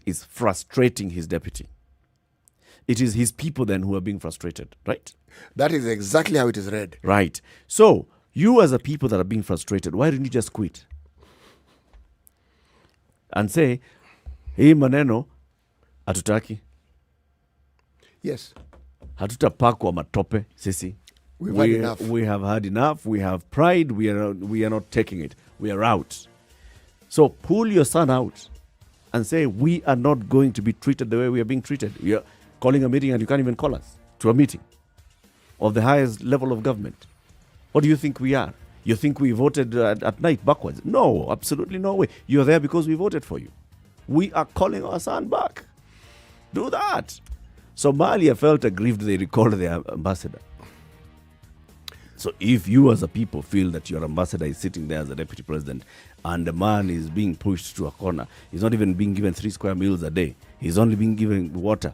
is frustrating his deputy. It is his people then who are being frustrated, right? That is exactly how it is read. Right. So, you as a people that are being frustrated, why don't you just quit? And say, hii maneno, hatutaki. Yes. Hatutapakwa matope, sisi. We have had enough. We have pride. We are not taking it. We are out. So pull your son out and say, we are not going to be treated the way we are being treated. We are calling a meeting and you can't even call us to a meeting of the highest level of government. What do you think we are? You think we voted at night backwards? No, absolutely no way. You're there because we voted for you. We are calling our son back. Do that. Somalia felt aggrieved they recalled their ambassador. So if you as a people feel that your ambassador is sitting there as a deputy president and the man is being pushed to a corner, he's not even being given 3 square meals a day, he's only being given water,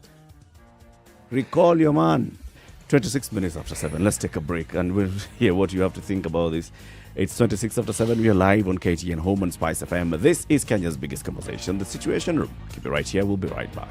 recall your man. 26 minutes after 7. Let's take a break and we'll hear what you have to think about this. It's 26 after 7. We are live on KTN Home and Spice FM. This is Kenya's biggest conversation, The Situation Room. Keep it right here. We'll be right back.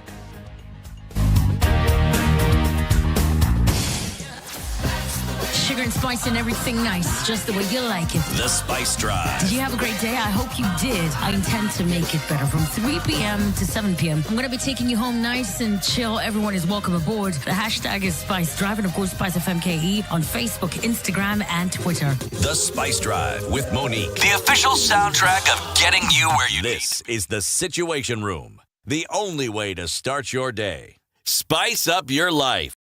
Sugar and spice and everything nice, just the way you like it. The Spice Drive. Did you have a great day? I hope you did. I intend to make it better from 3 p.m. to 7 p.m. I'm going to be taking you home nice and chill. Everyone is welcome aboard. The hashtag is Spice Drive and, of course, Spice FMKE on Facebook, Instagram, and Twitter. The Spice Drive with Monique. The official soundtrack of getting you where you need. This is The Situation Room. The only way to start your day. Spice up your life.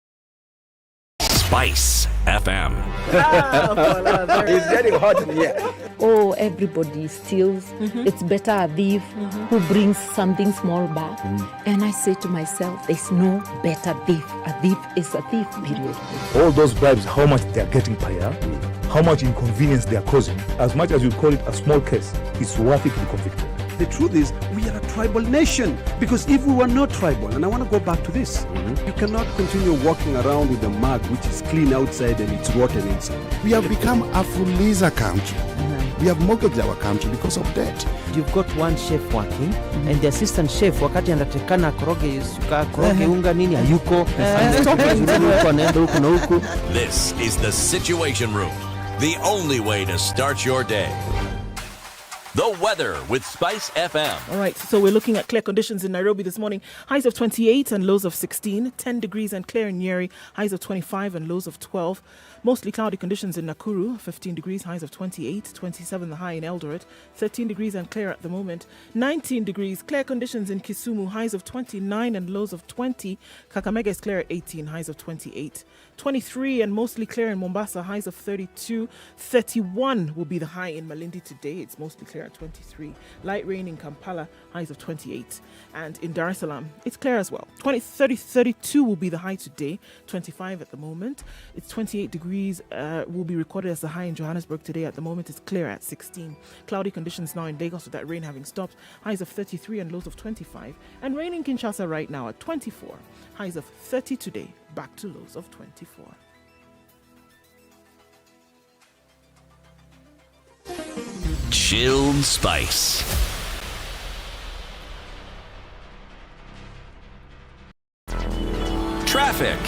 Spice FM. It's getting hot in here. Oh, everybody steals. It's better a thief who brings something small back. And I say to myself, there's no better thief. A thief is a thief, period. All those bribes, how much they're getting per year, how much inconvenience they're causing. As much as you call it a small case, it's worth it to be convicted. The truth is, we are a tribal nation. Because if we were not tribal, and I want to go back to this, you cannot continue walking around with a mug which is clean outside and it's rotten inside. We have become a Fuliza country. We have mortgaged our country because of debt. You've got one chef working and the assistant chef wakati anatakana koroge unga nini hayuko. This is The Situation Room. The only way to start your day. The weather with Spice FM. All right, so we're looking at clear conditions in Nairobi this morning. Highs of 28 and lows of 16. 10 degrees and clear in Nyeri. Highs of 25 and lows of 12. Mostly cloudy conditions in Nakuru. 15 degrees, highs of 28. 27 the high in Eldoret. 13 degrees and clear at the moment. 19 degrees, clear conditions in Kisumu. Highs of 29 and lows of 20. Kakamega is clear at 18. Highs of 28. 23 and mostly clear in Mombasa. Highs of 32. 31 will be the high in Malindi today. It's mostly clear at 23. Light rain in Kampala, highs of 28. And in Dar es Salaam, it's clear as well. 32 will be the high today. 25 at the moment. It's 28 degrees will be recorded as the high in Johannesburg today. At the moment, it's clear at 16. Cloudy conditions now in Lagos with that rain having stopped. Highs of 33 and lows of 25. And rain in Kinshasa right now at 24. Highs of 30 today. Back to lows of 24. Chilled Spice. Traffic.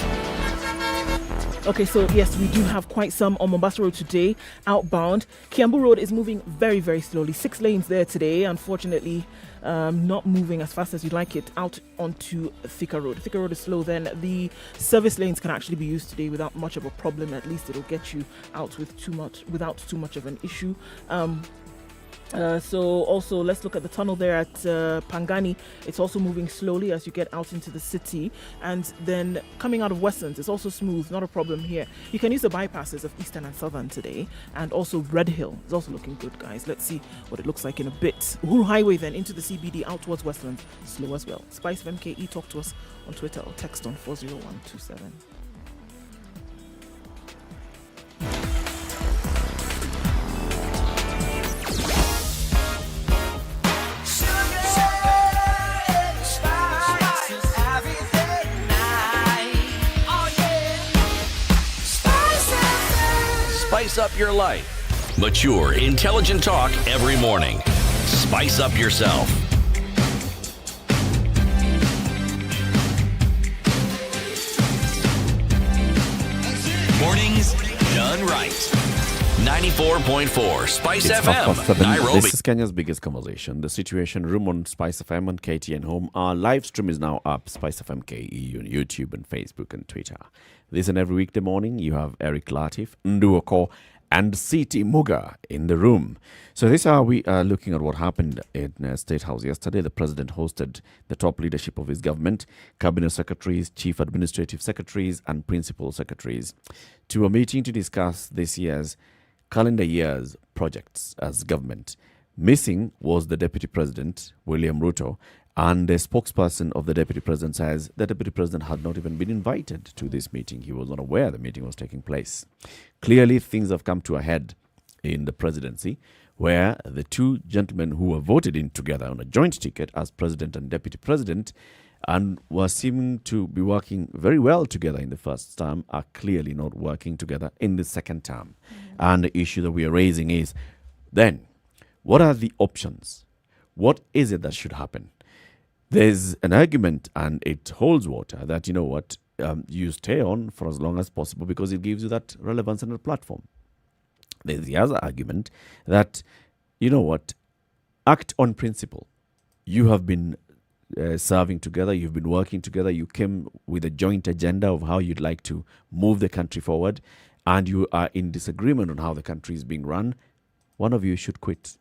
Okay, so yes, we do have quite some on Mombasa Road today, outbound. Kiambu Road is moving very, very slowly. 6 lanes there today, unfortunately, not moving as fast as you'd like it out onto Thika Road. Thika Road is slow, then the service lanes can actually be used today without much of a problem. At least it'll get you out without too much of an issue. So also let's look at the tunnel there at Pangani. It's also moving slowly as you get out into the city, and then coming out of Westlands, it's also smooth, not a problem here. You can use the bypasses of Eastern and Southern today, and also Red Hill is also looking good, guys. Let's see what it looks like in a bit. Uhuru Highway then into the CBD out towards Westlands, slow as well. Spice of MKE, talk to us on Twitter or text on 40127. Spice up your life. Mature, intelligent talk every morning. Spice up yourself. tonight. 94.4 Spice It's FM, 7:30. Nairobi. This is Kenya's biggest conversation, the Situation Room on Spice FM and KTN Home. Our live stream is now up, Spice FM KE on YouTube and Facebook and Twitter. This and every weekday morning, you have Eric Latif, Nduoko, and C.T. Muga in the room. So this is how we are looking at what happened in State House yesterday. The president hosted the top leadership of his government, cabinet secretaries, chief administrative secretaries, and principal secretaries to a meeting to discuss this year's calendar year's projects as government. Missing was the Deputy President, William Ruto, and the spokesperson of the Deputy President says the Deputy President had not even been invited to this meeting. He was not aware the meeting was taking place. Clearly, things have come to a head in the presidency, where the two gentlemen who were voted in together on a joint ticket as President and Deputy President and were seeming to be working very well together in the first term are clearly not working together in the second term. And the issue that we are raising is, then, what are the options? What is it that should happen? There's an argument, and it holds water, that, you know what, you stay on for as long as possible because it gives you that relevance and a platform. There's the other argument that, you know what, act on principle. You have been serving together, you've been working together, you came with a joint agenda of how you'd like to move the country forward, and you are in disagreement on how the country is being run. One of you should quit.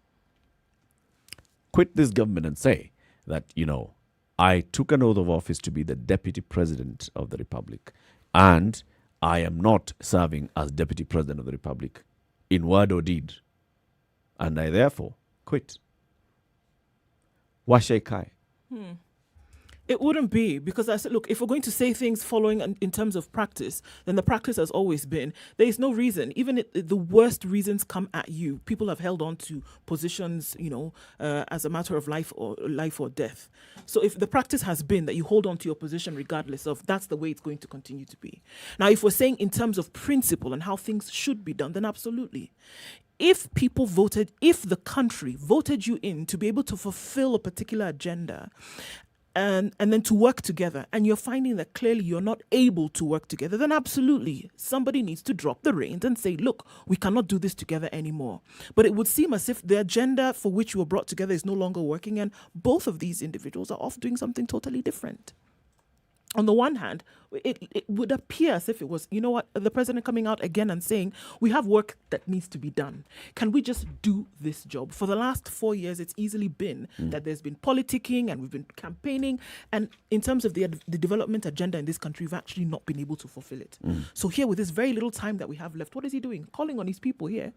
Quit this government and say that, you know, I took an oath of office to be the Deputy President of the Republic, and I am not serving as Deputy President of the Republic in word or deed, and I therefore quit. Washe Kai. It wouldn't be, because I said, look, if we're going to say things following in terms of practice, then the practice has always been, there is no reason, even if the worst reasons come at you, people have held on to positions, you know, as a matter of life or death. So if the practice has been that you hold on to your position regardless of, that's the way it's going to continue to be. Now, if we're saying in terms of principle and how things should be done, then absolutely. If the country voted you in to be able to fulfill a particular agenda, and then to work together, and you're finding that clearly you're not able to work together, then absolutely somebody needs to drop the reins and say, look, we cannot do this together anymore. But it would seem as if the agenda for which you were brought together is no longer working, and both of these individuals are off doing something totally different. On the one hand, it would appear as if it was, you know what, the president coming out again and saying, we have work that needs to be done. Can we just do this job? For the last 4 years, it's easily been that there's been politicking and we've been campaigning. And in terms of the development agenda in this country, we've actually not been able to fulfill it. So here, with this very little time that we have left, what is he doing? Calling on his people here.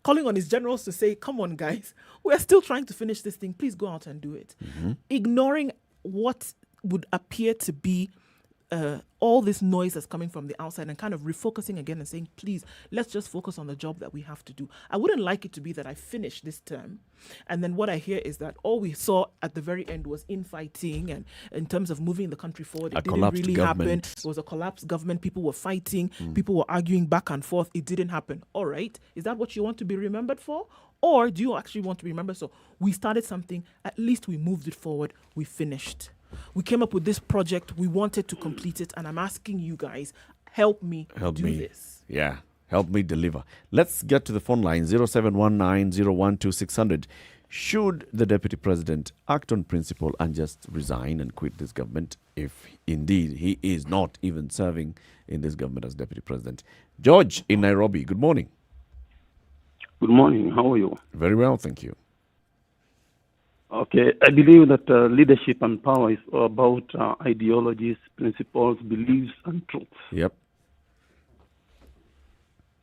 Calling on his generals to say, come on, guys, we're still trying to finish this thing. Please go out and do it. Ignoring what would appear to be all this noise that's coming from the outside, and kind of refocusing again and saying, please, let's just focus on the job that we have to do. I wouldn't like it to be that I finish this term, and then what I hear is that all we saw at the very end was infighting, and in terms of moving the country forward, it didn't really happen. It was a collapsed government. People were fighting. People were arguing back and forth. It didn't happen. All right. Is that what you want to be remembered for? Or do you actually want to be remembered? So we started something. At least we moved it forward. We finished. We came up with this project. We wanted to complete it. And I'm asking you guys, help me do this. Yeah, help me deliver. Let's get to the phone line, 0719-012-600. Should the Deputy President act on principle and just resign and quit this government if indeed he is not even serving in this government as Deputy President? George in Nairobi, good morning. Good morning. How are you? Very well, thank you. Okay, I believe that leadership and power is all about ideologies, principles, beliefs, and truths. Yep.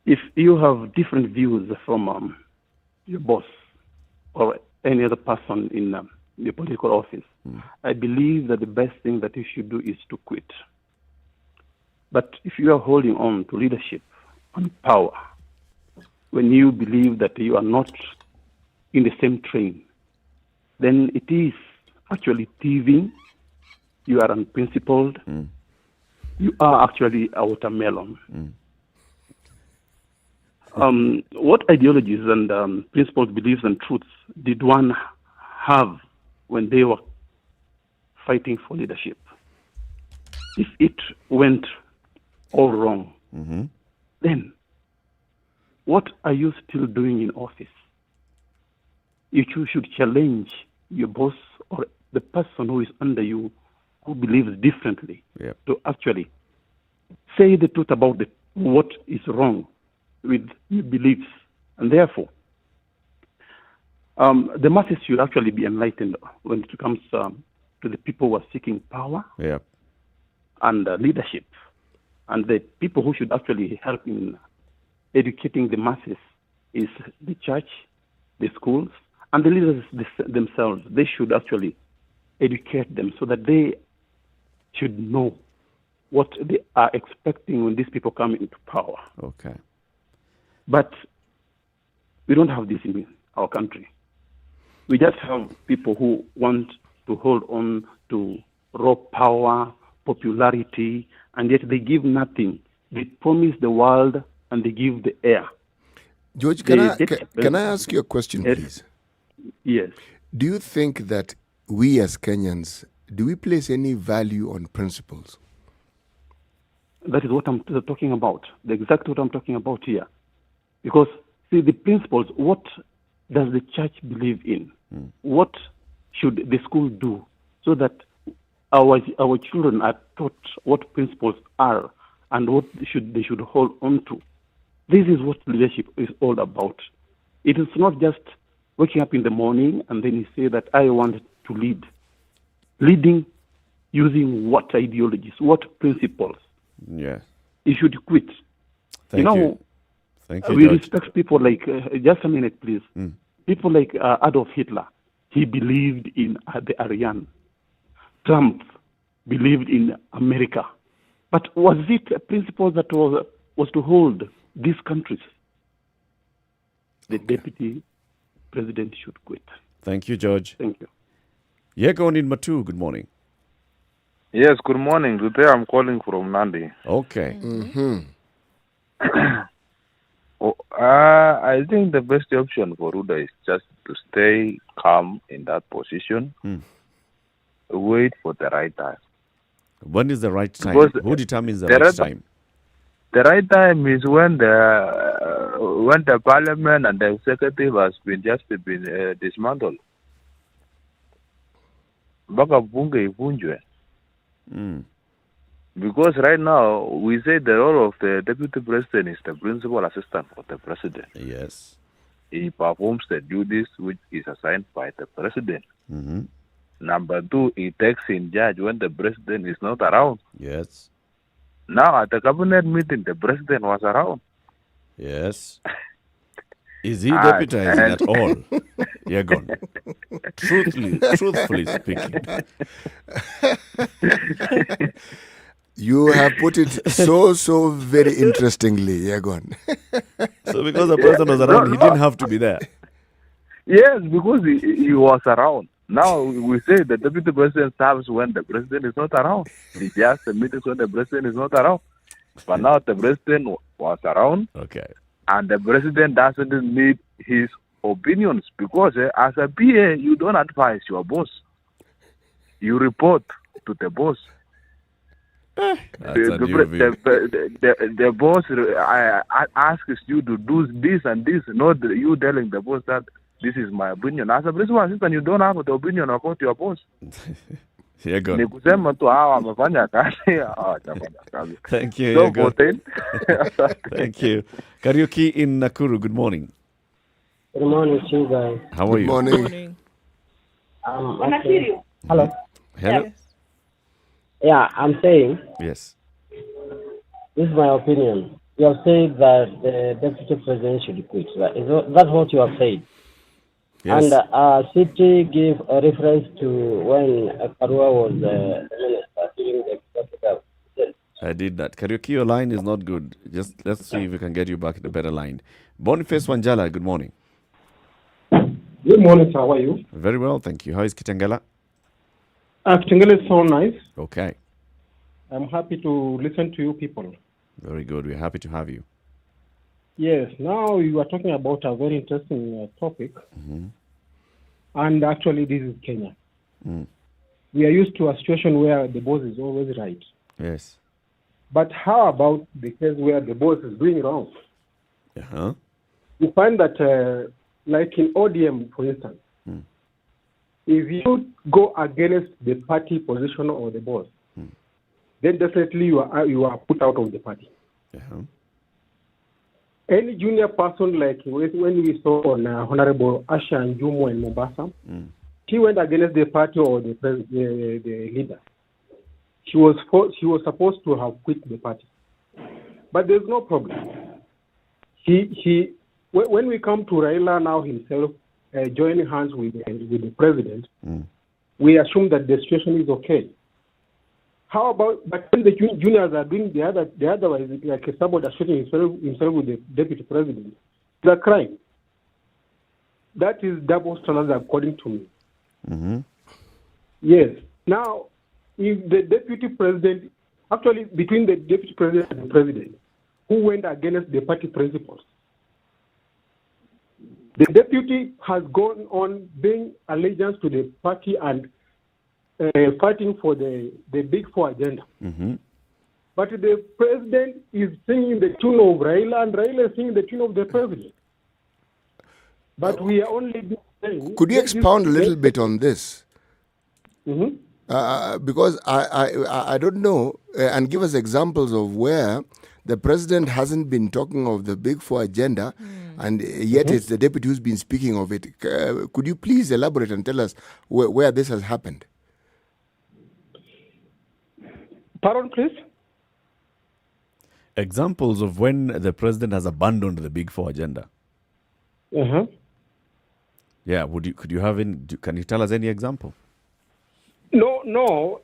If you have different views from your boss or any other person in the political office, I believe that the best thing that you should do is to quit. But if you are holding on to leadership and power, when you believe that you are not in the same train, then it is actually thieving. You are unprincipled. You are actually a watermelon. What ideologies and principles, beliefs, and truths did one have when they were fighting for leadership? If it went all wrong, then what are you still doing in office? You should challenge your boss or the person who is under you who believes differently to actually say the truth about what is wrong with your beliefs. And therefore, the masses should actually be enlightened when it comes to the people who are seeking power and leadership. And the people who should actually help in educating the masses is the church, the schools, and the leaders themselves. They should actually educate them so that they should know what they are expecting when these people come into power. Okay. But we don't have this in our country. We just have people who want to hold on to raw power, popularity, and yet they give nothing. They promise the world and they give the air. George, can I ask you a question, please? Yes. Do you think that we as Kenyans, do we place any value on principles? That is what I'm talking about. Exactly what I'm talking about here. Because, see, the principles, what does the church believe in? What should the school do so that our children are taught what principles are and what they should hold on to? This is what leadership is all about. It is not just waking up in the morning and then you say that I want to lead. Leading using what ideologies, what principles? Yeah. You should quit. Thank you. Thank you, we George. respect people like, just a minute, please. People like Adolf Hitler. He believed in the Aryan. Trump believed in America. But was it a principle that was to hold these countries? The deputy president should quit. Thank you, George. Thank you. Yeah, going in Matu. Good morning. Yes, good morning. Today I'm calling from Nandi. Okay. I think the best option for Ruda is just to stay calm in that position. Wait for the right time. When is the right time? Because who determines the right time? The right time is when the parliament and the executive has been dismantled. Baka bunge ivunjwe. Because right now, we say the role of the deputy president is the principal assistant of the president. Yes. He performs the duties which is assigned by the president. Number two, he takes in charge when the president is not around. Yes. Now, at the cabinet meeting, the president was around. Yes. Is he deputizing at all? Yeah, gone. Truthfully speaking. You have put it so very interestingly, Yagon. So because the president was around, he didn't have to be there. Yes, because he was around. Now we say the deputy president serves when the president is not around. He just meetings when the president is not around. But now the president was around. Okay. And the president doesn't need his opinions because as a PA, you don't advise your boss. You report to the boss. The boss asks you to do this and this, not you telling the boss that this is my opinion. As a principal assistant, you don't have the opinion about your boss. Yeah, go. Thank you. Thank you. Karaoke in Nakuru, good morning. Good morning to you guys. How are you? Good morning. Okay. Hello. Hello? Yeah, I'm saying. Yes. This is my opinion. You have said that the deputy president should quit. That's what you have said. Yes. And City gave a reference to when Karua was the minister during the executive. I did that. Karaoke, your line is not good. Just let's see if we can get you back in a better line. Boniface Wanjala, good morning. Good morning, sir. How are you? Very well, thank you. How is Kitengela? Kitengela is so nice. Okay. I'm happy to listen to you people. Very good. We're happy to have you. Yes. Now you are talking about a very interesting topic. And actually, this is Kenya. We are used to a situation where the boss is always right. Yes. But how about the case where the boss is doing wrong? Uh-huh. you find that, like in ODM, for instance, if you go against the party position or the boss, then definitely you are put out of the party. Any junior person, like when we saw on Honorable Asha Njumo in Mombasa, she went against the party or the leader. She was supposed to have quit the party, but there's no problem. When we come to Raila now himself joining hands with the president, we assume that the situation is okay. How about, but when the juniors are doing the otherwise, like somebody shooting himself with the deputy president, it's a crime. That is double standards according to me. Yes. Now, if the deputy president, actually between the deputy president and the president, who went against the party principles, the deputy has gone on being allegiance to the party and fighting for the Big Four agenda. But the president is singing the tune of Raila, and Raila is singing the tune of the president. But we are only saying... Could you expound a little bit on this? Because I don't know, and give us examples of where the president hasn't been talking of the Big Four agenda, and yet it's the deputy who's been speaking of it. Could you please elaborate and tell us where this has happened? Pardon, please? Examples of when the president has abandoned the Big Four agenda. Yeah, could you have can you tell us any example? No.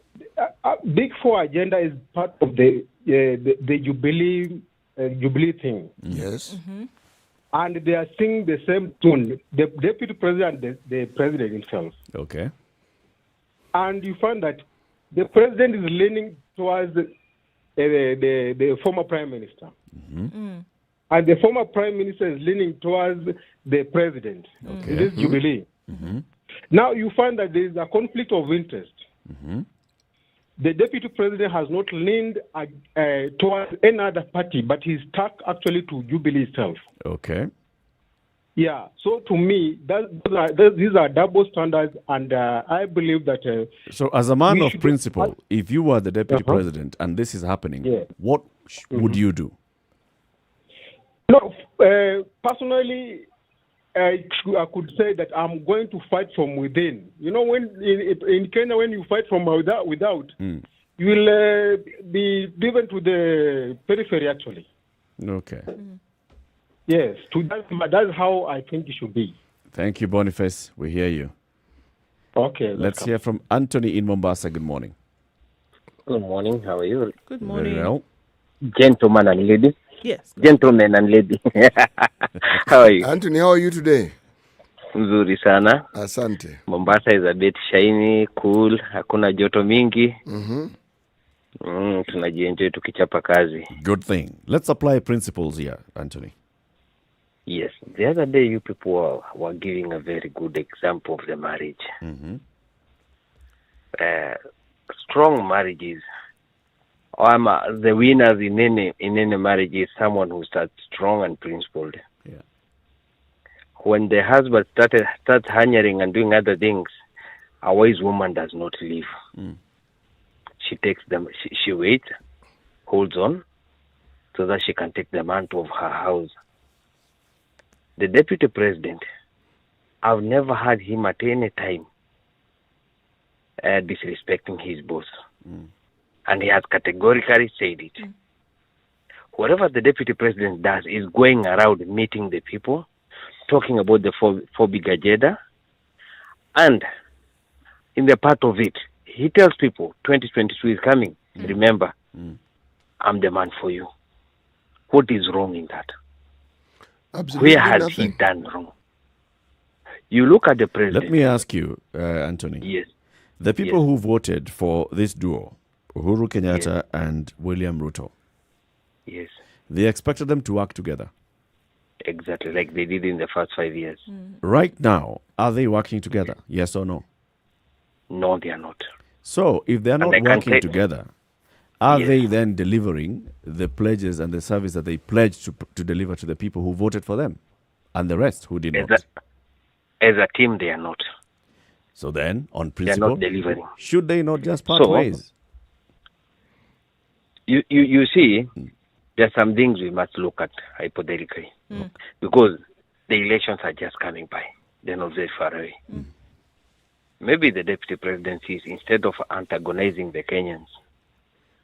Big Four agenda is part of the Jubilee thing. Yes. And they are singing the same tune, the deputy president and the president himself. Okay. And you find that the president is leaning towards the former prime minister. And the former prime minister is leaning towards the president. Okay. This Jubilee. Now you find that there is a conflict of interest. The deputy president has not leaned towards any other party, but he's stuck actually to Jubilee itself. Okay. Yeah. So to me, these are double standards, and I believe that. So as a man of principle, if you were the deputy president and this is happening, what would you do? No, personally, I could say that I'm going to fight from within. You know, when in Kenya, when you fight from without, you will be driven to the periphery, actually. Okay. Yes, that's how I think it should be. Thank you, Boniface. We hear you. Okay. Let's hear from Anthony in Mombasa. Good morning. Good morning. How are you? Good morning. Very well. Gentleman and lady. Yes. Gentlemen and lady. How are you? Anthony, how are you today? Nzuri sana. Asante. Mombasa is a bit shiny, cool. Hakuna joto mingi. Tunajienjoy tukichapa kazi. Good thing. Let's apply principles here, Anthony. Yes. The other day you people were giving a very good example of the marriage. Strong marriages. The winners in any marriage is someone who starts strong and principled. Yeah. When the husband starts hanging and doing other things, a wise woman does not leave. She takes them. She waits, holds on, so that she can take the mantle of her house. The deputy president, I've never heard him at any time disrespecting his boss. And he has categorically said it. Whatever the deputy president does is going around meeting the people, talking about the four big agenda, and in the part of it, he tells people 2022 is coming. Remember, I'm the man for you. What is wrong in that? Absolutely Where has he done wrong? You look at the president. Let me ask you, Anthony. Yes. The people who voted for this duo, Uhuru Kenyatta and William Ruto. Yes. They expected them to work together. Exactly, like they did in the first 5 years. Right now, are they working together? Yes or no? No, they are not. So, if they are not working together, are they then delivering the pledges and the service that they pledged to deliver to the people who voted for them? And the rest who did not? As a team, they are not. So then, on They are principle, not delivering. should they not just part ways? You see, there are some things we must look at hypothetically. Because the elections are just coming by. They're not very far away. Maybe the deputy presidency, instead of antagonizing the Kenyans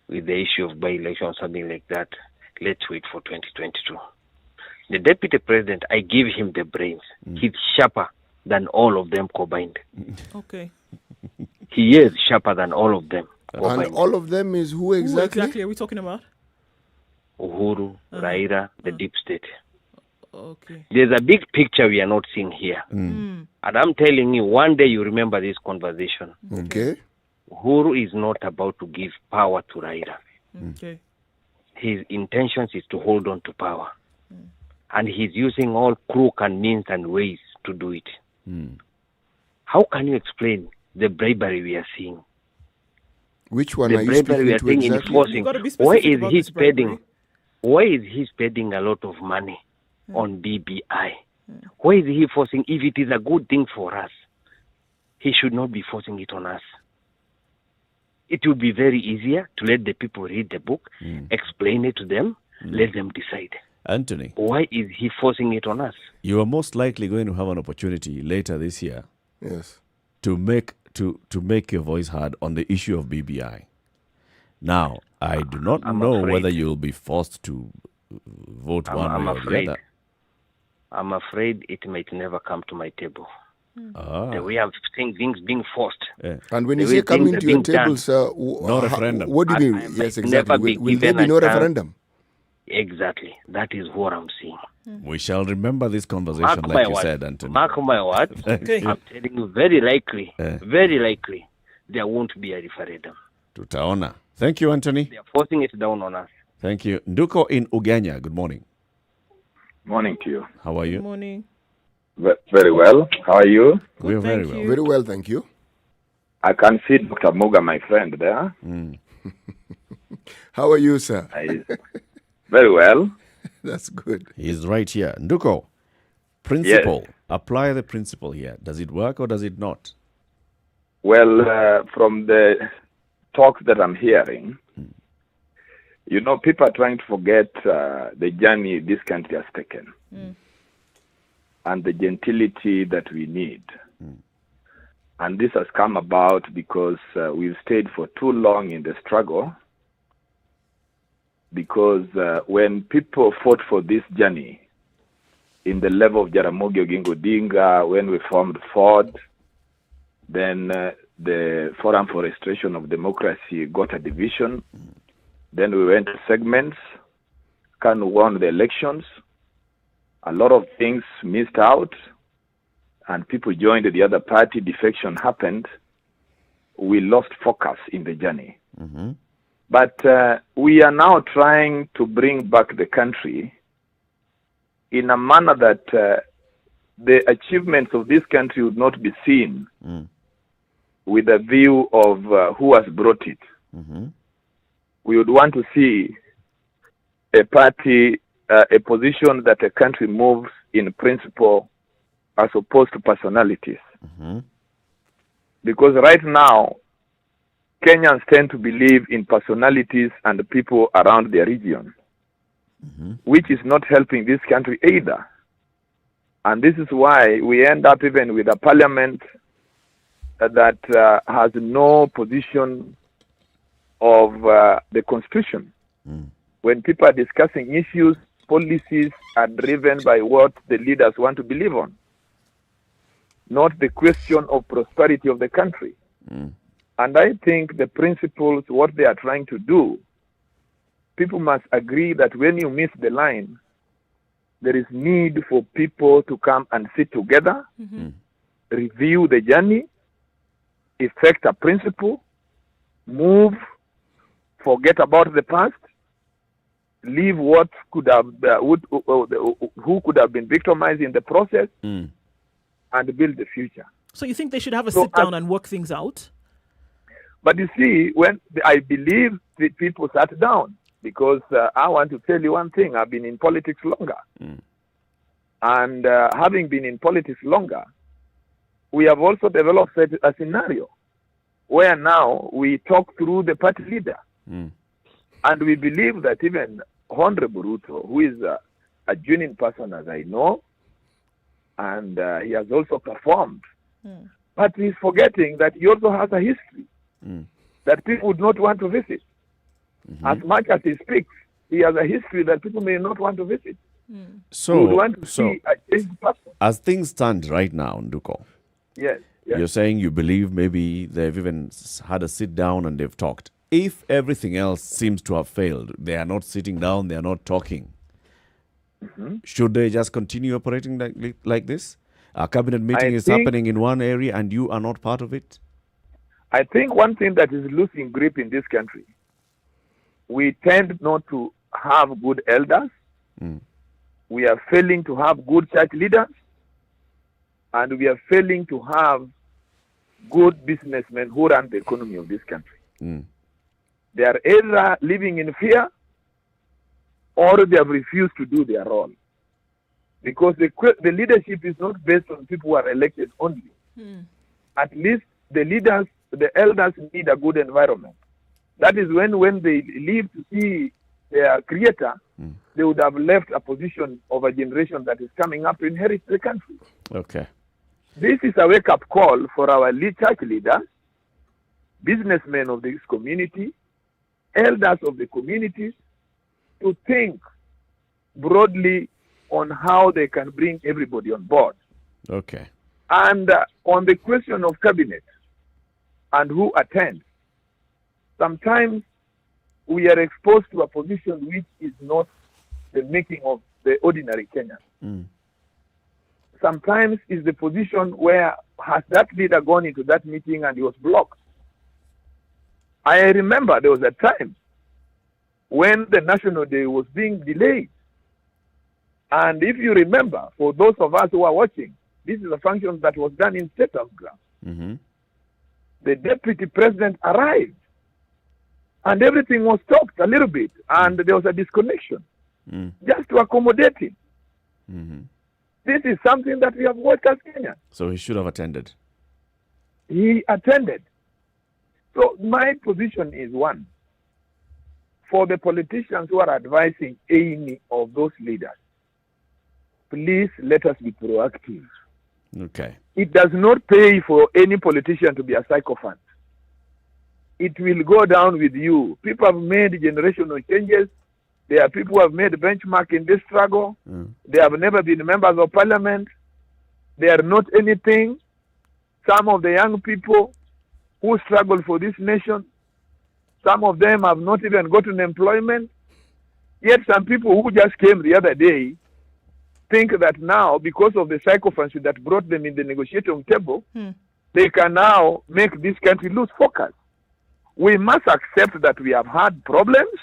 with the issue of by-election or something like that, let's wait for 2022. The deputy president, I give him the brains. He's sharper than all of them combined. Okay. He is sharper than all of them combined. And all of them is who exactly? Who exactly are we talking about? Uhuru, Raila, the deep state. Okay. There's a big picture we are not seeing here. And I'm telling you, one day you remember this conversation. Okay. Uhuru is not about to give power to Raila. Okay. His intentions is to hold on to power. And he's using all crook and means and ways to do it. How can you explain the bribery we are seeing? Which one the are you bribery we are speaking seeing to in exactly? enforcing. Why is he spending? Why is he spending a lot of money on BBI? Why is he forcing? If it is a good thing for us, he should not be forcing it on us. It would be very easier to let the people read the book, explain it to them, let them decide. Anthony, why is he forcing it on us? You are most likely going to have an opportunity later this year, yes, to make your voice heard on the issue of BBI. Now, I do not know whether you'll be forced to vote one way or the other. I'm afraid it might never come to my table. The way I'm seeing things being forced. And when you say coming to your table, sir, no referendum. What do you mean? Yes, exactly. Will there be no referendum? Exactly. That is what I'm seeing. We shall remember this conversation, like you said, Anthony. Mark my words. Okay. I'm telling you, very likely, there won't be a referendum. Tutaona. Thank you, Anthony. They are forcing it down on us. Thank you. Nduko in Ugenya, good morning. Morning to you. How are you? Good morning. Very well. How are you? We are very well. Very well, thank you. I can see Dr. Muga, my friend, there. How are you, sir? Very well. That's good. He's right here. Nduko, principle. Yes. Apply the principle here. Does it work or does it not? Well, from the talks that I'm hearing, you know, people are trying to forget the journey this country has taken and the gentility that we need. And this has come about because we've stayed for too long in the struggle. Because when people fought for this journey in the level of Jaramogi Oginga Odinga, when we formed FORD, then the Forum for Restoration of Democracy got a division. Then we went to segments. KANU won the elections. A lot of things missed out, and people joined the other party. Defection happened. We lost focus in the journey. But we are now trying to bring back the country in a manner that the achievements of this country would not be seen with a view of who has brought it. We would want to see a party, a position that a country moves in principle as opposed to personalities. Because right now, Kenyans tend to believe in personalities and the people around their region, which is not helping this country either. And this is why we end up even with a parliament that has no position of the constitution. When people are discussing issues, policies are driven by what the leaders want to believe on, not the question of prosperity of the country. And I think the principles, what they are trying to do, people must agree that when you miss the line, there is need for people to come and sit together, review the journey, effect a principle, move, forget about the past, leave what could have, who could have been victimized in the process, and build the future. So you think they should have a sit down and work things out? But you see, when I believe the people sat down, because I want to tell you one thing, I've been in politics longer. And having been in politics longer, we have also developed a scenario where now we talk through the party leader. And we believe that even Honorable Ruto, who is a genuine person, as I know, and he has also performed, but he's forgetting that he also has a history that people would not want to visit. As much as he speaks, he has a history that people may not want to visit. So, would want to see a changed person. As things stand right now, Nduko, Yes. you're saying you believe maybe they've even had a sit down and they've talked. If everything else seems to have failed, they are not sitting down, they are not talking, should they just continue operating like this? A cabinet meeting is happening in one area and you are not part of it? I think one thing that is losing grip in this country, we tend not to have good elders. We are failing to have good church leaders. And we are failing to have good businessmen who run the economy of this country. They are either living in fear or they have refused to do their role. Because the leadership is not based on people who are elected only. At least the leaders, the elders need a good environment. That is when they leave to see their creator, they would have left a position of a generation that is coming up to inherit the country. Okay. This is a wake-up call for our church leaders, businessmen of this community, elders of the communities, to think broadly on how they can bring everybody on board. Okay. And on the question of cabinet and who attends, sometimes we are exposed to a position which is not the making of the ordinary Kenyan. Sometimes is the position where has that leader gone into that meeting and he was blocked. I remember there was a time when the National Day was being delayed. And if you remember, for those of us who are watching, this is a function that was done in State House grounds. The deputy president arrived and everything was stopped a little bit and there was a disconnection just to accommodate him. This is something that we have watched as Kenyans. So he should have attended. He attended. So my position is one. For the politicians who are advising any of those leaders, please let us be proactive. Okay. It does not pay for any politician to be a sycophant. It will go down with you. People have made generational changes. There are people who have made benchmark in this struggle. They have never been members of parliament. They are not anything. Some of the young people who struggle for this nation, some of them have not even gotten employment. Yet some people who just came the other day think that now, because of the sycophancy that brought them in the negotiating table, they can now make this country lose focus. We must accept that we have had problems.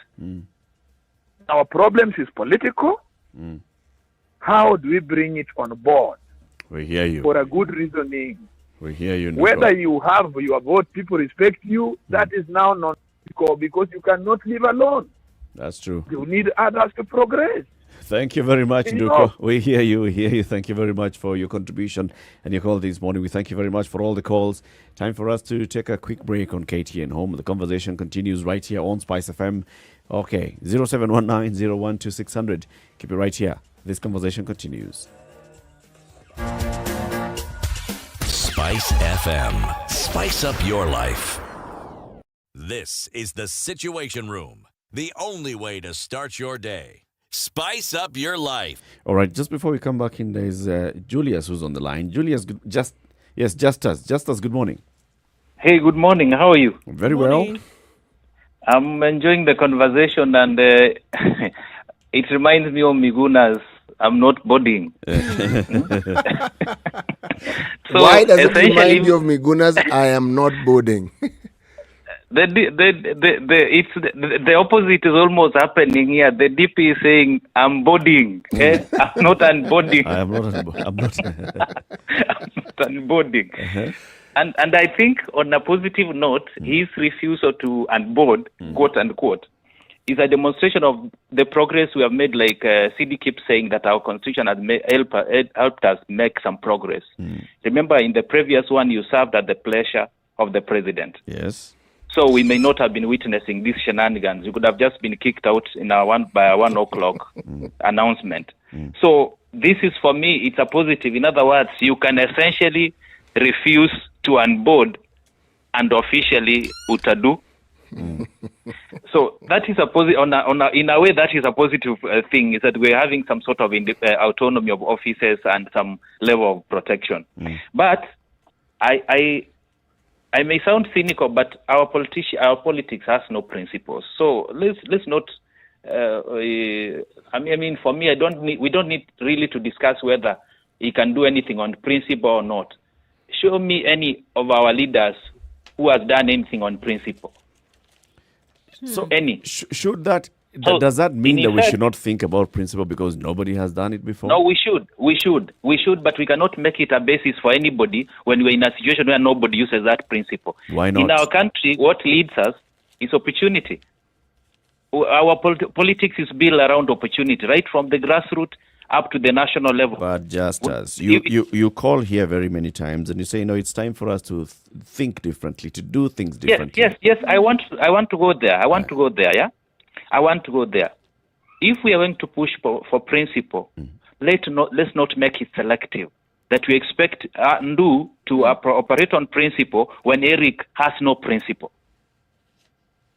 Our problems is political. How do we bring it on board? We hear you. For a good reasoning. We hear you. Whether you have your vote, people respect you, that is now not because you cannot live alone. That's true. You need others to progress. Thank you very much, Nduko. We hear you. We hear you. Thank you very much for your contribution and your call this morning. We thank you very much for all the calls. Time for us to take a quick break on KTN Home. The conversation continues right here on Spice FM. Okay, 0719-012-600. Keep it right here. This conversation continues. Spice FM. Spice up your life. This is the Situation Room. The only way to start your day. Spice up your life. All right, just before we come back in, there's Julius who's on the line. Julius, Justus, good morning. Hey, good morning. How are you? Very well. I'm enjoying the conversation and it reminds me of Miguna's I'm not boarding. So why does it remind you of Miguna's I am not boarding? The opposite is almost happening here. The DP is saying, I'm boarding. I'm not unboarding. I'm not unboarding. And I think on a positive note, his refusal to unboard, quote unquote, is a demonstration of the progress we have made. Like CD keeps saying that our constitution has helped us make some progress. Remember, in the previous one, you served at the pleasure of the president. Yes. So we may not have been witnessing these shenanigans. You could have just been kicked out in our 1 o'clock announcement. So this is, for me, it's a positive. In other words, you can essentially refuse to onboard and officially utadu. So that is a positive. In a way, that is a positive thing. Is that we're having some sort of autonomy of offices and some level of protection. But I may sound cynical, but our politics has no principles. So let's not. I mean, for me, we don't need really to discuss whether he can do anything on principle or not. Show me any of our leaders who has done anything on principle. So any should that? Does that mean that we should not think about principle because nobody has done it before? No, we should, but we cannot make it a basis for anybody when we're in a situation where nobody uses that principle. Why not? In our country, what leads us is opportunity. Our politics is built around opportunity, right from the grassroots up to the national level. But just as you call here very many times and you say, no, it's time for us to think differently, to do things differently. Yes. I want to go there. I want to go there. If we are going to push for principle, let's not make it selective. That we expect Ndu to operate on principle when Eric has no principle.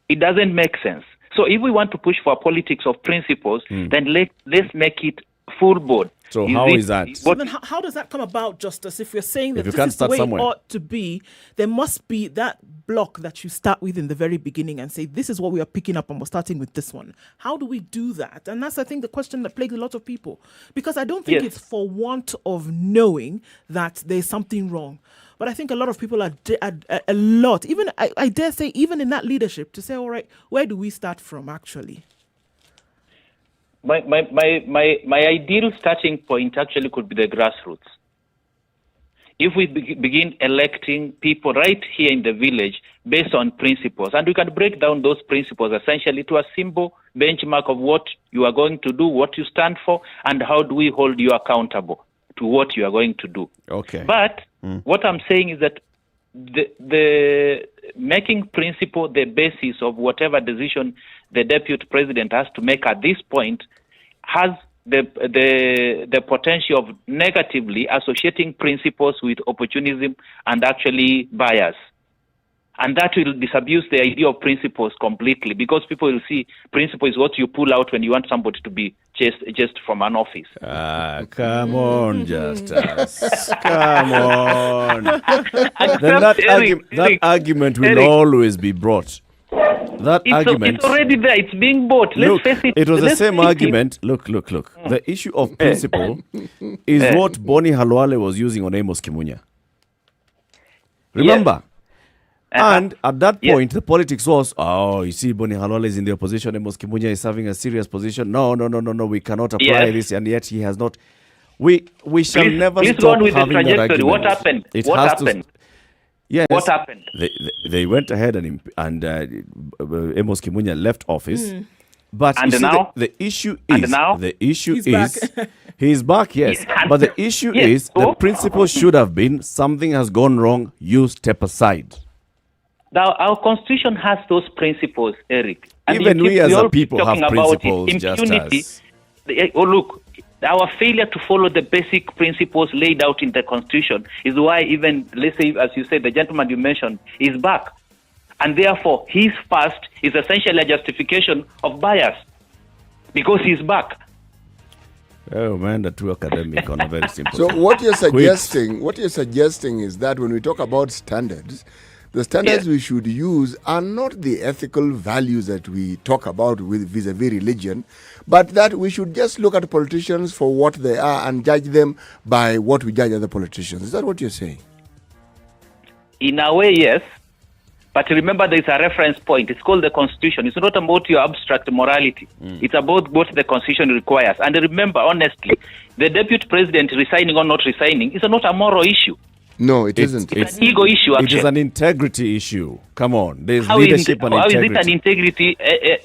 It doesn't make sense. So if we want to push for politics of principles, then let's make it full board. So how is that? Then how does that come about, Justice? If you're saying that this is the way it ought to be, there must be that block that you start with in the very beginning and say, this is what we are picking up and we're starting with this one. How do we do that? And that's, I think, the question that plagues a lot of people. Because I don't think it's for want of knowing that there's something wrong. But I think a lot of people are a lot, even I dare say, even in that leadership, to say, all right, where do we start from actually? My ideal starting point actually could be the grassroots. If we begin electing people right here in the village based on principles, and we can break down those principles essentially to a simple benchmark of what you are going to do, what you stand for, and how do we hold you accountable to what you are going to do. Okay. But what I'm saying is that the making principle the basis of whatever decision the deputy president has to make at this point has the potential of negatively associating principles with opportunism and actually bias. And that will disabuse the idea of principles completely, because people will see principle is what you pull out when you want somebody to be just from an office. Come on, Justice. Come on. Then that argument will always be brought. It's already there. It's being bought. Let's face it. It was the same argument. Look. The issue of principle is what Boni Halwale was using on Amos Kimunya. Remember? And at that point, the politics was, you see, Boni Halwale is in the opposition. Amos Kimunya is having a serious position. No, we cannot apply this, and yet he has not. We shall never stop having that argument. What happened? Yes. What happened? They went ahead and Amos Kimunya left office. But the issue is he's back, yes. But the issue is the principle should have been something has gone wrong, you step aside. Now, our constitution has those principles, Eric. And even we as a people have principles, just as. Look, our failure to follow the basic principles laid out in the constitution is why even, let's say, as you said, the gentleman you mentioned is back. And therefore, his past is essentially a justification of bias because he's back. Oh man, the too academic on a very simple. So what you're suggesting is that when we talk about standards, the standards we should use are not the ethical values that we talk about with vis-a-vis religion, but that we should just look at politicians for what they are and judge them by what we judge other politicians. Is that what you're saying? In a way, yes. But remember, there's a reference point. It's called the Constitution. It's not about your abstract morality. It's about what the Constitution requires. And remember, honestly, the deputy president resigning or not resigning is not a moral issue. No, it isn't. It's an ego issue, It actually. is an integrity issue. Come on. There's How leadership and is integrity. it an integrity,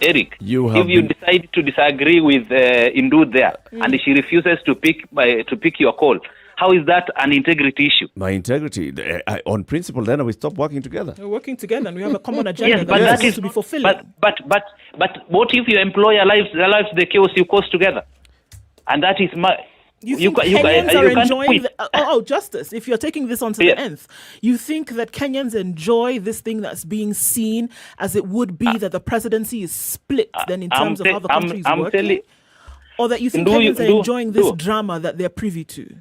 Eric? If you decide to disagree with Indu there, and she refuses to pick your call, how is that an integrity issue? My integrity, on principle, then we stop working together. We're working together and we have a common agenda Yes, but that that is to be fulfilling. But what if your employer lives the chaos you cause together, and that is my. You think Kenyans are enjoying Justice, if you're taking this on to the nth, you think that Kenyans enjoy this thing that's being seen as it would be that the presidency is split then in terms of how the country is working? Or that you think Kenyans are enjoying this drama that they're privy to?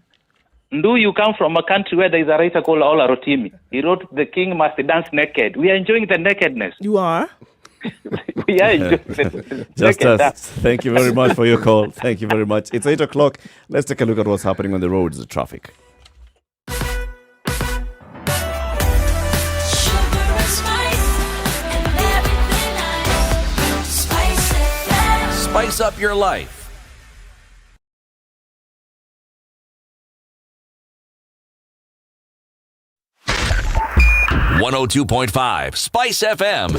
Do you come from a country where there is a writer called Ola Rotimi? He wrote, "The king must dance naked." We are enjoying the nakedness. You are? We are enjoying the Justice, thank you very much for your call. Thank you very much. It's 8 o'clock. Let's take a look at what's happening on the roads, the traffic. Spice up your life. .5 Spice FM.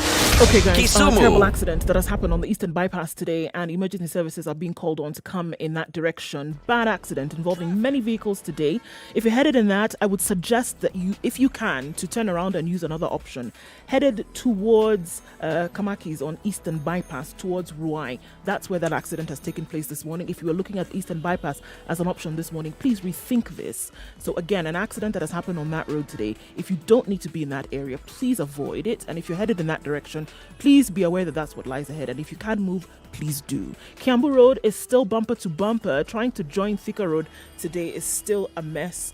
Okay, guys, Kisumu. a terrible accident that has happened on the Eastern Bypass today, and emergency services are being called on to come in that direction. Bad accident involving many vehicles today. If you're headed in that, I would suggest that you, if you can, to turn around and use another option. Headed towards Kamaki's on Eastern Bypass, towards Ruai. That's where that accident has taken place this morning. If you were looking at Eastern Bypass as an option this morning, please rethink this. So again, an accident that has happened on that road today. If you don't need to be in that area, please avoid it. And if you're headed in that direction, please be aware that that's what lies ahead. And if you can't move, please do. Kiambu Road is still bumper to bumper. Trying to join Thika Road today is still a mess.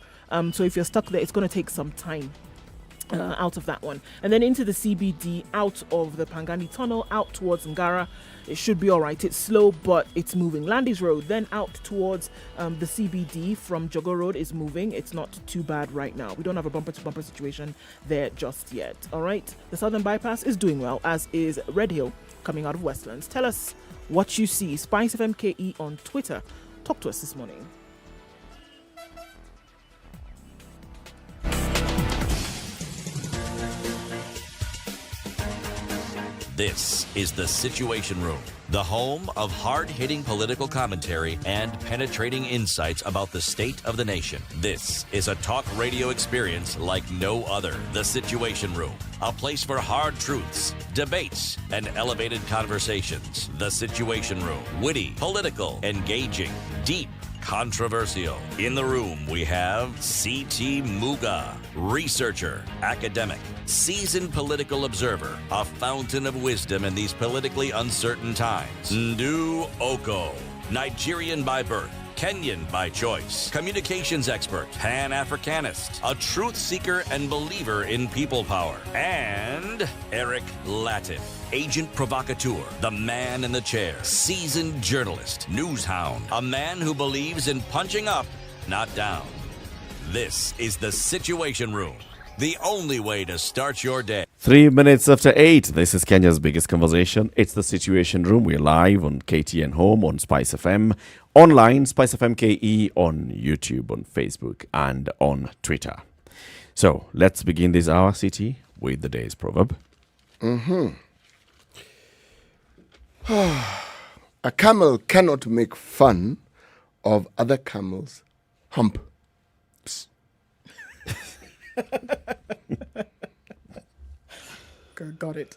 So if you're stuck there, it's going to take some time. Out of that one, and then into the CBD, out of the Pangani Tunnel, out towards Ngara. It should be all right. It's slow, but it's moving. Landis Road, then out towards the CBD from Jogo Road is moving. It's not too bad right now. We don't have a bumper-to-bumper situation there just yet. All right. The Southern Bypass is doing well, as is Red Hill coming out of Westlands. Tell us what you see. Spice FMKE on Twitter. Talk to us this morning. This is The Situation Room, the home of hard-hitting political commentary and penetrating insights about the state of the nation. This is a talk radio experience like no other. The Situation Room, a place for hard truths, debates, and elevated conversations. The Situation Room, witty, political, engaging, deep, controversial. In the room, we have C.T. Muga, researcher, academic, seasoned political observer, a fountain of wisdom in these politically uncertain times. Ndu Oko, Nigerian by birth, Kenyan by choice, communications expert, Pan-Africanist, a truth seeker and believer in people power, and Eric Latif, agent provocateur, the man in the chair, seasoned journalist, news hound, a man who believes in punching up, not down. This is The Situation Room, the only way to start your day. 3 minutes after 8. This is Kenya's biggest conversation. It's The Situation Room. We're live on KTN Home, on Spice FM, online, Spice FM KE, on YouTube, on Facebook, and on Twitter. So let's begin this hour, CT, with the day's proverb. A camel cannot make fun of other camels' hump. Got it.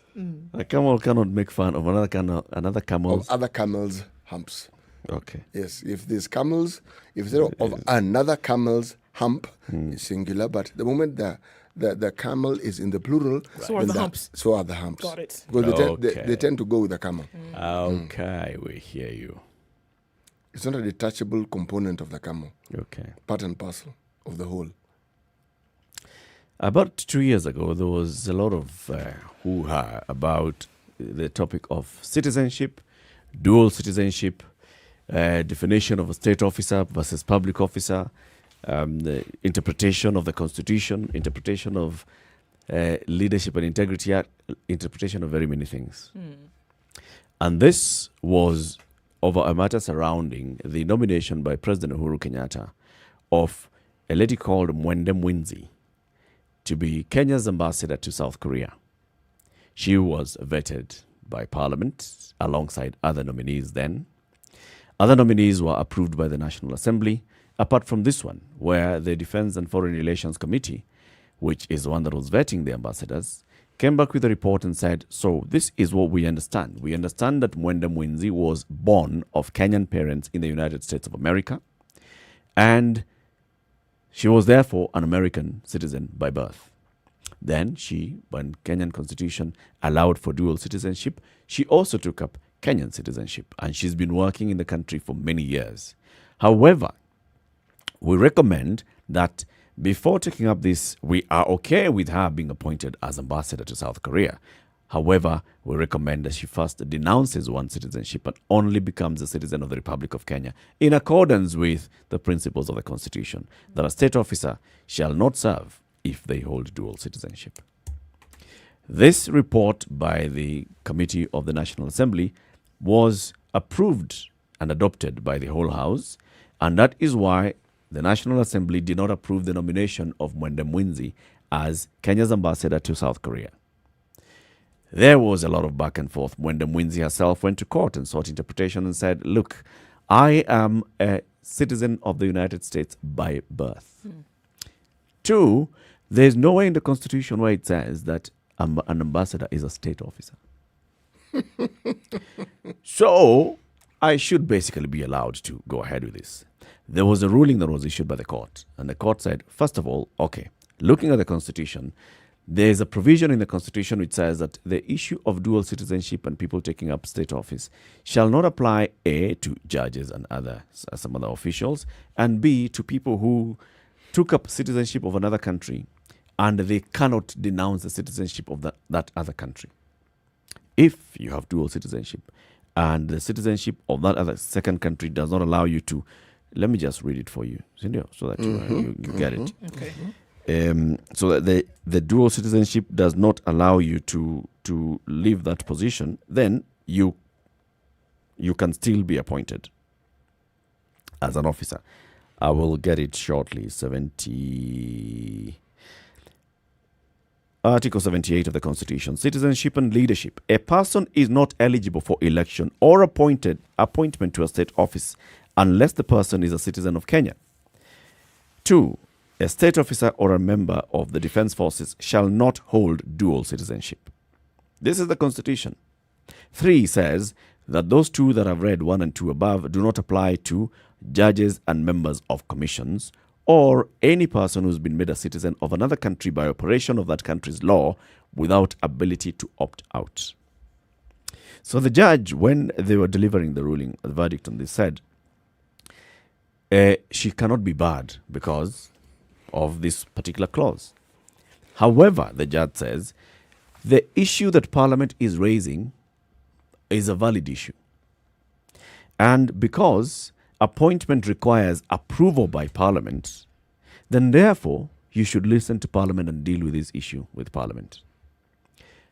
A camel cannot make fun of another camel's... Of other camels' humps. Okay. Yes, if there's camels, if there of another camel's hump, it's singular, but the moment the camel is in the plural, so are the humps. So are the humps. Got it. Because they tend to go with the camel. Okay, we hear you. It's not a detachable component of the camel. Okay. Part and parcel of the whole. About 2 years ago, there was a lot of hoo-ha about the topic of citizenship, dual citizenship, definition of a state officer versus public officer, the interpretation of the Constitution, interpretation of Leadership and Integrity Act, interpretation of very many things. And this was over a matter surrounding the nomination by President Uhuru Kenyatta of a lady called Mwende Mwinzi to be Kenya's ambassador to South Korea. She was vetted by Parliament alongside other nominees then. Other nominees were approved by the National Assembly, apart from this one, where the Defense and Foreign Relations Committee, which is the one that was vetting the ambassadors, came back with a report and said, so this is what we understand. We understand that Mwenda Mwinzi was born of Kenyan parents in the United States of America, and she was therefore an American citizen by birth. Then she, when Kenyan constitution allowed for dual citizenship, she also took up Kenyan citizenship, and she's been working in the country for many years. However, we recommend that before taking up this, we are okay with her being appointed as ambassador to South Korea. However, we recommend that she first denounces one citizenship and only becomes a citizen of the Republic of Kenya in accordance with the principles of the Constitution, that a state officer shall not serve if they hold dual citizenship. This report by the Committee of the National Assembly was approved and adopted by the whole House, and that is why the National Assembly did not approve the nomination of Mwenda Mwinzi as Kenya's ambassador to South Korea. There was a lot of back and forth. Mwenda Mwinzi herself went to court and sought interpretation and said, look, I am a citizen of the United States by birth. 2, there's nowhere in the Constitution where it says that an ambassador is a state officer. So I should basically be allowed to go ahead with this. There was a ruling that was issued by the court, and the court said, first of all, okay, looking at the Constitution, there's a provision in the Constitution which says that the issue of dual citizenship and people taking up state office shall not apply, A, to judges and some other officials, and B, to people who took up citizenship of another country and they cannot denounce the citizenship of that other country. If you have dual citizenship and the citizenship of that other second country does not allow you to, let me just read it for you, Cindy, so that you get it. Okay. So that the dual citizenship does not allow you to leave that position, then you can still be appointed as an officer. I will get it shortly. Article 78 of the Constitution, citizenship and leadership. A person is not eligible for election or appointment to a state office unless the person is a citizen of Kenya. 2, a state officer or a member of the defense forces shall not hold dual citizenship. This is the Constitution. 3 says that those 2 that I've read, 1 and 2 above, do not apply to judges and members of commissions or any person who's been made a citizen of another country by operation of that country's law without ability to opt out. So the judge, when they were delivering the ruling, the verdict on this, said she cannot be barred because of this particular clause. However, the judge says the issue that Parliament is raising is a valid issue. And because appointment requires approval by Parliament, then therefore you should listen to Parliament and deal with this issue with Parliament.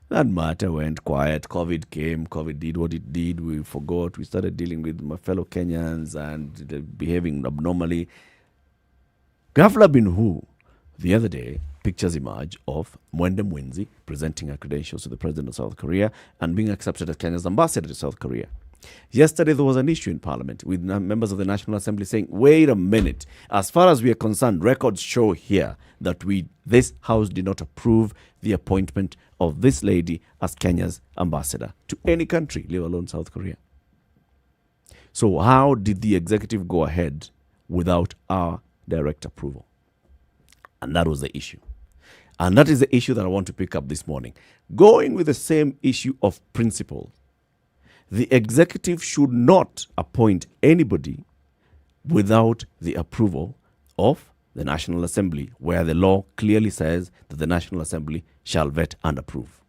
That matter went quiet. COVID came. COVID did what it did. We forgot. We started dealing with my fellow Kenyans and behaving abnormally. Ghafla bin Hu, the other day, pictures emerge of Mwenda Mwinzi presenting her credentials to the President of South Korea and being accepted as Kenya's ambassador to South Korea. Yesterday, there was an issue in Parliament with members of the National Assembly saying, wait a minute, as far as we are concerned, records show here that this House did not approve the appointment of this lady as Kenya's ambassador to any country, let alone South Korea. So how did the executive go ahead without our direct approval? And that was the issue. And that is the issue that I want to pick up this morning. Going with the same issue of principle, the executive should not appoint anybody without the approval of the National Assembly, where the law clearly says that the National Assembly shall vet and approve.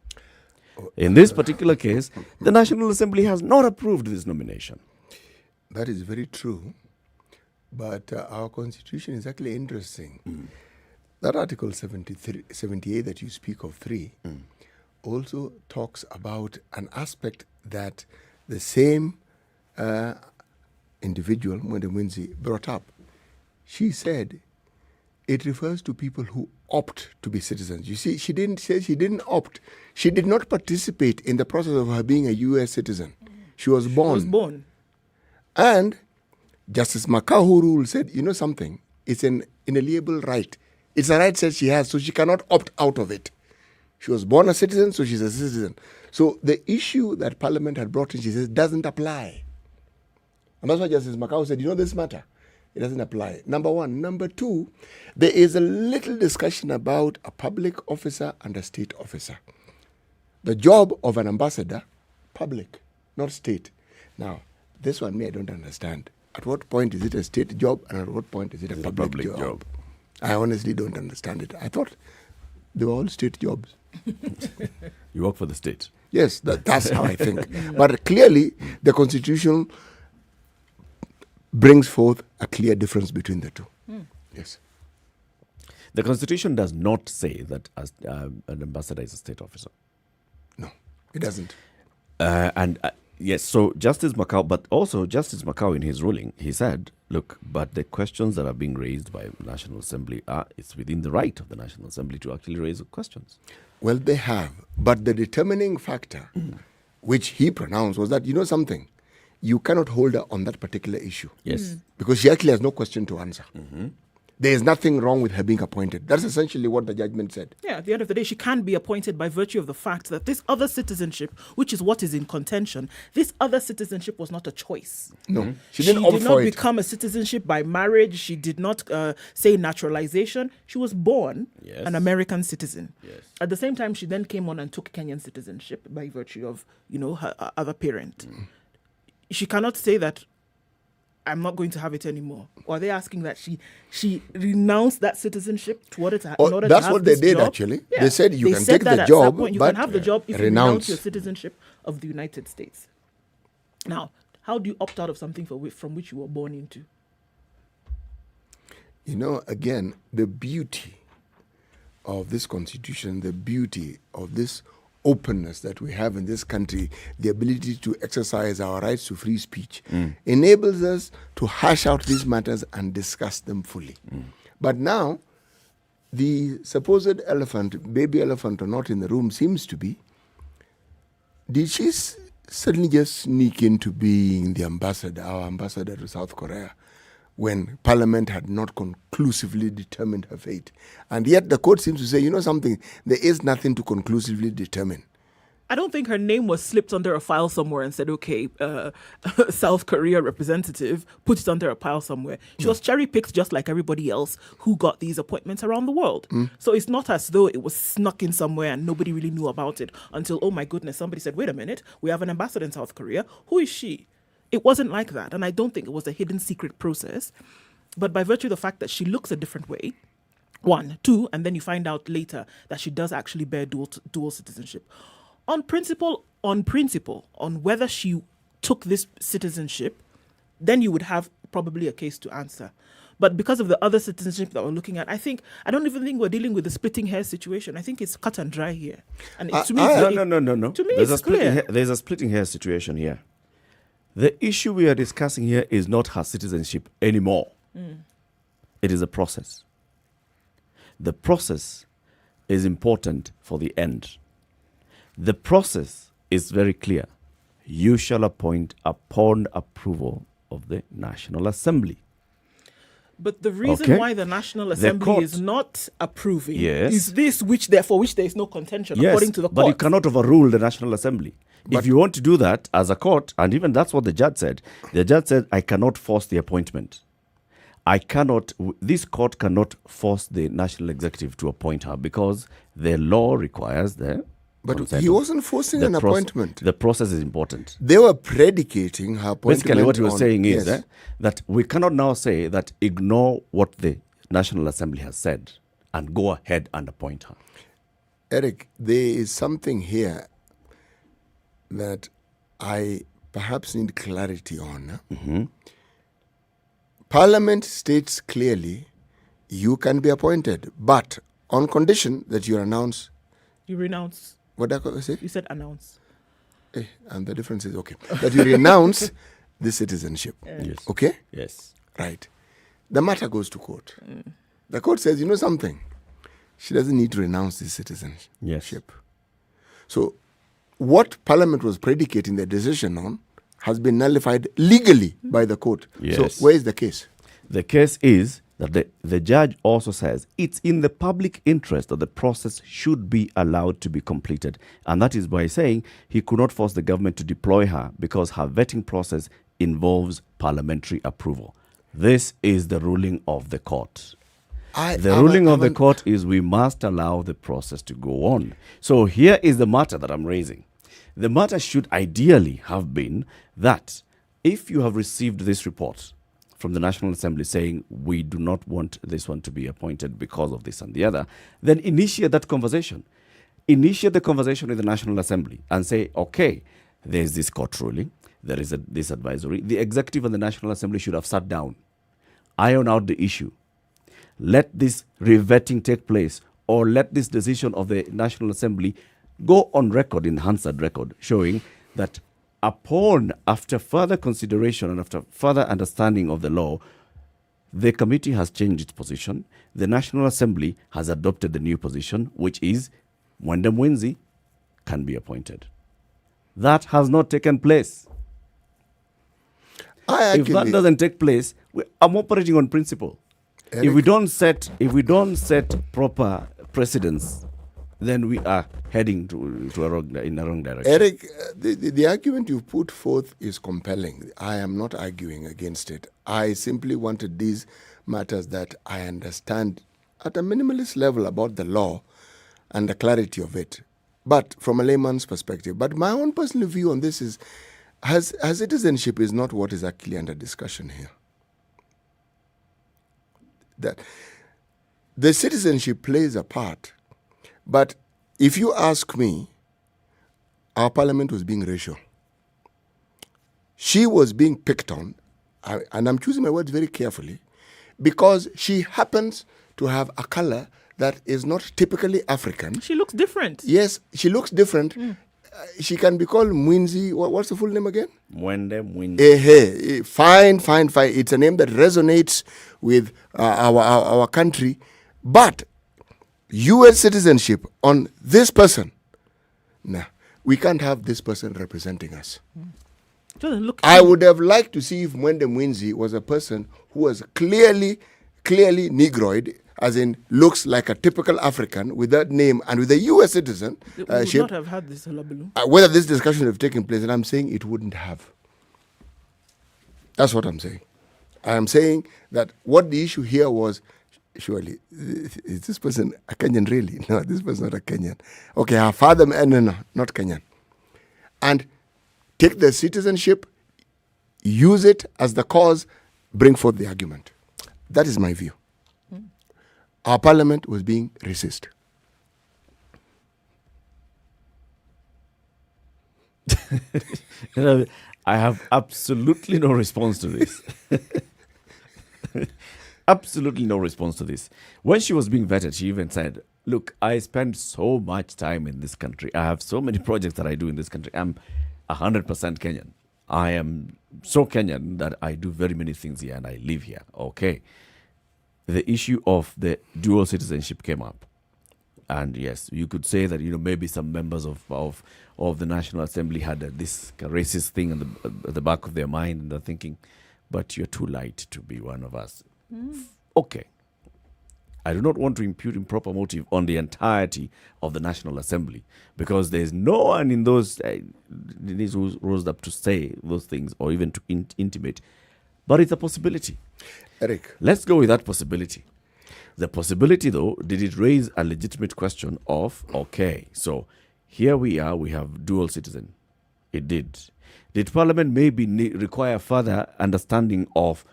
In this particular case, the National Assembly has not approved this nomination. That is very true. But our Constitution is actually interesting. That Article 78 that you speak of, 3, also talks about an aspect that the same individual, Mwenda Mwinzi, brought up. She said it refers to people who opt to be citizens. You see, she didn't opt. She did not participate in the process of her being a U.S. citizen. She was born. And Justice Makau rule said, you know something, it's an inalienable right. It's a right that she has, so she cannot opt out of it. She was born a citizen, so she's a citizen. So the issue that Parliament had brought in, she says, doesn't apply. And that's why Justice Makau said, you know this matter, it doesn't apply. Number one. Number two, there is a little discussion about a public officer and a state officer. The job of an ambassador, public, not state. Now, this one, I don't understand. At what point is it a state job and at what point is it a public job? I honestly don't understand it. I thought they were all state jobs. You work for the state. Yes, that's how I think. But clearly, the Constitution brings forth a clear difference between the two. Yes. The Constitution does not say that an ambassador is a state officer. No, it doesn't. Yes, so Justice Makau in his ruling, he said, look, but the questions that are being raised by the National Assembly it's within the right of the National Assembly to actually raise the questions. Well, they have. But the determining factor, which he pronounced, was that, you know something, you cannot hold her on that particular issue. Yes. Because she actually has no question to answer. There is nothing wrong with her being appointed. That's essentially what the judgment said. Yeah, at the end of the day, she can be appointed by virtue of the fact that this other citizenship, which is what is in contention, this other citizenship was not a choice. No, she didn't opt for it. She did not become a citizenship by marriage. She did not say naturalization. She was born an American citizen. Yes. At the same time, she then came on and took Kenyan citizenship by virtue of, her other parent. She cannot say that I'm not going to have it anymore. Or are they asking that she renounced that citizenship in order to have that's what they did, job? actually. Yeah. They said you can said take that the at job, some point. You but can have the job if you renounce your citizenship of the United States. Now, how do you opt out of something from which you were born into? Again, the beauty of this constitution, the beauty of this openness that we have in this country, the ability to exercise our rights to free speech, enables us to hash out these matters and discuss them fully. But now, the supposed elephant, baby elephant or not in the room, seems to be, did she suddenly just sneak into being the ambassador, our ambassador to South Korea, when Parliament had not conclusively determined her fate? And yet the court seems to say, you know something, there is nothing to conclusively determine. I don't think her name was slipped under a file somewhere and said, okay, South Korea representative, put it under a pile somewhere. She was cherry-picked just like everybody else who got these appointments around the world. So it's not as though it was snuck in somewhere and nobody really knew about it until, oh my goodness, somebody said, wait a minute, we have an ambassador in South Korea. Who is she? It wasn't like that, and I don't think it was a hidden secret process. But by virtue of the fact that she looks a different way, one, two, and then you find out later that she does actually bear dual citizenship. On principle, on whether she took this citizenship, then you would have probably a case to answer. But because of the other citizenship that we're looking at, I don't even think we're dealing with the splitting hair situation. I think it's cut and dry here. And to me, no. To me, it's clear. There's a splitting hair situation here. The issue we are discussing here is not her citizenship anymore. It is a process. The process is important for the end. The process is very clear. You shall appoint upon approval of the National Assembly. But the reason why the National Assembly is not approving is this, for which there is no contention, according to the court. But you cannot overrule the National Assembly. If you want to do that as a court, and even that's what the judge said, I cannot force the appointment. This court cannot force the national executive to appoint her because the law requires the But consent. he wasn't forcing an appointment. The process is important. They were predicating her appointment. Basically, what he was saying is that we cannot now say that ignore what the National Assembly has said and go ahead and appoint her. Eric, there is something here that I perhaps need clarity on. Parliament states clearly you can be appointed, but on condition that you announce. You renounce. What did I say? You said announce. And the difference is, that you renounce the citizenship. Yes. Okay? Yes. Right. The matter goes to court. The court says, you know something? she doesn't need to renounce this citizenship. Yes. So what Parliament was predicating their decision on has been nullified legally by the court. Yes. So where is the case? The case is that the judge also says it's in the public interest that the process should be allowed to be completed. And that is by saying he could not force the government to deploy her because her vetting process involves parliamentary approval. This is the ruling of the court. The ruling of the court is we must allow the process to go on. So here is the matter that I'm raising. The matter should ideally have been that if you have received this report from the National Assembly saying we do not want this one to be appointed because of this and the other, then initiate that conversation. Initiate the conversation with the National Assembly and say, okay, there's this court ruling, there is this advisory. The executive and the National Assembly should have sat down, iron out the issue. Let this revetting take place, or let this decision of the National Assembly go on record in Hansard record, showing that after further consideration and after further understanding of the law, the committee has changed its position. The National Assembly has adopted the new position, which is Mwende Mwenzi can be appointed. That has not taken place. If that doesn't take place, I'm operating on principle. Eric, if we don't set proper precedents, then we are heading in the wrong direction. Eric, the argument you put forth is compelling. I am not arguing against it. I simply wanted these matters that I understand at a minimalist level about the law and the clarity of it, but from a layman's perspective. But my own personal view on this is, has citizenship is not what is actually under discussion here. That the citizenship plays a part. But if you ask me, our parliament was being racial. She was being picked on, and I'm choosing my words very carefully, because she happens to have a color that is not typically African. She looks different. Yes, she looks different. She can be called Mwinzi. What's the full name again? Mwende Mwenzi. Fine. It's a name that resonates with our country. But U.S. citizenship on this person, nah, we can't have this person representing us. I would have liked to see if Mwende Mwenzi was a person who was clearly Negroid, as in looks like a typical African with that name and with a U.S. citizen. We would not have had this hullabaloo. Whether this discussion would have taken place, and I'm saying it wouldn't have. That's what I'm saying. I am saying that what the issue here was, surely, is this person a Kenyan really? No, this person not a Kenyan. Okay, her father, no, not Kenyan. And take the citizenship, use it as the cause, bring forth the argument. That is my view. Our parliament was being racist. I have absolutely no response to this. Absolutely no response to this. When she was being vetted, she even said, look, I spend so much time in this country. I have so many projects that I do in this country. I'm 100% Kenyan. I am so Kenyan that I do very many things here and I live here. Okay. The issue of the dual citizenship came up. And yes, you could say that, maybe some members of the National Assembly had this racist thing at the back of their mind, and they're thinking, but you're too light to be one of us. Okay. I do not want to impute improper motive on the entirety of the National Assembly, because there's no one in those who rose up to say those things or even to intimate. But it's a possibility. Eric. Let's go with that possibility. The possibility, though, did it raise a legitimate question of, okay, so here we are, we have dual citizen. It did. Did Parliament maybe require further understanding of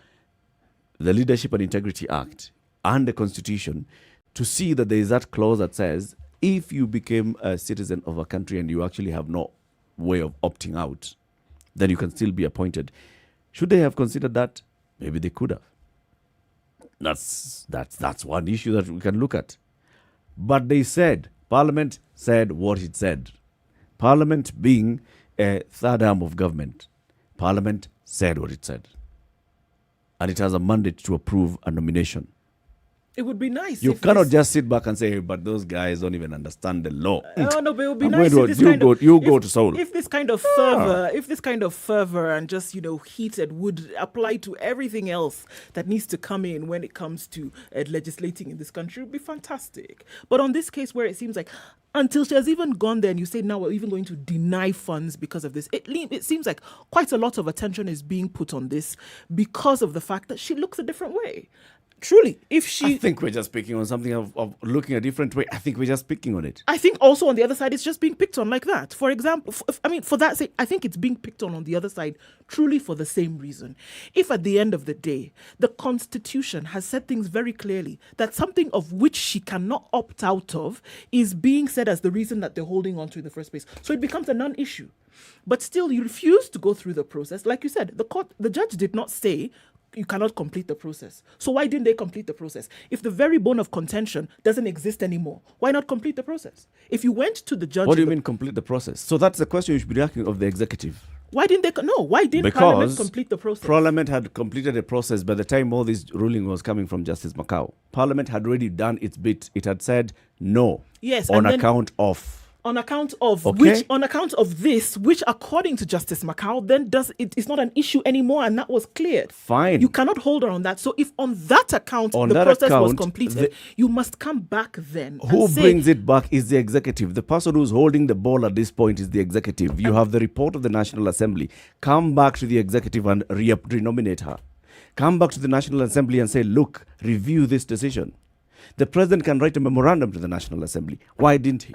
the Leadership and Integrity Act and the Constitution to see that there is that clause that says if you became a citizen of a country and you actually have no way of opting out, then you can still be appointed? Should they have considered that? Maybe they could have. That's one issue that we can look at. But they said, Parliament said what it said. Parliament being a third arm of government, Parliament said what it said. And it has a mandate to approve a nomination. It would be nice. You if cannot this- just sit back and say, but those guys don't even understand the law. Oh no, but it would be I'm nice going if to- this go to Seoul. If this kind of fervor, and just heated would apply to everything else that needs to come in when it comes to legislating in this country, it would be fantastic. But on this case, where it seems like until she has even gone there, and you say now we're even going to deny funds because of this, it seems like quite a lot of attention is being put on this because of the fact that she looks a different way. Truly, if she... I think we're just picking on something of looking a different way. I think we're just picking on it. I think also on the other side, it's just being picked on like that. For example, for that sake, I think it's being picked on the other side truly for the same reason. If at the end of the day, the Constitution has said things very clearly that something of which she cannot opt out of is being said as the reason that they're holding on to in the first place. So it becomes a non-issue. But still, you refuse to go through the process. Like you said, the judge did not say you cannot complete the process. So why didn't they complete the process? If the very bone of contention doesn't exist anymore, why not complete the process? If you went to the judge... What do you mean complete the process? So that's the question you should be asking of the executive. Why didn't they... No, why didn't Parliament complete the process? Parliament had completed the process by the time all this ruling was coming from Justice Macau. Parliament had already done its bit. It had said no. Yes, on account of... On account of this, which according to Justice Macau, then it's not an issue anymore, and that was cleared. Fine. You cannot hold her on that. So if on that account the process was completed, you must come back then. Who brings it back is the executive. The person who's holding the ball at this point is the executive. You have the report of the National Assembly. Come back to the executive and renominate her. Come back to the National Assembly and say, look, review this decision. The president can write a memorandum to the National Assembly. Why didn't he?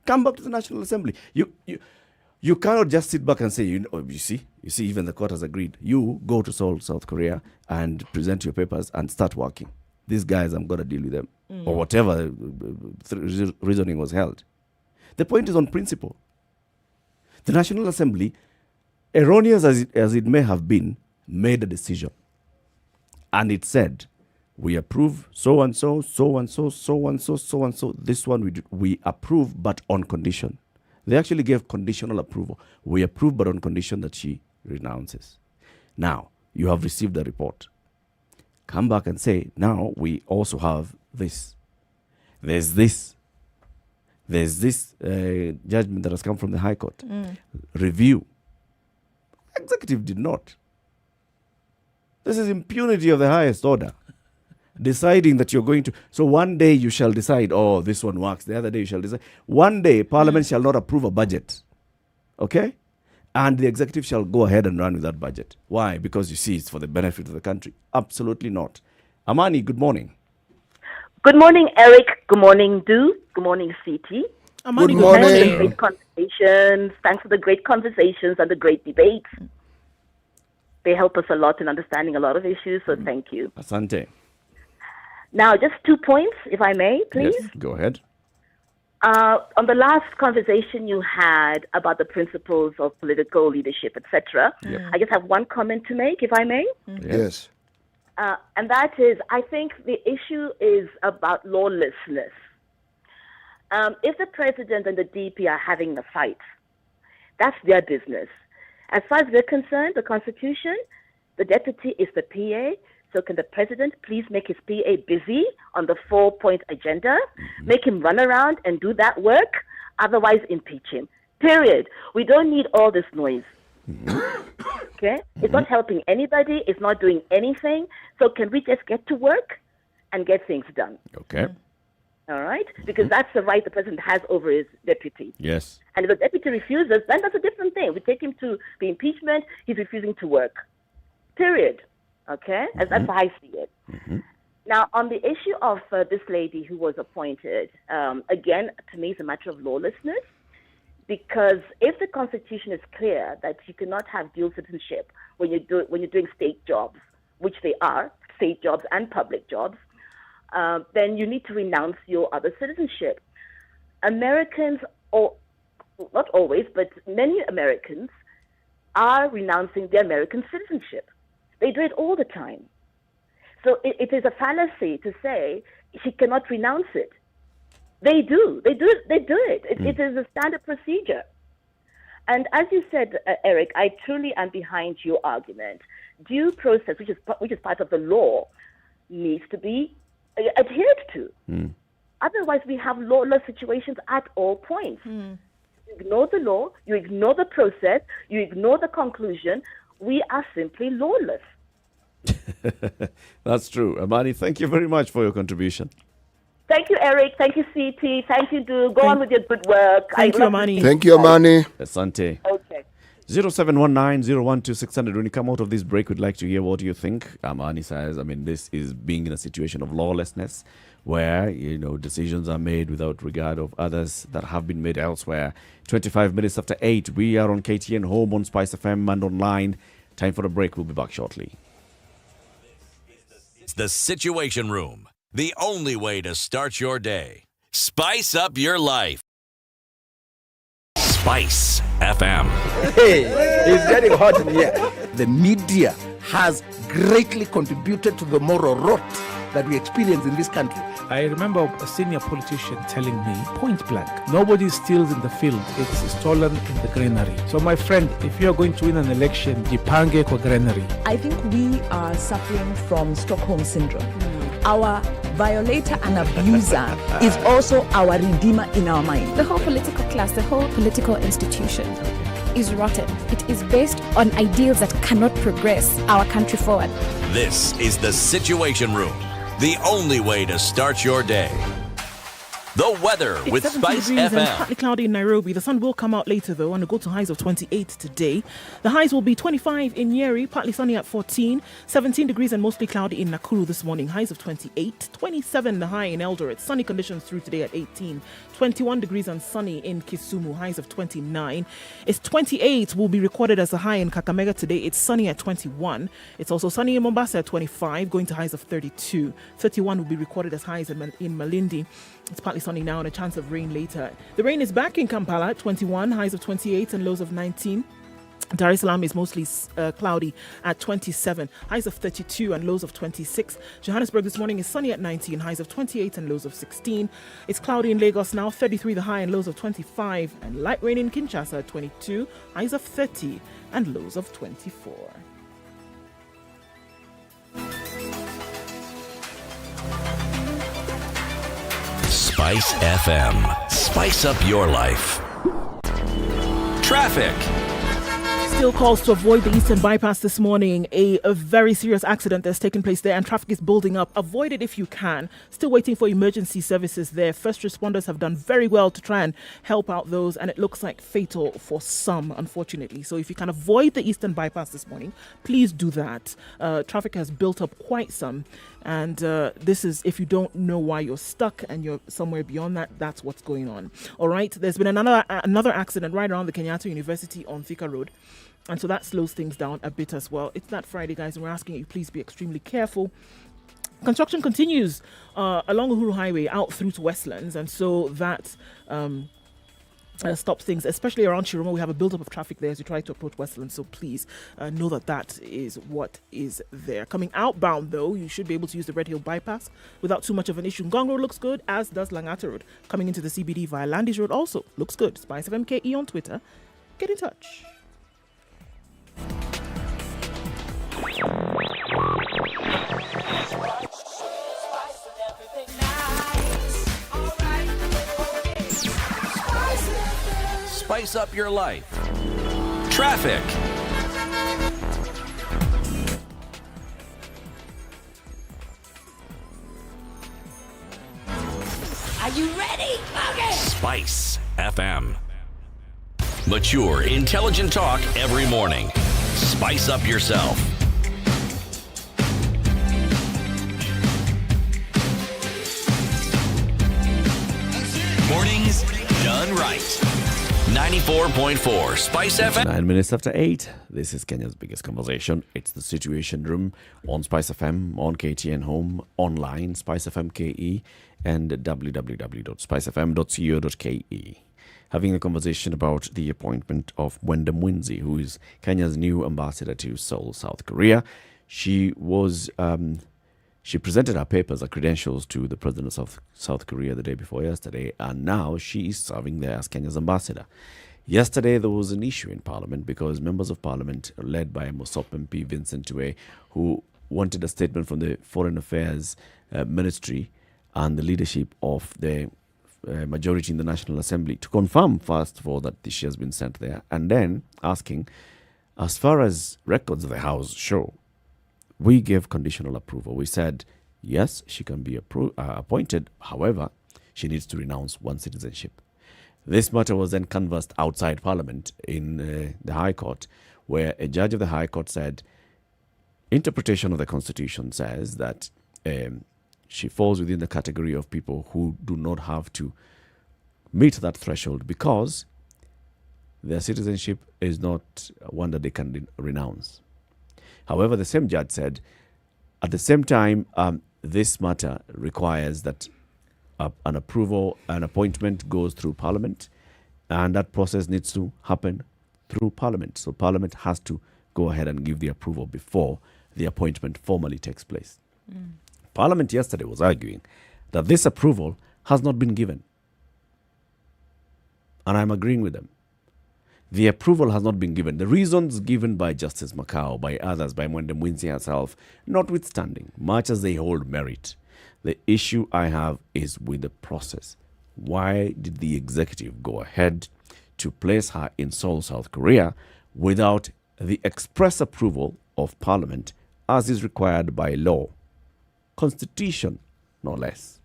Come back to the National Assembly. You cannot just sit back and say, you see, even the court has agreed. You go to Seoul, South Korea, and present your papers and start working. These guys, I'm going to deal with them. Or whatever reasoning was held. The point is on principle. The National Assembly, erroneous as it may have been, made a decision. And it said, we approve so and so, so and so, so and so, so and so. This one we approve, but on condition. They actually gave conditional approval. We approve, but on condition that she renounces. Now, you have received the report. Come back and say, now we also have this. There's this judgment that has come from the High Court. Review. Executive did not. This is impunity of the highest order. Deciding that you're going to... So one day you shall decide, oh, this one works. The other day you shall decide. One day, Parliament shall not approve a budget. Okay? And the executive shall go ahead and run with that budget. Why? Because you see, it's for the benefit of the country. Absolutely not. Amani, good morning. Good morning, Eric. Good morning, Du. Good morning, CT. Amani, good morning. Thanks for the great conversations. Thanks for the great conversations and the great debates. They help us a lot in understanding a lot of issues, so thank you. Asante. Now, just 2 points, if I may, please. Yes, go ahead. On the last conversation you had about the principles of political leadership, etc., I just have one comment to make, if I may. Yes. And that is, I think the issue is about lawlessness. If the president and the DP are having a fight, that's their business. As far as we're concerned, the Constitution, the deputy is the PA. So can the president please make his PA busy on the 4-point agenda, make him run around and do that work, otherwise impeach him. Period. We don't need all this noise. Okay? It's not helping anybody. It's not doing anything. So can we just get to work and get things done? Okay. All right? Because that's the right the president has over his deputy. Yes. And if the deputy refuses, then that's a different thing. We take him to the impeachment. He's refusing to work. Period. Okay? As that's how I see it. Now, on the issue of this lady who was appointed, again, to me, it's a matter of lawlessness. Because if the Constitution is clear that you cannot have dual citizenship when you're doing state jobs, which they are, state jobs and public jobs, then you need to renounce your other citizenship. Americans, or not always, but many Americans are renouncing their American citizenship. They do it all the time. So it is a fallacy to say she cannot renounce it. They do. They do it. It is a standard procedure. And as you said, Eric, I truly am behind your argument. Due process, which is part of the law, needs to be adhered to. Otherwise, we have lawless situations at all points. You ignore the law, you ignore the process, you ignore the conclusion. We are simply lawless. That's true. Amani, thank you very much for your contribution. Thank you, Eric. Thank you, CT. Thank you, Du. Go on with your good work. Thank you, Amani. Thank you, Amani. Asante. Okay. 0719-012-600. When you come out of this break, we'd like to hear what you think. Amani says, this is being in a situation of lawlessness where, decisions are made without regard of others that have been made elsewhere. 25 minutes after 8, we are on KTN Home, on Spice FM and online. Time for a break. We'll be back shortly. It's the Situation Room, the only way to start your day. Spice up your life. Spice FM. Hey, it's getting hot in here. The media has greatly contributed to the moral rot that we experience in this country. I remember a senior politician telling me, point blank, nobody steals in the field, it's stolen in the granary. So my friend, if you're going to win an election, jipange kwa granary. I think we are suffering from Stockholm Syndrome. Our violator and abuser is also our redeemer in our mind. The whole political class, the whole political institution is rotten. It is based on ideals that cannot progress our country forward. This is the Situation Room, the only way to start your day. The weather It's with 70 Spice degrees and FM. partly cloudy in Nairobi. The sun will come out later, though, and it'll go to highs of 28 today. The highs will be 25 in Nyeri, partly sunny at 14, 17 degrees and mostly cloudy in Nakuru this morning, highs of 28, 27 the high in Eldoret, sunny conditions through today at 18, 21 degrees and sunny in Kisumu, highs of 29. It's 28 will be recorded as the high in Kakamega today. It's sunny at 21. It's also sunny in Mombasa at 25, going to highs of 32. 31 will be recorded as highs in Malindi. It's partly sunny now and a chance of rain later. The rain is back in Kampala at 21, highs of 28 and lows of 19. Dar es Salaam is mostly cloudy at 27, highs of 32 and lows of 26. Johannesburg this morning is sunny at 19, highs of 28 and lows of 16. It's cloudy in Lagos now, 33 the high and lows of 25. And light rain in Kinshasa at 22, highs of 30 and lows of 24. Spice FM. Spice up your life. Traffic. Still calls to avoid the Eastern Bypass this morning. A very serious accident that's taken place there and traffic is building up. Avoid it if you can. Still waiting for emergency services there. First responders have done very well to try and help out those, and it looks like fatal for some, unfortunately. So if you can avoid the Eastern Bypass this morning, please do that. Traffic has built up quite some. And this is, if you don't know why you're stuck and you're somewhere beyond that, that's what's going on. All right. There's been another accident right around the Kenyatta University on Thika Road. And so that slows things down a bit as well. It's that Friday, guys, and we're asking you please be extremely careful. Construction continues along Uhuru Highway out through to Westlands. And so that stops things, especially around Chiroma. We have a buildup of traffic there as you try to approach Westlands. So please know that is what is there. Coming outbound, though, you should be able to use the Red Hill Bypass without too much of an issue. Ngong Road looks good, as does Langata Road. Coming into the CBD via Landis Road also looks good. Spice of MKE on Twitter. Get in touch. Spice up your life. Traffic. Are you ready? Okay. Spice FM. Mature, intelligent talk every morning. Spice up yourself. Mornings done right. 94.4 Spice FM. 9 minutes after 8. This is Kenya's biggest conversation. It's the Situation Room on Spice FM, on KTN Home, online, Spice FM KE, and www.spicefm.co.ke. Having a conversation about the appointment of Wenda Mwinzi, who is Kenya's new ambassador to Seoul, South Korea. She was she presented her papers, her credentials, to the president of South Korea the day before yesterday, and now she is serving there as Kenya's ambassador. Yesterday, there was an issue in Parliament because members of Parliament, led by Mosop MP Vincent Tuwe, who wanted a statement from the Foreign Affairs Ministry and the leadership of the majority in the National Assembly to confirm first of all that she has been sent there, and then asking, as far as records of the House show, we gave conditional approval. We said, yes, she can be appointed. However, she needs to renounce one citizenship. This matter was then canvassed outside Parliament in the High Court, where a judge of the High Court said, interpretation of the Constitution says that she falls within the category of people who do not have to meet that threshold because their citizenship is not one that they can renounce. However, the same judge said, at the same time, this matter requires that an approval, an appointment goes through Parliament, and that process needs to happen through Parliament. So Parliament has to go ahead and give the approval before the appointment formally takes place. Parliament yesterday was arguing that this approval has not been given. And I'm agreeing with them. The approval has not been given. The reasons given by Justice Makau, by others, by Mwende Mwinzi herself, notwithstanding, much as they hold merit, the issue I have is with the process. Why did the executive go ahead to place her in Seoul, South Korea, without the express approval of Parliament, as is required by law? Constitution, no less.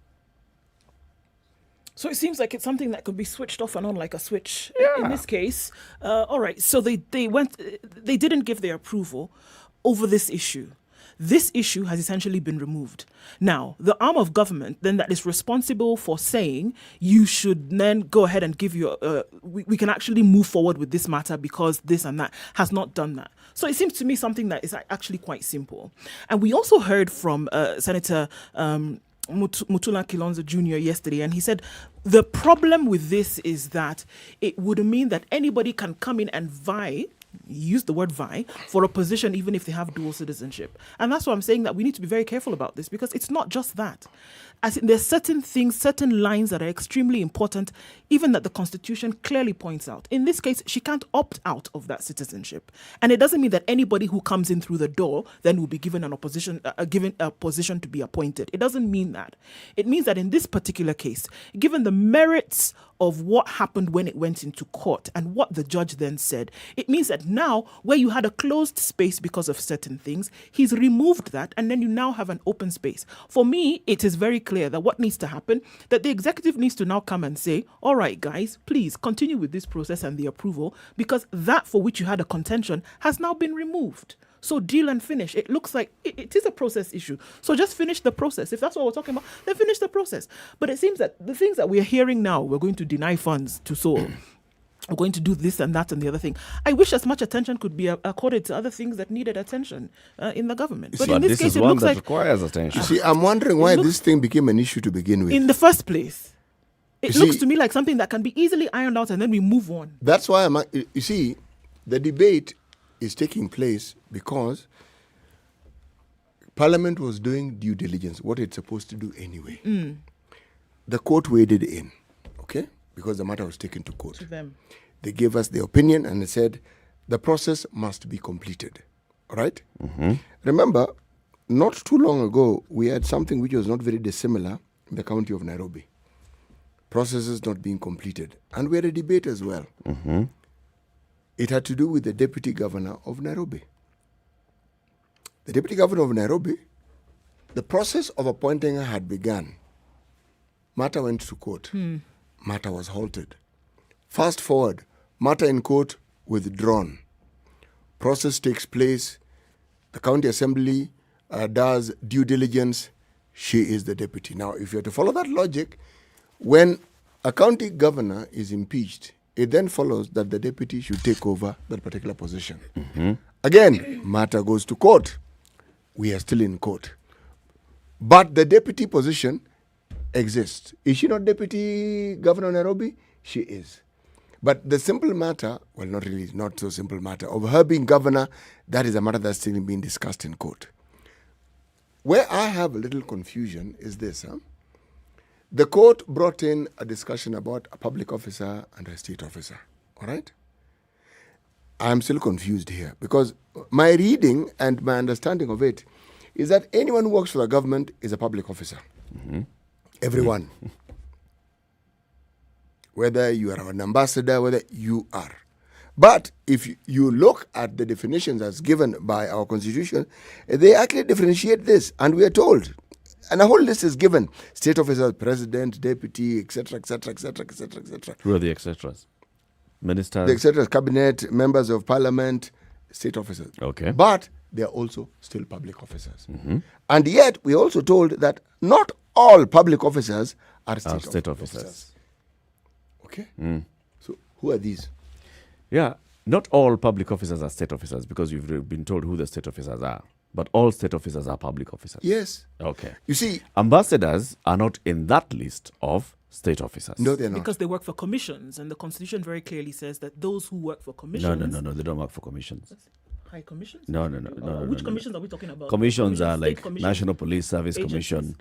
So it seems like it's something that could be switched off and on like a switch. In this case, all right. So they didn't give their approval over this issue. This issue has essentially been removed. Now, the arm of government then that is responsible for saying you should then go ahead and give your, we can actually move forward with this matter because this and that, has not done that. So it seems to me something that is actually quite simple. And we also heard from Senator Mutula Kilonzo Jr. yesterday, and he said the problem with this is that it would mean that anybody can come in and vie, use the word vie, for a position even if they have dual citizenship. And that's why I'm saying that we need to be very careful about this, because it's not just that. As in, there's certain things, certain lines that are extremely important, even that the Constitution clearly points out. In this case, she can't opt out of that citizenship. And it doesn't mean that anybody who comes in through the door then will be given given a position to be appointed. It doesn't mean that. It means that in this particular case, given the merits of what happened when it went into court and what the judge then said, it means that now, where you had a closed space because of certain things, he's removed that, and then you now have an open space. For me, it is very clear that what needs to happen, that the executive needs to now come and say, all right, guys, please continue with this process and the approval, because that for which you had a contention has now been removed. So deal and finish. It looks like it is a process issue. So just finish the process. If that's what we're talking about, then finish the process. But it seems that the things that we're hearing now, we're going to deny funds to Seoul. We're going to do this and that and the other thing. I wish as much attention could be accorded to other things that needed attention in the government. But in this case, it looks like requires attention. You see, I'm wondering why this thing became an issue to begin with. In the first place. It looks to me like something that can be easily ironed out and then we move on. That's why you see, the debate is taking place because Parliament was doing due diligence, what it's supposed to do anyway. The court waded in, okay, because the matter was taken to court. To them. They gave us the opinion and they said the process must be completed, all right? Remember, not too long ago, we had something which was not very dissimilar in the county of Nairobi. Processes not being completed. And we had a debate as well. It had to do with the deputy governor of Nairobi. The deputy governor of Nairobi, the process of appointing her had begun. Matter went to court. Matter was halted. Fast forward, matter in court withdrawn. Process takes place. The county assembly does due diligence. She is the deputy. Now, if you have to follow that logic, when a county governor is impeached, it then follows that the deputy should take over that particular position. Again, matter goes to court. We are still in court. But the deputy position exists. Is she not deputy governor of Nairobi? She is. But the simple matter, well, not really, not so simple matter, of her being governor, that is a matter that's still being discussed in court. Where I have a little confusion is this. The court brought in a discussion about a public officer and a state officer. All right? I'm still confused here because my reading and my understanding of it is that anyone who works for the government is a public officer. Everyone. Whether you are an ambassador, whether you are. But if you look at the definitions as given by our constitution, they actually differentiate this. And we are told, and a whole list is given: state officers, president, deputy, etc., etc., etc., etc., etc. Who are the etceteras? Ministers? The etceteras, cabinet, members of parliament, state officers. Okay. But they are also still public officers. And yet, we are also told that not all public officers are state officers. Okay? So, who are these? Yeah, not all public officers are state officers because you've been told who the state officers are. But all state officers are public officers. Yes. Okay. You see, ambassadors are not in that list of state officers. No, they're not. Because they work for commissions, and the Constitution very clearly says that those who work for commissions... No, they don't work for commissions. High commissions? No. Which commissions are we talking about? Commissions are like commissions, National Police Service agencies. Commission,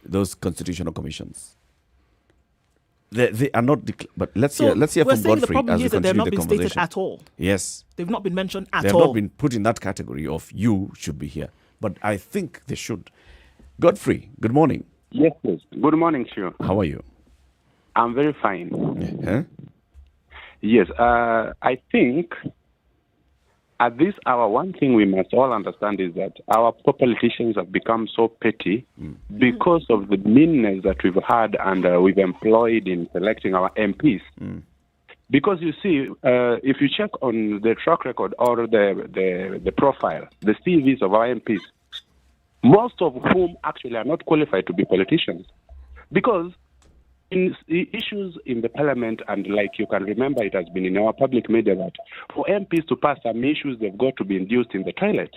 those constitutional commissions. They are not, but let's hear from Godfrey as we continue the conversation. They've not been stated at all. Yes. They've not been mentioned at all. They've not been put in that category of you should be here. But I think they should. Godfrey, good morning. Yes, please. Good morning to you. How are you? I'm very fine. Huh? Yes, I think at this hour, one thing we must all understand is that our politicians have become so petty because of the meanness that we've had and we've employed in selecting our MPs. Because you see, if you check on the track record or the profile, the CVs of our MPs, most of whom actually are not qualified to be politicians. Because in issues in the parliament, and like you can remember, it has been in our public media that for MPs to pass some issues, they've got to be induced in the toilet.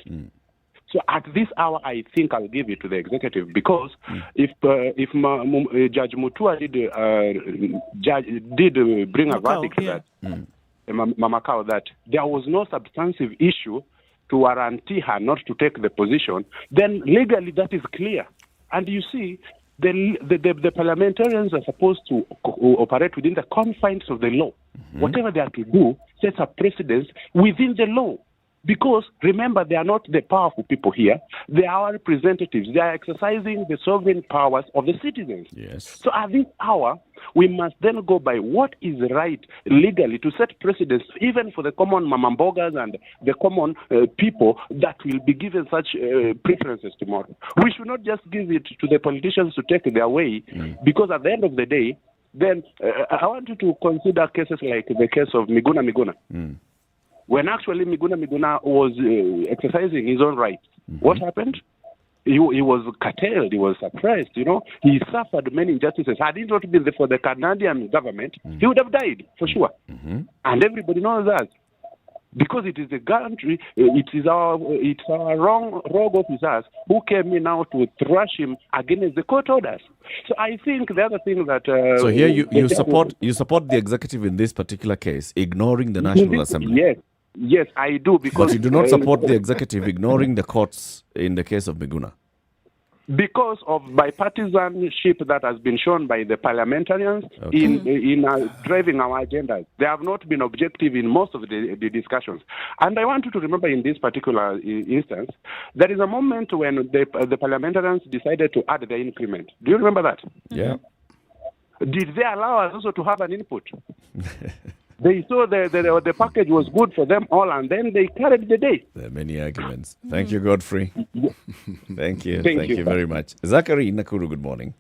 So at this hour, I think I'll give it to the executive because if Judge Mutua did bring a verdict that Mamakao that there was no substantive issue to warranty her not to take the position, then legally that is clear. And you see, the parliamentarians are supposed to operate within the confines of the law. Whatever they are to do sets a precedence within the law. Because, remember, they are not the powerful people here. They are our representatives. They are exercising the sovereign powers of the citizens. Yes. So at this hour, we must then go by what is right legally to set precedents, even for the common mamambogas and the common people that will be given such preferences tomorrow. We should not just give it to the politicians to take their way, because at the end of the day, then I want you to consider cases like the case of Miguna. When actually Miguna was exercising his own rights, what happened? He was curtailed, he was suppressed, He suffered many injustices. Had it not been for the Canadian government, he would have died, for sure. And everybody knows that. Because it is the country, it's our wrong rogue officers who came in now to thrash him against the court orders. So I think the other thing that... so here you support the executive in this particular case, ignoring the National Assembly. Yes, I do. Because but you do not support the executive ignoring the courts in the case of Miguna. Because of bipartisanship that has been shown by the parliamentarians in driving our agendas. They have not been objective in most of the discussions. And I want you to remember in this particular instance, there is a moment when the parliamentarians decided to add the increment. Do you remember that? Yeah. Did they allow us also to have an input? They saw the package was good for them all, and then they carried the day. There are many arguments. Thank you, Godfrey. Thank you. Thank you very much. Zachary in Nakuru, good morning.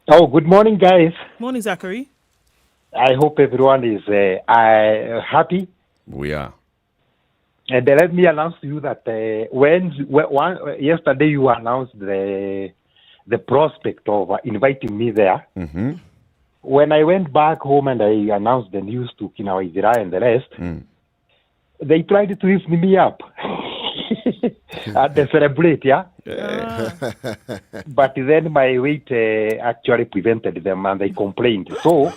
Oh, good morning, guys. Morning, Zachary. I hope everyone is happy. We are. And let me announce to you that yesterday you announced the prospect of inviting me there. When I went back home and I announced the news to Kinawaizira and the rest, they tried to lift me up and they celebrate, But then my weight actually prevented them and they complained. So,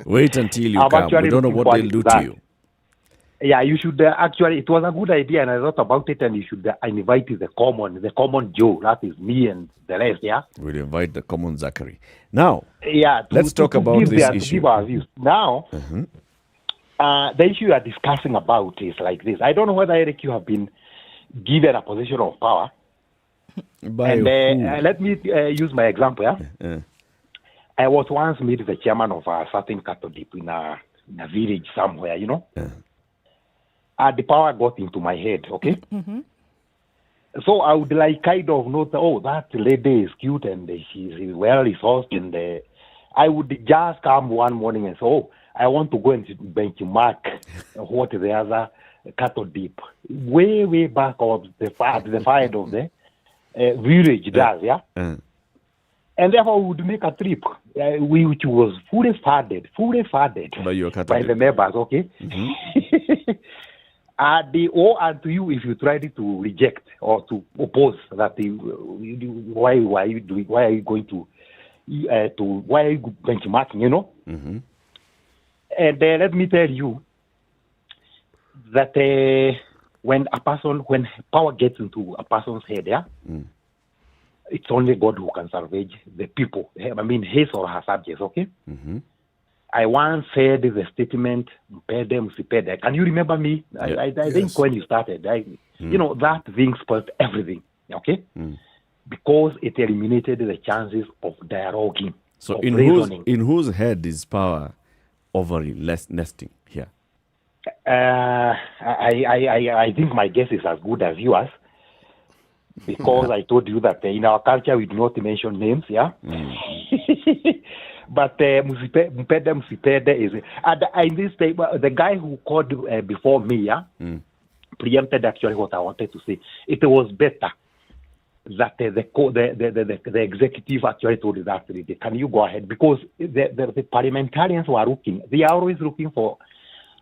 wait until you come. We don't know what they'll do to you. Yeah, you should actually, it was a good idea and I thought about it, and you should invite the common Joe, that is me and the rest, We'll invite the common Zachary. Now, let's talk about this issue. Now, the issue you are discussing about is like this. I don't know whether, Eric, you have been given a position of power. By let me use my example. Yeah? I was once made the chairman of a certain cattle dip in a village somewhere, you know. The power got into my head, okay? Mm-hmm. So I would like kind of note, oh, that lady is cute and she's well resourced, and I would just come one morning and say, oh, I want to go and benchmark what the other cattle dip way back of the side of the village does, yeah? And therefore we would make a trip, which was fully funded by the neighbors, okay? Mm-hmm. They owe unto you if you tried to reject or to oppose that. Why are you benchmarking? You know. Mm-hmm. And let me tell you that when power gets into a person's head, yeah, it's only God who can salvage the people. I mean, his or her subjects. Okay. Mm-hmm. I once said the statement, "Mpede msipede." Can you remember me? I think when you started, you know, that thing spoiled everything, okay? Because it eliminated the chances of dialoguing. So in whose head is power over nesting here? I think my guess is as good as yours. Because I told you that in our culture we do not mention names, yeah? But Mpede Msipede is, in this time, the guy who called before me, yeah, preempted actually what I wanted to say. It was better that the executive actually told us that, can you go ahead? Because the parliamentarians were looking, they are always looking for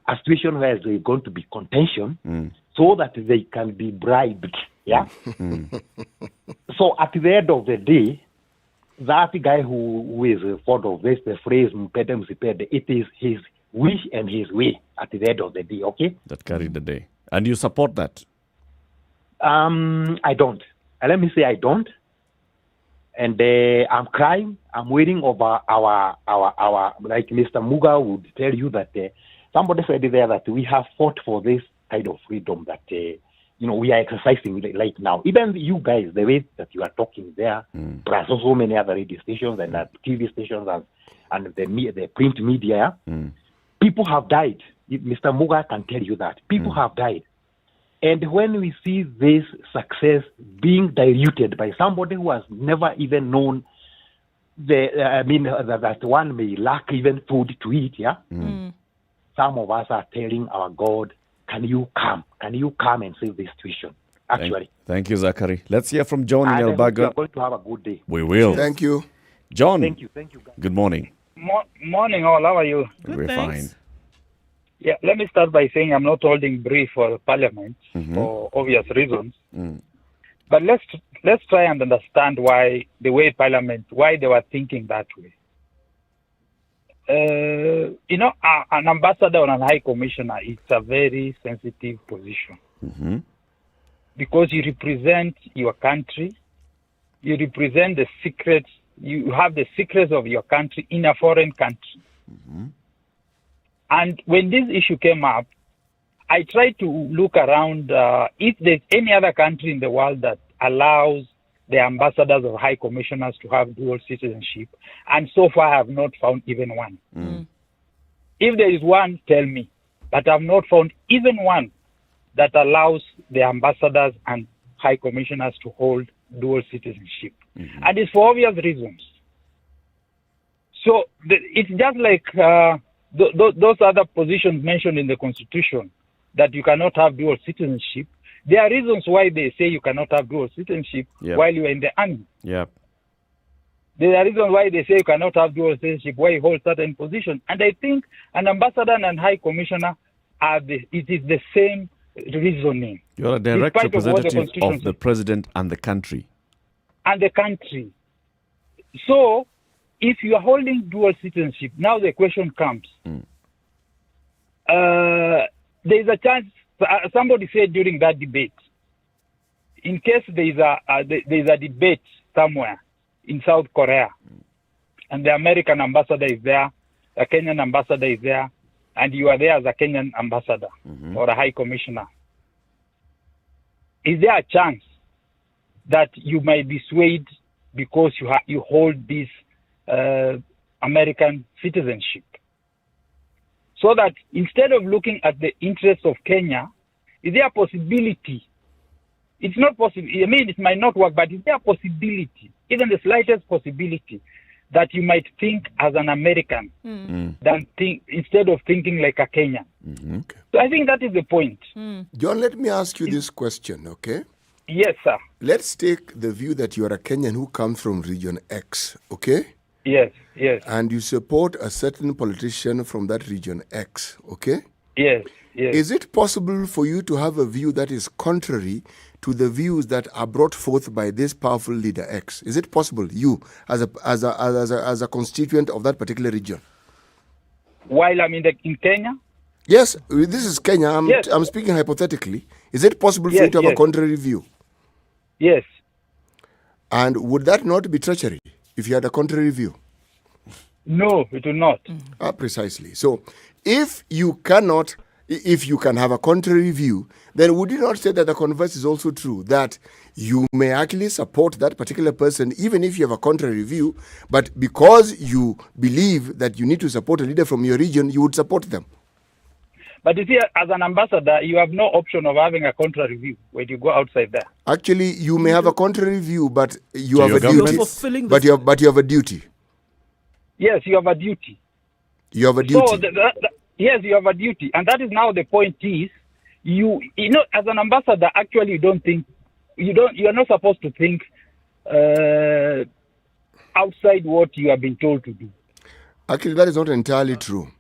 a situation where there's going to be contention so that they can be bribed, yeah? So at the end of the day, that guy who is fond of this, the phrase "Mpede Msipede," it is his wish and his way at the end of the day, okay? That carried the day. And you support that? I don't. Let me say I don't. And I'm crying. I'm waiting over our like Mr. Muga would tell you that somebody said there that we have fought for this kind of freedom that you know, we are exercising right now. Even you guys, the way that you are talking there, plus so many other radio stations and TV stations and the print media, people have died. Mr. Muga can tell you that. People have died. And when we see this success being diluted by somebody who has never even known that one may lack even food to eat, yeah? Some of us are telling our God, can you come? Can you come and save this situation? Actually. Thank you, Zachary. Let's hear from John in Elbaga. We are going to have a good day. We will. Thank you. John. Thank you, guys. Good morning. Morning, all. How are you? We're fine. Yeah, let me start by saying I'm not holding brief for Parliament for obvious reasons. But let's try and understand why the way Parliament, why they were thinking that way. You know, an ambassador or an high commissioner, it's a very sensitive position because you represent your country, you represent the secrets, you have the secrets of your country in a foreign country. And when this issue came up, I tried to look around if there's any other country in the world that allows the ambassadors or high commissioners to have dual citizenship, and so far I have not found even one. If there is one, tell me. But I've not found even one that allows the ambassadors and high commissioners to hold dual citizenship. And it's for obvious reasons. So it's just like those other positions mentioned in the Constitution, that you cannot have dual citizenship. There are reasons why they say you cannot have dual citizenship while you are in the army. There are reasons why they say you cannot have dual citizenship while you hold certain positions. And I think an ambassador and high commissioner it is the same reasoning. You're a direct representative of the president and the country. And the country. So, if you are holding dual citizenship, now the question comes. There is a chance. Somebody said during that debate, in case there is a debate somewhere in South Korea, and the American ambassador is there, a Kenyan ambassador is there, and you are there as a Kenyan ambassador or a high commissioner. is there a chance that you might be swayed because you hold this American citizenship? So that instead of looking at the interests of Kenya, is there a possibility? It's not possible. I mean, it might not work, but is there a possibility, even the slightest possibility, that you might think as an American than instead of thinking like a Kenyan? Okay. So I think that is the point. John, let me ask you this question, okay? Yes, sir. Let's take the view that you are a Kenyan who comes from region X, okay? Yes, yes. And you support a certain politician from that region X, okay? Yes, yes. Is it possible for you to have a view that is contrary to the views that are brought forth by this powerful leader X? Is it possible, you, as a constituent of that particular region? While I'm in Kenya? Yes, this is Kenya. I'm speaking hypothetically. Is it possible for you to have a contrary view? Yes. And would that not be treachery if you had a contrary view? No, it will not. Precisely. So if you can have a contrary view, then would you not say that the converse is also true, that you may actually support that particular person even if you have a contrary view, but because you believe that you need to support a leader from your region, you would support them? But you see, as an ambassador, you have no option of having a contrary view when you go outside there. Actually, you may have a contrary view, but you So have a you're duty. But you have a duty. Yes, you have a duty. You have a duty. So yes, you have a duty, and that is now the point. Is you know, as an ambassador, actually, you're not supposed to think outside what you have been told to do. Actually, that is not entirely true.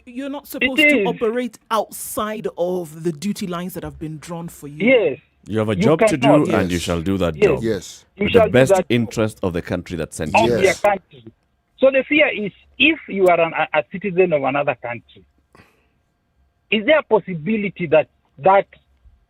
You're not supposed to operate outside of the duty lines that have been drawn for you. Yes. You have a job to do, and you shall do that job. Yes. You With shall the do best that interest of the country that sent of you. their country. So the fear is, if you are a citizen of another country, is there a possibility that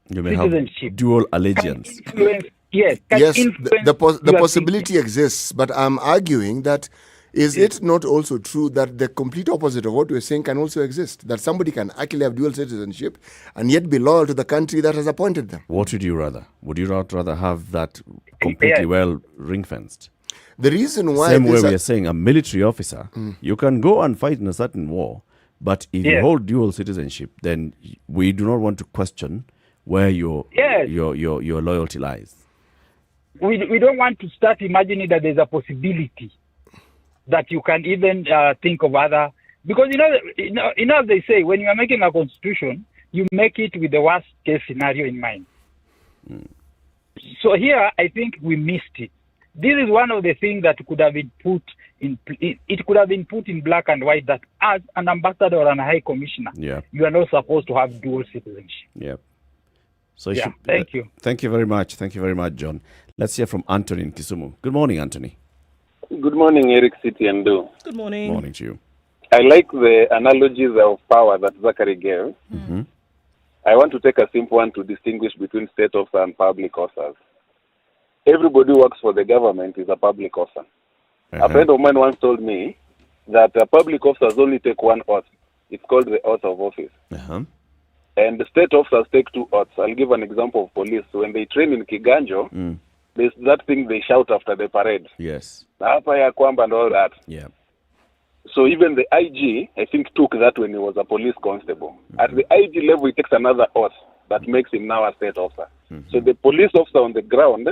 You may citizenship have dual allegiance. influence? Yes. Yes, influence the your possibility exists, but I'm arguing that is it not also true that the complete opposite of what we're saying can also exist? That somebody can actually have dual citizenship and yet be loyal to the country that has appointed them? What would you rather? Would you not rather have that completely well ring-fenced? The reason why... Same way we are saying a military officer, you can go and fight in a certain war, but if you hold dual citizenship, then we do not want to question where your loyalty lies. We don't want to start imagining that there's a possibility that you can even think of other, because you know as they say, when you are making a constitution, you make it with the worst case scenario in mind. So here, I think we missed it. This is one of the things that could have been put in. It could have been put in black and white that as an ambassador or a high commissioner, you are not supposed to have dual citizenship. Yeah. So thank you. Thank you very much. Thank you very much, John. Let's hear from Anthony in Kisumu. Good morning, Anthony. Good morning, Eric, City, and Do. Good morning. Morning to you. I like the analogies of power that Zachary gave. Mm-hmm. I want to take a simple one to distinguish between state officer and public officers. Everybody who works for the government is a public officer. A friend of mine once told me that public officers only take one oath. It's called the oath of office. And the state officers take two oaths. I'll give an example of police. When they train in Kiganjo, there's that thing they shout after the parade. Yes. Hapa ya kwamba and all that. Yeah. So even the IG, I think, took that when he was a police constable. At the IG level, he takes another oath that makes him now a state officer. So the police officer on the ground,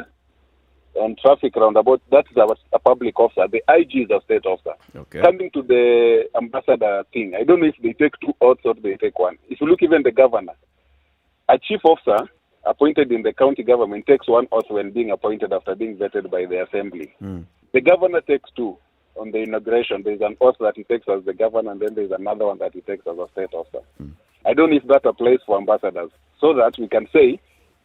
on traffic roundabout, that's a public officer. The IG is a state officer. Okay. Coming to the ambassador thing, I don't know if they take two oaths or they take one. If you look even the governor, a chief officer appointed in the county government takes one oath when being appointed after being vetted by the assembly. The governor takes two. On the inauguration, there's an oath that he takes as the governor, and then there's another one that he takes as a state officer. I don't know if that applies for ambassadors, so that we can say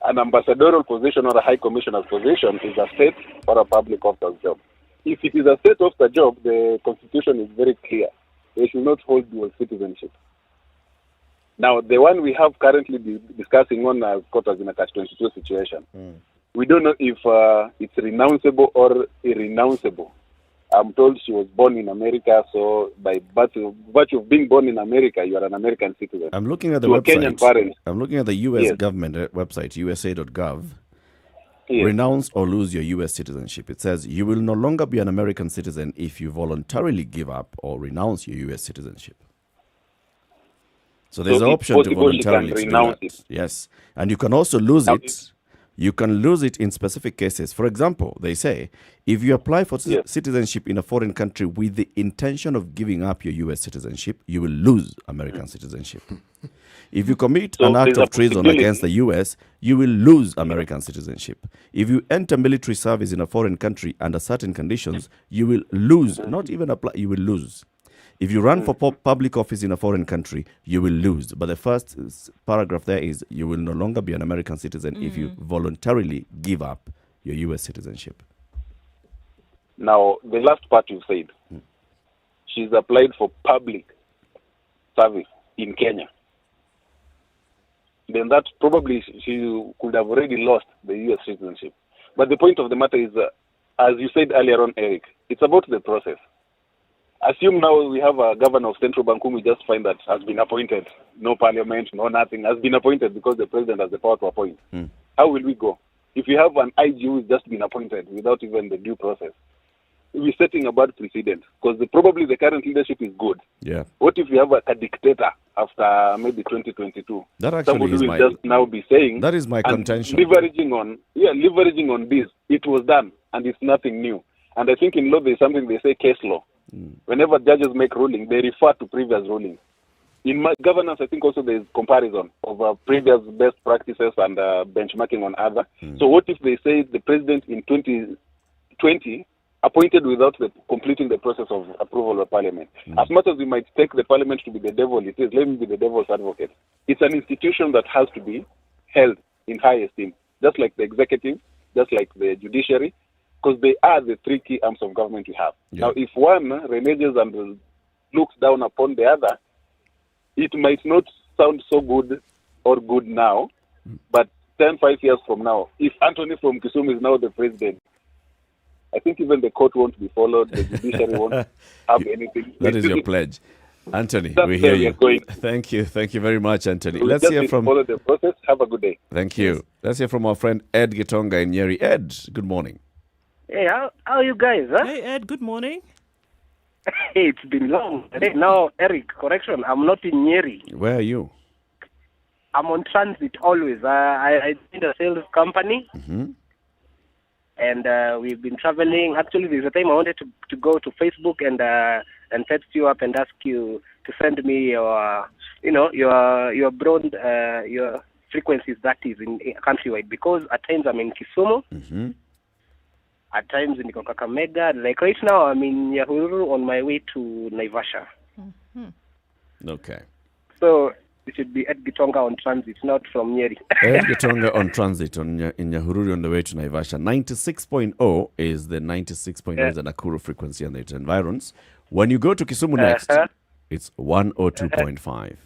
an ambassadorial position or a high commissioner's position is a state or a public officer's job. If it is a state officer job, the constitution is very clear. They should not hold dual citizenship. Now, the one we have currently discussing on has got us in a catch-22 situation. We don't know if it's renounceable or irrenounceable. I'm told she was born in America, so by virtue of being born in America, you are an American citizen. I'm looking at the to website. Kenyan parents. I'm looking at the U.S. government website, usa.gov. renounce or lose your U.S. citizenship. It says you will no longer be an American citizen if you voluntarily give up or renounce your U.S. citizenship. So there's an option to voluntarily do that. Yes. And you can also lose it. You can lose it in specific cases. For example, they say, if you apply for citizenship in a foreign country with the intention of giving up your U.S. citizenship, you will lose American citizenship. If you commit an act of treason against the U.S., you will lose American citizenship. If you enter military service in a foreign country under certain conditions, you will lose, not even apply, you will lose. If you run for public office in a foreign country, you will lose. But the first paragraph there is you will no longer be an American citizen if you voluntarily give up your U.S. citizenship. Now, the last part you said, she's applied for public service in Kenya. Then that probably she could have already lost the U.S. citizenship. But the point of the matter is, as you said earlier on, Eric, it's about the process. Assume now we have a governor of Central Bank whom we just find that has been appointed. No parliament, no nothing. Has been appointed because the president has the power to appoint. How will we go? If you have an IG who has just been appointed without even the due process, we're setting a bad precedent because probably the current leadership is good. Yeah. What if you have a dictator after maybe 2022? That actually Somebody is will just now be saying... That is my contention. Leveraging on this. It was done and it's nothing new. And I think in law there's something they say case law. Whenever judges make ruling, they refer to previous rulings. In governance, I think also there is comparison of previous best practices and benchmarking on other. So what if they say the president in 2020 appointed without completing the process of approval of parliament? As much as we might take the parliament to be the devil, it is, let me be the devil's advocate. It's an institution that has to be held in high esteem, just like the executive, just like the judiciary, because they are the three key arms of government we have. Now, if one reneges and looks down upon the other, it might not sound so good or good now, but 5 years from now, if Anthony from Kisumu is now the president, I think even the court won't be followed, the judiciary won't have anything. That is your pledge. Anthony, we hear you. Thank you. Thank you very much, Anthony. So let's hear from... follow the process. Have a good day. Thank you. Let's hear from our friend Ed Gitonga in Nyeri. Ed, good morning. Hey, how are you guys? Huh? Hey, Ed, good morning. Hey, it's been long. Hey, now, Eric, correction, I'm not in Nyeri. Where are you? I'm on transit always. I did a sales company, and we've been traveling. Actually, there's a time I wanted to go to Facebook and text you up and ask you to send me your broad, your frequencies that is in countrywide, because at times I'm in Kisumu. At times in Kakamega. Like right now, I'm in Nyahururu on my way to Naivasha. Okay. So it should be Ed Gitonga on transit, not from Nyeri. Ed Gitonga on transit in Nyahururu on the way to Naivasha. 96.0 is the 96.0 is the Nakuru frequency and its environs. When you go to Kisumu next, it's 102.5.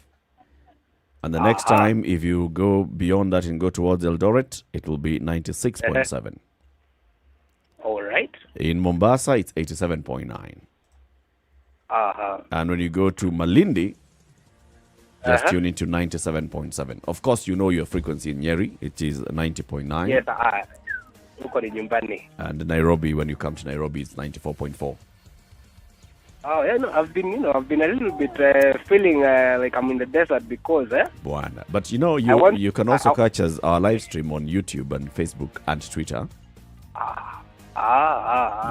And the next time, if you go beyond that and go towards Eldoret, it will be 96.7. All right. In Mombasa, it's 87.9. And when you go to Malindi, just tune into 97.7. Of course, you know your frequency in Nyeri. It is 90.9. Yes, and Nairobi, when you come to Nairobi, it's 94.4. Oh, yeah, no, I've been a little bit feeling like I'm in the desert because, Buana. But you can also catch our live stream on YouTube and Facebook and Twitter.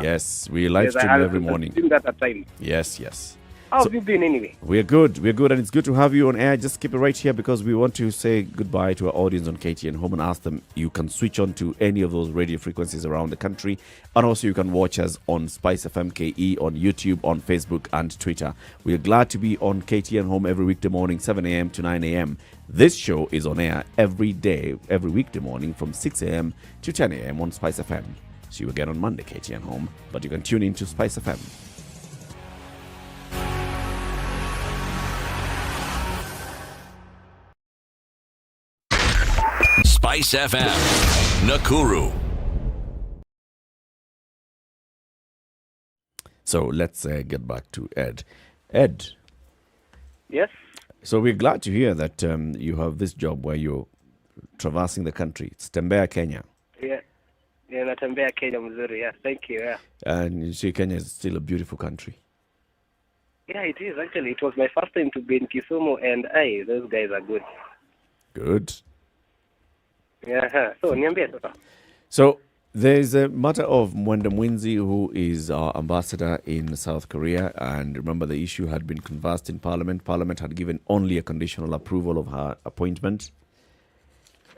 Yes, we live stream every morning. That at times. Yes. How have you been anyway? We're good, and it's good to have you on air. Just keep it right here because we want to say goodbye to our audience on KTN Home and ask them you can switch on to any of those radio frequencies around the country, and also you can watch us on Spice FM KE, on YouTube, on Facebook and Twitter. We're glad to be on KTN Home every weekday morning, 7 a.m. to 9 a.m. This show is on air every day, every weekday morning from 6 a.m. to 10 a.m. on Spice FM. See you again on Monday, KTN Home, but you can tune in to Spice FM. Spice FM, Nakuru. So let's get back to Ed. Ed. Yes? So we're glad to hear that you have this job where you're traversing the country. It's Tembea, Kenya. Yeah. natembea Kenya mzuri. Yeah, thank you. Yeah. And you see, Kenya is still a beautiful country. Yeah, it is actually. It was my first time to be in Kisumu, and those guys are good. Good. Yeah. So niambie sasa. So there's a matter of Mwenda Mwinzi, who is our ambassador in South Korea, and remember the issue had been conversed in Parliament. Parliament had given only a conditional approval of her appointment.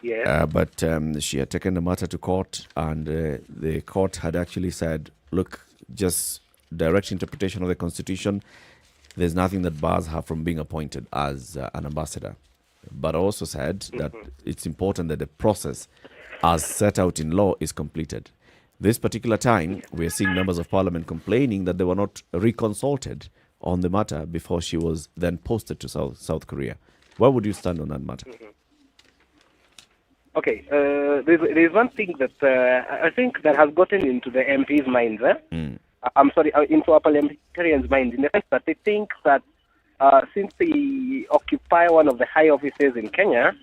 Yeah. But she had taken the matter to court, and the court had actually said, look, just direct interpretation of the Constitution, there's nothing that bars her from being appointed as an ambassador. But also said that it's important that the process as set out in law is completed. This particular time, we're seeing members of parliament complaining that they were not reconsulted on the matter before she was then posted to South Korea. Where would you stand on that matter? Okay, there's one thing that I think that has gotten into the MPs' minds. Into our parliamentarians' minds, in the sense that they think that since they occupy one of the high offices in Kenya,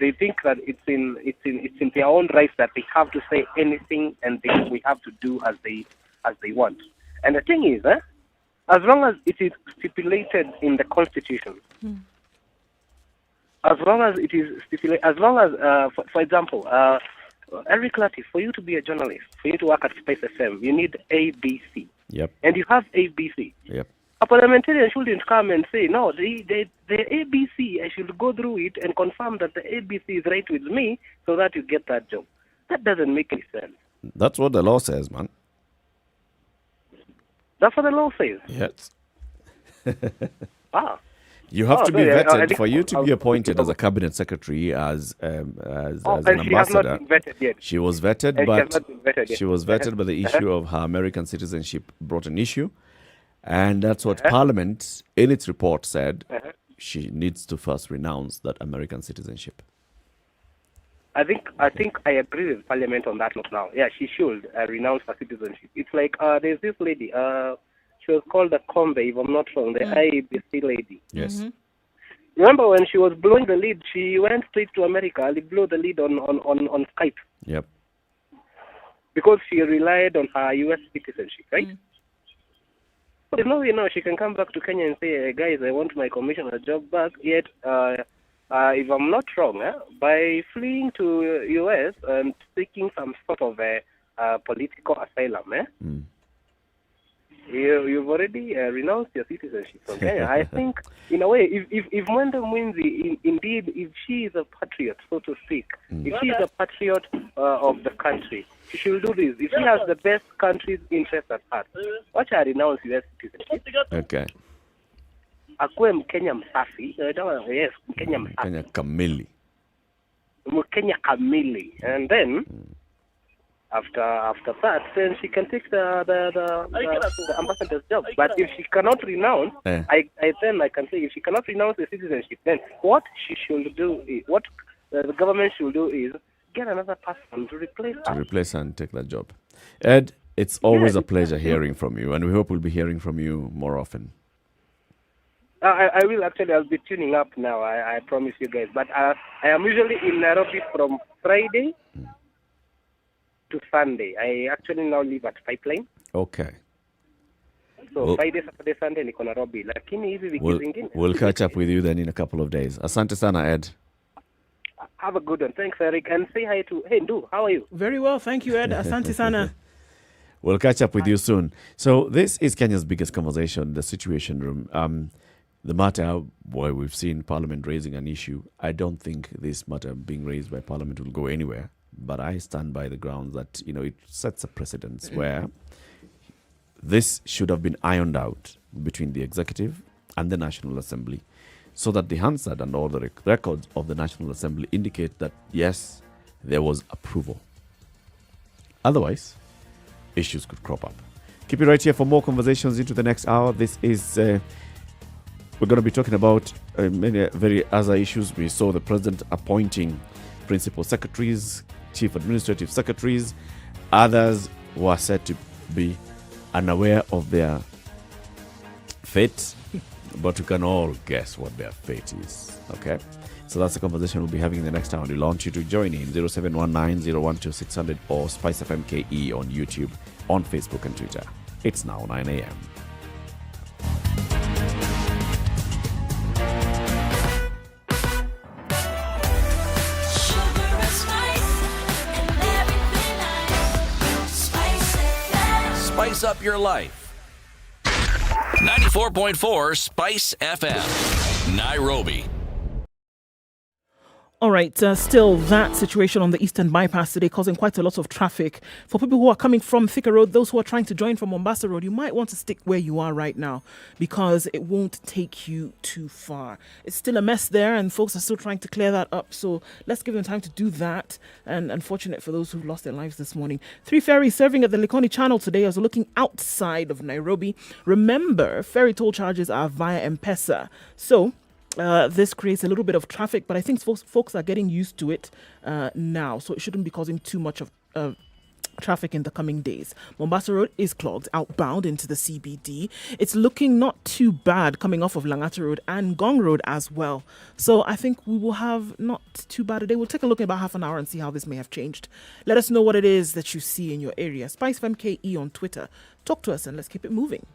they think that it's in their own rights that they have to say anything and we have to do as they want. And the thing is, as long as it is stipulated in the Constitution. As long as it is stipulated, for example, Eric Latif, for you to be a journalist, for you to work at Spice FM, you need ABC. Yep. And you have ABC. Yep. A parliamentarian shouldn't come and say, no, the ABC, I should go through it and confirm that the ABC is right with me so that you get that job. That doesn't make any sense. That's what the law says, man. That's what the law says? Yes. You have to be vetted for you to be appointed as a cabinet secretary, as an ambassador. She has not been vetted yet. She was vetted, but the issue of her American citizenship brought an issue, and that's what Parliament, in its report, said she needs to first renounce that American citizenship. I think I agree with Parliament on that note now. Yeah, she should renounce her citizenship. It's like there's this lady. She was called the Combe, if I'm not wrong, the IABC lady. Yes. Remember when she was blowing the lead, she went straight to America and blew the lead on Skype. Yep. Because she relied on her U.S. citizenship, right? There's no way now she can come back to Kenya and say, hey, guys, I want my commissioner job back. Yet, if I'm not wrong, by fleeing to U.S. and seeking some sort of a political asylum, you've already renounced your citizenship from Kenya. I think, in a way, if Mwenda Mwinzi, indeed, if she is a patriot, so to speak, if she is a patriot of the country, she should do this. If she has the best country's interest at heart, watch her renounce U.S. citizenship. Okay. Akuwe Mkenya msafi. Yes, Mkenya msafi. Mkenya kamili. Mkenya kamili. And then, after that, then she can take the ambassador's job. But if she cannot renounce, I can say if she cannot renounce the citizenship, then what she should do is, what the government should do is get another person to replace her. To replace her and take that job. Ed, it's always a pleasure hearing from you, and we hope we'll be hearing from you more often. I will actually. I'll be tuning up now. I promise you guys. But I am usually in Nairobi from Friday to Sunday. I actually now live at Pipeline. Okay. So Friday, Saturday, Sunday niko Nairobi. Lakini hizi wiki zingine. We'll catch up with you then in a couple of days. Asante sana, Ed. Have a good one. Thanks, Eric. And say hi to Ndu. How are you? Very well. Thank you, Ed. Asante sana. We'll catch up with you soon. So this is Kenya's biggest conversation, the Situation Room. The matter where we've seen Parliament raising an issue, I don't think this matter being raised by Parliament will go anywhere. But I stand by the grounds that, it sets a precedence where this should have been ironed out between the executive and the National Assembly, so that the Hansard and all the records of the National Assembly indicate that, yes, there was approval. Otherwise, issues could crop up. Keep it right here for more conversations into the next hour. This is... we're going to be talking about many very other issues. We saw the president appointing principal secretaries, chief administrative secretaries. Others were said to be unaware of their fate. but we can all guess what their fate is. Okay? So that's the conversation we'll be having in the next hour. We'll launch you to join in 0719-012-600 or Spice FM KE on YouTube, on Facebook and Twitter. It's now 9 a.m. Spice up your life. 94.4 Spice FM, Nairobi. All right, still that situation on the Eastern Bypass today causing quite a lot of traffic. For people who are coming from Thika Road, those who are trying to join from Mombasa Road, you might want to stick where you are right now because it won't take you too far. It's still a mess there and folks are still trying to clear that up. So let's give them time to do that. And unfortunate for those who lost their lives this morning. 3 ferries serving at the Likoni Channel today as we're looking outside of Nairobi. Remember, ferry toll charges are via M-Pesa. So this creates a little bit of traffic, but I think folks are getting used to it now, so it shouldn't be causing too much of traffic in the coming days. Mombasa Road is clogged outbound into the CBD. It's looking not too bad coming off of Langata Road and Gong Road as well. So I think we will have not too bad a day. We'll take a look in about half an hour and see how this may have changed. Let us know what it is that you see in your area. Spice FM KE on Twitter. Talk to us and let's keep it moving.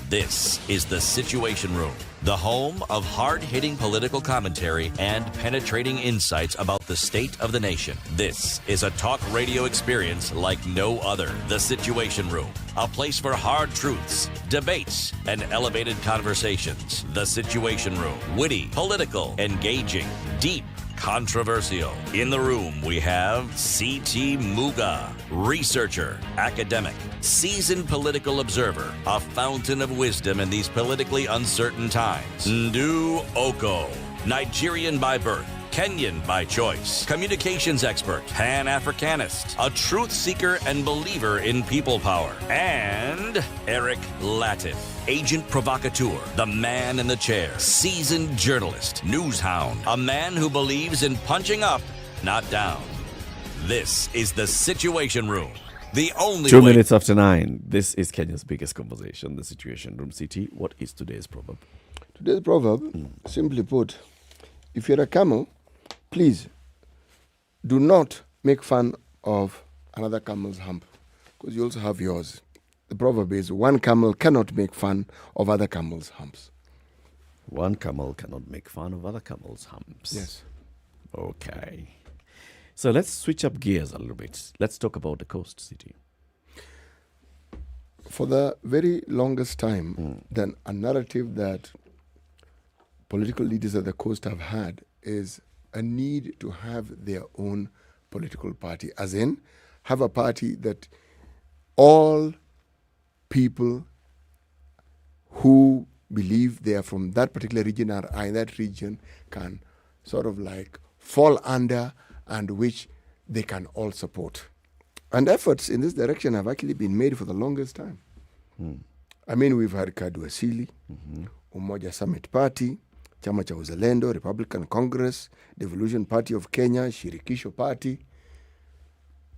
This is The Situation Room, the home of hard-hitting political commentary and penetrating insights about the state of the nation. This is a talk radio experience like no other. The Situation Room, a place for hard truths, debates, and elevated conversations. The Situation Room, witty, political, engaging, deep, controversial. In the room, we have C.T. Muga, researcher, academic, seasoned political observer, a fountain of wisdom in these politically uncertain times. Ndu Oko, Nigerian by birth, Kenyan by choice, communications expert, Pan-Africanist, a truth seeker and believer in people power, and Eric Latif, agent provocateur, the man in the chair, seasoned journalist, news hound, a man who believes in punching up, not down. This is The Situation Room. The only 2 minutes after 9. This is Kenya's biggest conversation, The Situation Room. CT, what is today's proverb? Today's proverb, simply put, if you're a camel, please do not make fun of another camel's hump, because you also have yours. The proverb is, one camel cannot make fun of other camels' humps. One camel cannot make fun of other camels' humps. Yes. Okay. So let's switch up gears a little bit. Let's talk about the coast city. For the very longest time, then a narrative that political leaders of the coast have had is a need to have their own political party, as in have a party that all people who believe they are from that particular region or are in that region can sort of like fall under and which they can all support. And efforts in this direction have actually been made for the longest time. I mean, we've had Kadu Asili, Umoja Summit Party, Chama cha Uzalendo, Republican Congress, Devolution Party of Kenya, Shirikisho Party.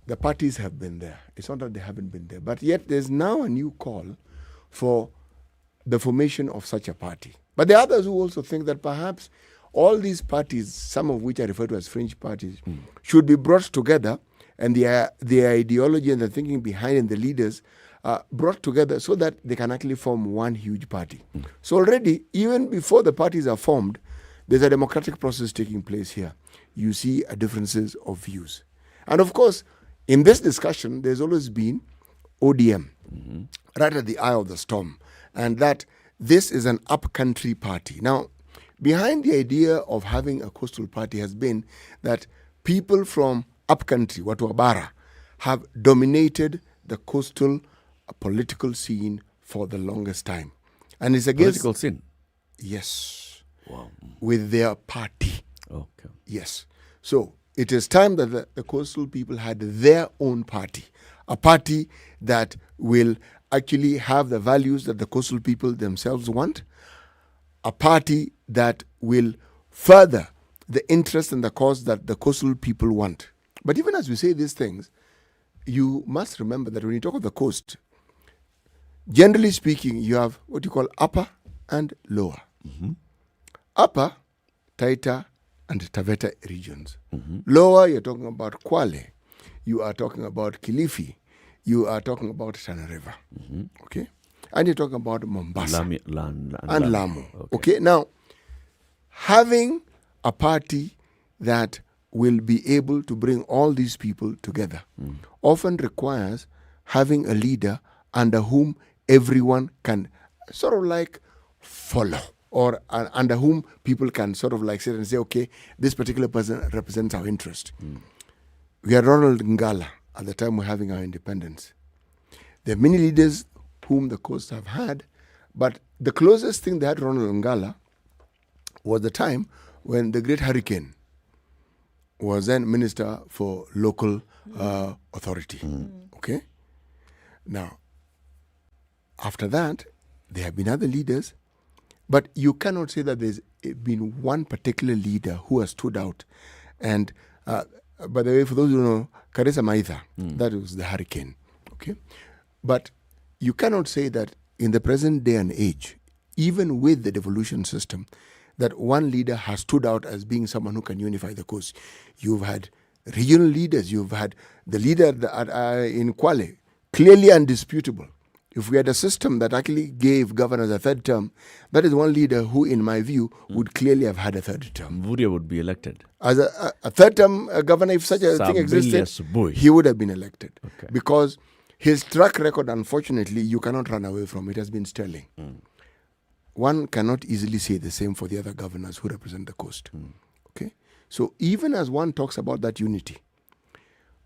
The parties have been there. It's not that they haven't been there. But yet there's now a new call for the formation of such a party. But there are others who also think that perhaps all these parties, some of which are referred to as fringe parties, should be brought together and the ideology and the thinking behind and the leaders brought together so that they can actually form one huge party. So already, even before the parties are formed, there's a democratic process taking place here. You see differences of views. And of course, in this discussion, there's always been ODM, right at the eye of the storm, and that this is an upcountry party. Now, behind the idea of having a coastal party has been that people from upcountry, Watu wa Bara, have dominated the coastal political scene for the longest time. And it's against... Political scene? Yes. Wow. With their party. Okay. Yes. So it is time that the coastal people had their own party. A party that will actually have the values that the coastal people themselves want. A party that will further the interest and the cause that the coastal people want. But even as we say these things, you must remember that when you talk of the coast, generally speaking, you have what you call upper and lower. Upper, Taita and Taveta regions. Lower, you're talking about Kwale. You are talking about Kilifi. You are talking about Tana River. Okay? And you're talking about Mombasa and Lamu. Okay. Now, having a party that will be able to bring all these people together often requires having a leader under whom everyone can sort of like follow, or under whom people can sort of like sit and say, okay, this particular person represents our interest. We had Ronald Ngala at the time we're having our independence. There are many leaders whom the coasts have had, but the closest thing they had Ronald Ngala was the time when the great hurricane was then Minister for Local Authority. Okay? Now, after that, there have been other leaders, but you cannot say that there's been one particular leader who has stood out. And by the way, for those who know, Karisa Maitha, that was the hurricane. Okay? But you cannot say that in the present day and age, even with the devolution system, that one leader has stood out as being someone who can unify the coast. You've had regional leaders. You've had the leader in Kwale, clearly undisputable. If we had a system that actually gave governors a third term, that is one leader who, in my view, would clearly have had a third term. Mvurya would be elected. As a third term governor, if such a thing existed, he would have been elected. Okay. Because his track record, unfortunately, you cannot run away from. It has been sterling. One cannot easily say the same for the other governors who represent the coast. Okay? So even as one talks about that unity,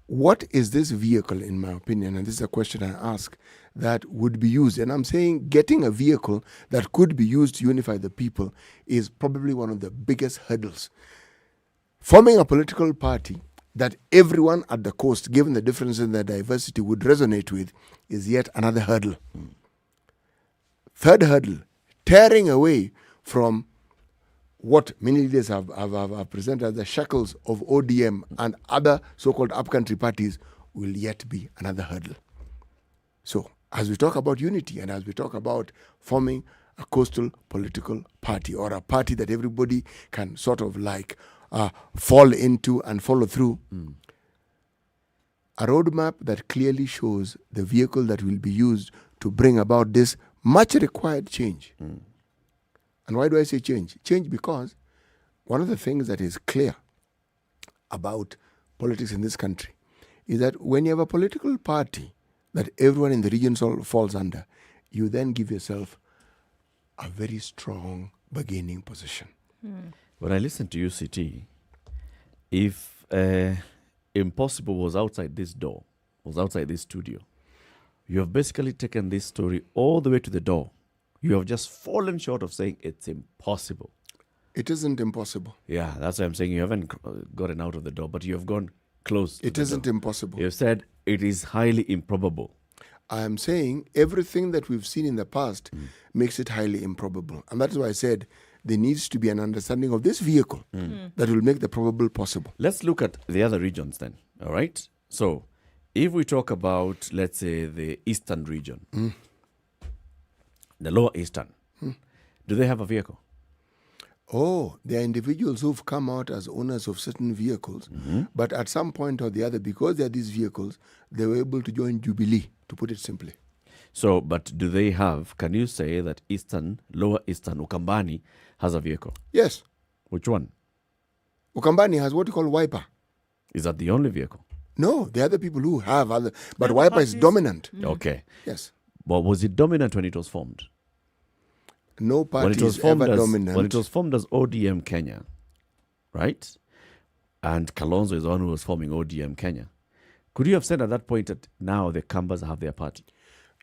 what is this vehicle, in my opinion, and this is a question I ask, that would be used? And I'm saying getting a vehicle that could be used to unify the people is probably one of the biggest hurdles. Forming a political party that everyone at the coast, given the differences in their diversity, would resonate with is yet another hurdle. Third hurdle, tearing away from what many leaders have presented as the shackles of ODM and other so-called upcountry parties will yet be another hurdle. So, as we talk about unity and as we talk about forming a coastal political party, or a party that everybody can sort of like fall into and follow through, a roadmap that clearly shows the vehicle that will be used to bring about this much required change. And why do I say change? Change because one of the things that is clear about politics in this country is that when you have a political party that everyone in the region falls under, you then give yourself a very strong bargaining position. When I listen to you, CT, if impossible was outside this door, was outside this studio, you have basically taken this story all the way to the door. You have just fallen short of saying it's impossible. It isn't impossible. Yeah, that's why I'm saying you haven't gotten out of the door, but you have gone close. It isn't impossible. You said it is highly improbable. I am saying everything that we've seen in the past makes it highly improbable. And that's why I said there needs to be an understanding of this vehicle that will make the probable possible. Let's look at the other regions then, all right? So if we talk about, let's say, the eastern region, the lower eastern, do they have a vehicle? Oh, there are individuals who've come out as owners of certain vehicles, but at some point or the other, because they are these vehicles, they were able to join Jubilee, to put it simply. So, but do they have, can you say that eastern, lower eastern, Ukambani has a vehicle? Yes. Which one? Ukambani has what you call Wiper. Is that the only vehicle? No, there are other people who have other, but Wiper is dominant. Okay. Yes. But was it dominant when it was formed? No party is ever dominant. When it was formed as ODM Kenya, right? And Kalonzo is the one who was forming ODM Kenya. Could you have said at that point that now the Kambas have their party?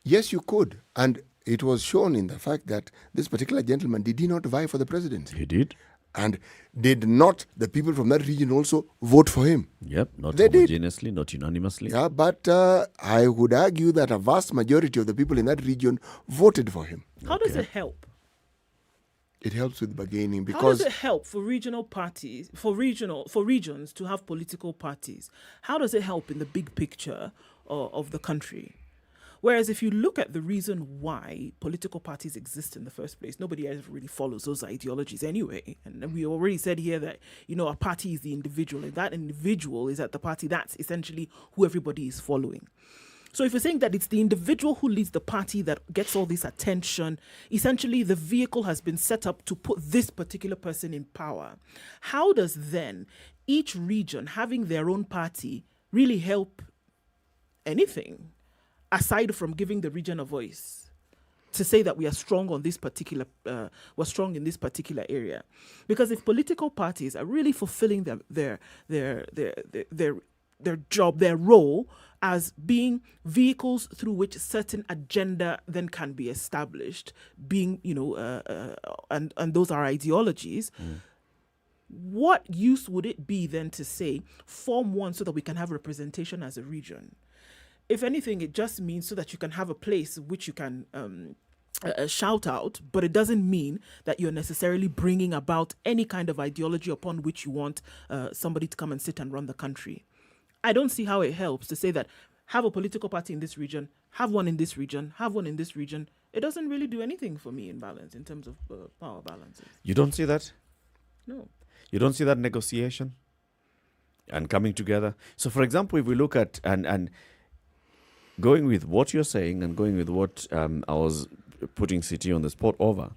Yes, you could. And it was shown in the fact that this particular gentleman did not vie for the presidency. He did. And did not the people from that region also vote for him? Yep, not homogeneously, not unanimously. Yeah, but I would argue that a vast majority of the people in that region voted for him. How does it help? It helps with bargaining How because does it help for regional parties, for regions to have political parties? How does it help in the big picture of the country? Whereas if you look at the reason why political parties exist in the first place, nobody ever really follows those ideologies anyway. And we already said here that, a party is the individual, and that individual is at the party. That's essentially who everybody is following. So if you're saying that it's the individual who leads the party that gets all this attention, essentially the vehicle has been set up to put this particular person in power. How does then each region having their own party really help anything, aside from giving the region a voice to say that we are strong on this particular, we're strong in this particular area? Because if political parties are really fulfilling their job, their role as being vehicles through which certain agenda then can be established, being, and those are ideologies, what use would it be then to say, form one so that we can have representation as a region? If anything, it just means so that you can have a place which you can shout out, but it doesn't mean that you're necessarily bringing about any kind of ideology upon which you want somebody to come and sit and run the country. I don't see how it helps to say that have a political party in this region, have one in this region, have one in this region. It doesn't really do anything for me in balance, in terms of power balances. You don't see that? No. You don't see that negotiation and coming together? So, for example, if we look at and going with what you're saying and going with what I was putting City on the spot over,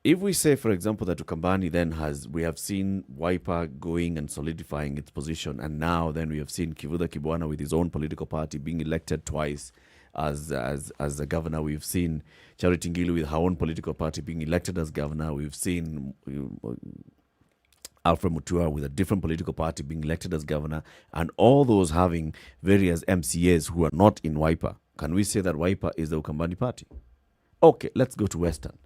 if we say, for example, that Ukambani then we have seen Wiper going and solidifying its position, and now then we have seen Kivuda Kibwana with his own political party being elected twice as the governor. We've seen Charity Ngilu with her own political party being elected as governor. We've seen Alfred Mutua with a different political party being elected as governor, and all those having various MCAs who are not in Wiper. Can we say that Wiper is the Ukambani party? Okay, let's go to Western.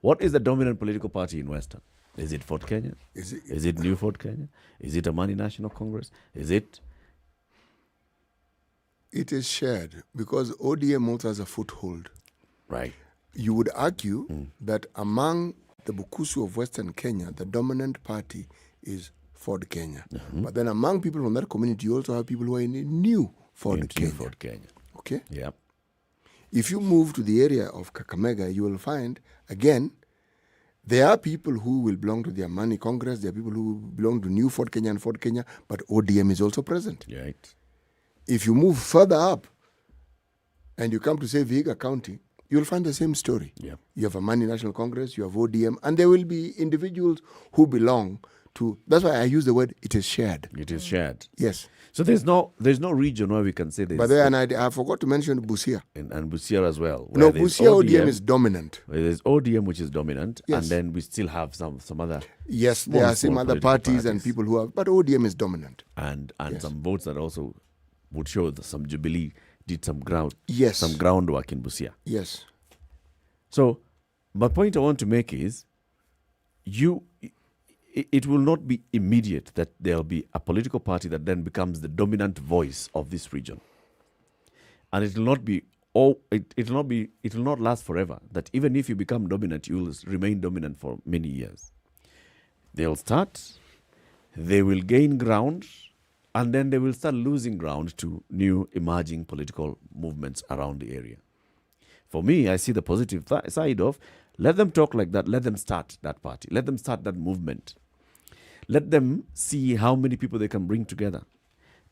What is the dominant political party in Western? Is it Fort Kenya? Is it New Fort Kenya? Is it Amani National Congress? Is it? It is shared because ODM also has a foothold. Right. You would argue that among the Bukusu of Western Kenya, the dominant party is Ford Kenya. But then among people from that community, you also have people who are in New Ford Kenya. Okay? Yeah. If you move to the area of Kakamega, you will find, again, there are people who will belong to the Amani Congress, there are people who belong to New Fort Kenya and Fort Kenya, but ODM is also present. Right. If you move further up and you come to, say, Vihiga County, you'll find the same story. Yeah. You have Amani National Congress, you have ODM, and there will be individuals who belong to, that's why I use the word, it is shared. It is shared. Yes. So there's no region where we can say this. But then I forgot to mention Busia. And Busia as well. No, Busia ODM is dominant. There's ODM which is dominant, yes. And then we still have some other. Yes, there are some other parties and people who have, but ODM is dominant. And yes. Some votes that also would show that some Jubilee did some groundwork in Busia. Yes. So my point I want to make is, it will not be immediate that there'll be a political party that then becomes the dominant voice of this region, and it will not last forever. That even if you become dominant, you will remain dominant for many years. They'll start, they will gain ground, and then they will start losing ground to new emerging political movements around the area. For me, I see the positive side of, let them talk like that, let them start that party, let them start that movement. Let them see how many people they can bring together.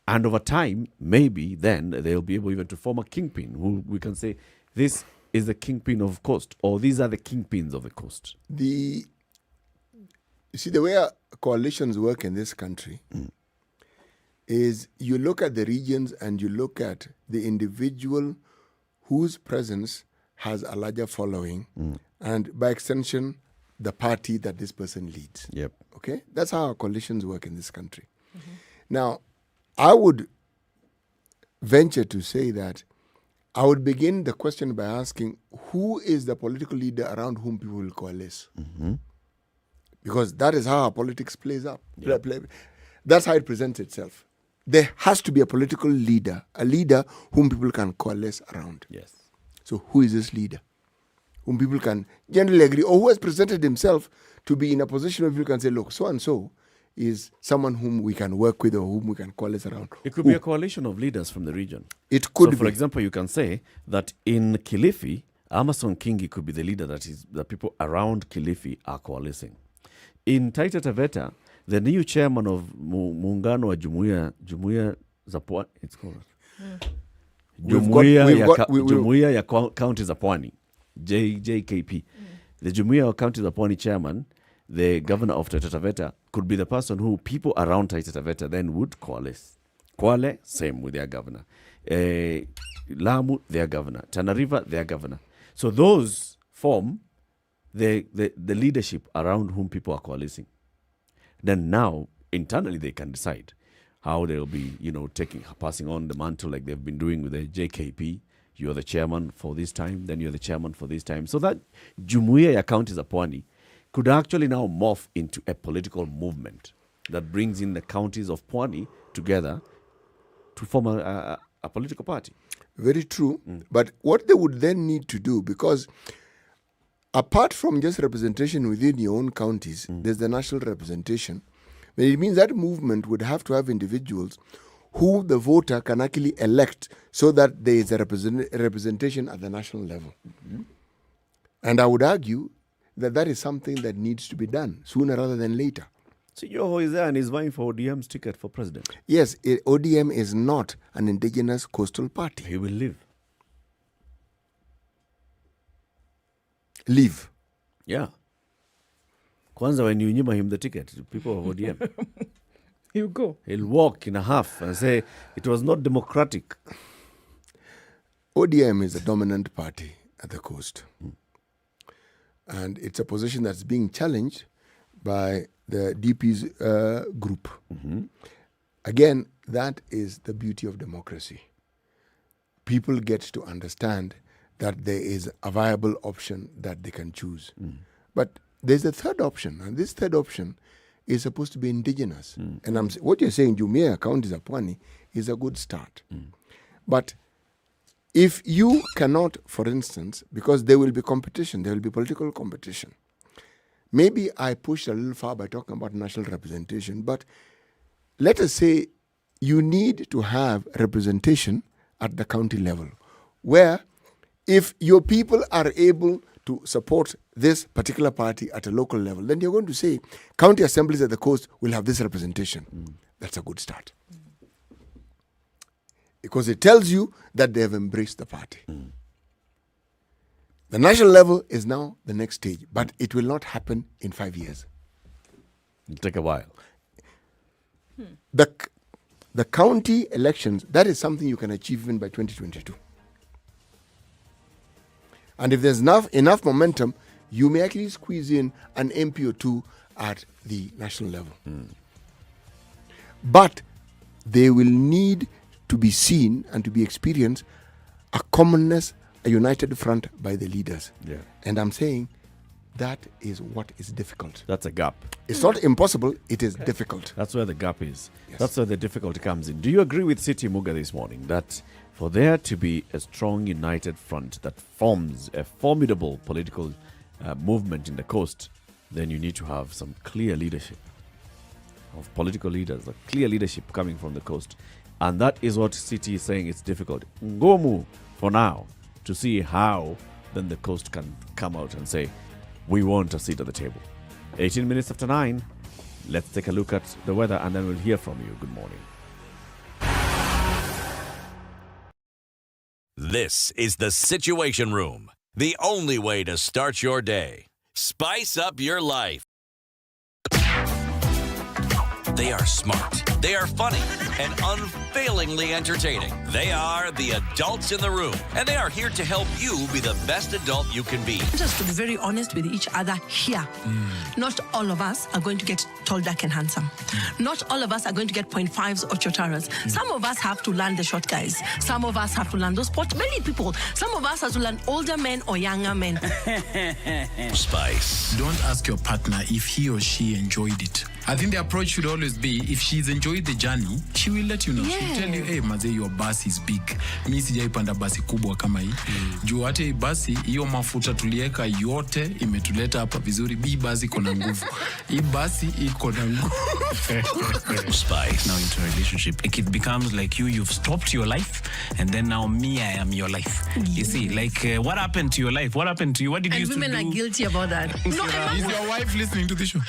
And over time, maybe then they'll be able even to form a kingpin, who we can say, this is the kingpin of coast, or these are the kingpins of the coast. You see, the way coalitions work in this country is you look at the regions and you look at the individual whose presence has a larger following, and by extension, the party that this person leads. Yep. Okay? That's how our coalitions work in this country. Now, I would venture to say that I would begin the question by asking, who is the political leader around whom people will coalesce? Because that is how our politics plays up. Yep. That's how it presents itself. There has to be a political leader, a leader whom people can coalesce around. Yes. So who is this leader? whom people can generally agree, or who has presented himself to be in a position where people can say, look, so-and-so is someone whom we can work with or whom we can coalesce around. It could be a coalition of leaders from the region. It could be. For example, you can say that in Kilifi, Amason Kingi could be the leader the people around Kilifi are coalescing. In Taita Taveta, the new chairman of Muungano wa Jumuiya za Pwani, it's called Jumuiya ya County za Pwani, JKP. The Jumuiya wa County za Pwani chairman, the governor of Taita Taveta, could be the person who people around Taita Taveta then would coalesce. Kwale, same with their governor. Lamu, their governor. Tana River, their governor. So those form the leadership around whom people are coalescing. Then now, internally, they can decide how they'll be, passing on the mantle like they've been doing with the JKP. You're the chairman for this time, then you're the chairman for this time. So that Jumuiya ya County za Pwani could actually now morph into a political movement that brings in the counties of Pwani together to form a political party. Very true. But what they would then need to do, because apart from just representation within your own counties, there's the national representation. But it means that movement would have to have individuals who the voter can actually elect so that there is a representation at the national level. And I would argue that is something that needs to be done sooner rather than later. So Yoho is there and is vying for ODM's ticket for president. Yes, ODM is not an indigenous coastal party. He will leave. Leave? Yeah. Kwanza, when you nyima him the ticket, people of ODM. He'll go. He'll walk in a half and say it was not democratic. ODM is a dominant party at the coast. And it's a position that's being challenged by the DP's group. Again, that is the beauty of democracy. People get to understand that there is a viable option that they can choose. But there's a third option, and this third option is supposed to be indigenous. And what you're saying, Jumuiya County za Pwani, is a good start. But if you cannot, for instance, because there will be competition, there will be political competition. Maybe I pushed a little far by talking about national representation, but let us say you need to have representation at the county level, where if your people are able to support this particular party at a local level, then you're going to say county assemblies at the coast will have this representation. That's a good start. Because it tells you that they have embraced the party. The national level is now the next stage, but it will not happen in 5 years. It'll take a while. The county elections, that is something you can achieve even by 2022. And if there's enough momentum, you may actually squeeze in an MP or two at the national level. But they will need to be seen and to be experienced a commonness, a united front by the leaders. And I'm saying that is what is difficult. That's a gap. It's not impossible, it is difficult. That's where the gap is. That's where the difficulty comes in. Do you agree with City Muga this morning that for there to be a strong united front that forms a formidable political movement in the coast, then you need to have some clear leadership of political leaders, a clear leadership coming from the coast. And that is what City is saying it's difficult. Ngomu for now to see how then the coast can come out and say, we want a seat at the table. 18 minutes after 9. Let's take a look at the weather and then we'll hear from you. Good morning. This is the Situation Room, the only way to start your day. Spice up your life. They are smart, they are funny, and unfailingly entertaining. They are the adults in the room, and they are here to help you be the best adult you can be. Just to be very honest with each other here, not all of us are going to get tall, dark, and handsome. Not all of us are going to get 0.5s or chotaras. Some of us have to learn the short guys. Some of us have to learn those pot-bellied people. Some of us have to learn older men or younger men. Spice. Don't ask your partner if he or she enjoyed it. I think the approach should always be, if she's enjoyed the journey, she will let you know. She'll tell you, hey, mazee, your bus is big. Mi sijaipanda basi kubwa kama hii. Juu hata hii basi, hiyo mafuta tulieka yote, imetuleta hapa vizuri. Hii basi iko na nguvu. Hii basi iko na nguvu. Spice. Now into a relationship, it becomes like you've stopped your life, and then now me, I am your life. You see, like, what happened to your life? What happened to you? What did you And used to do? women are guilty about that. Is your wife listening to the show?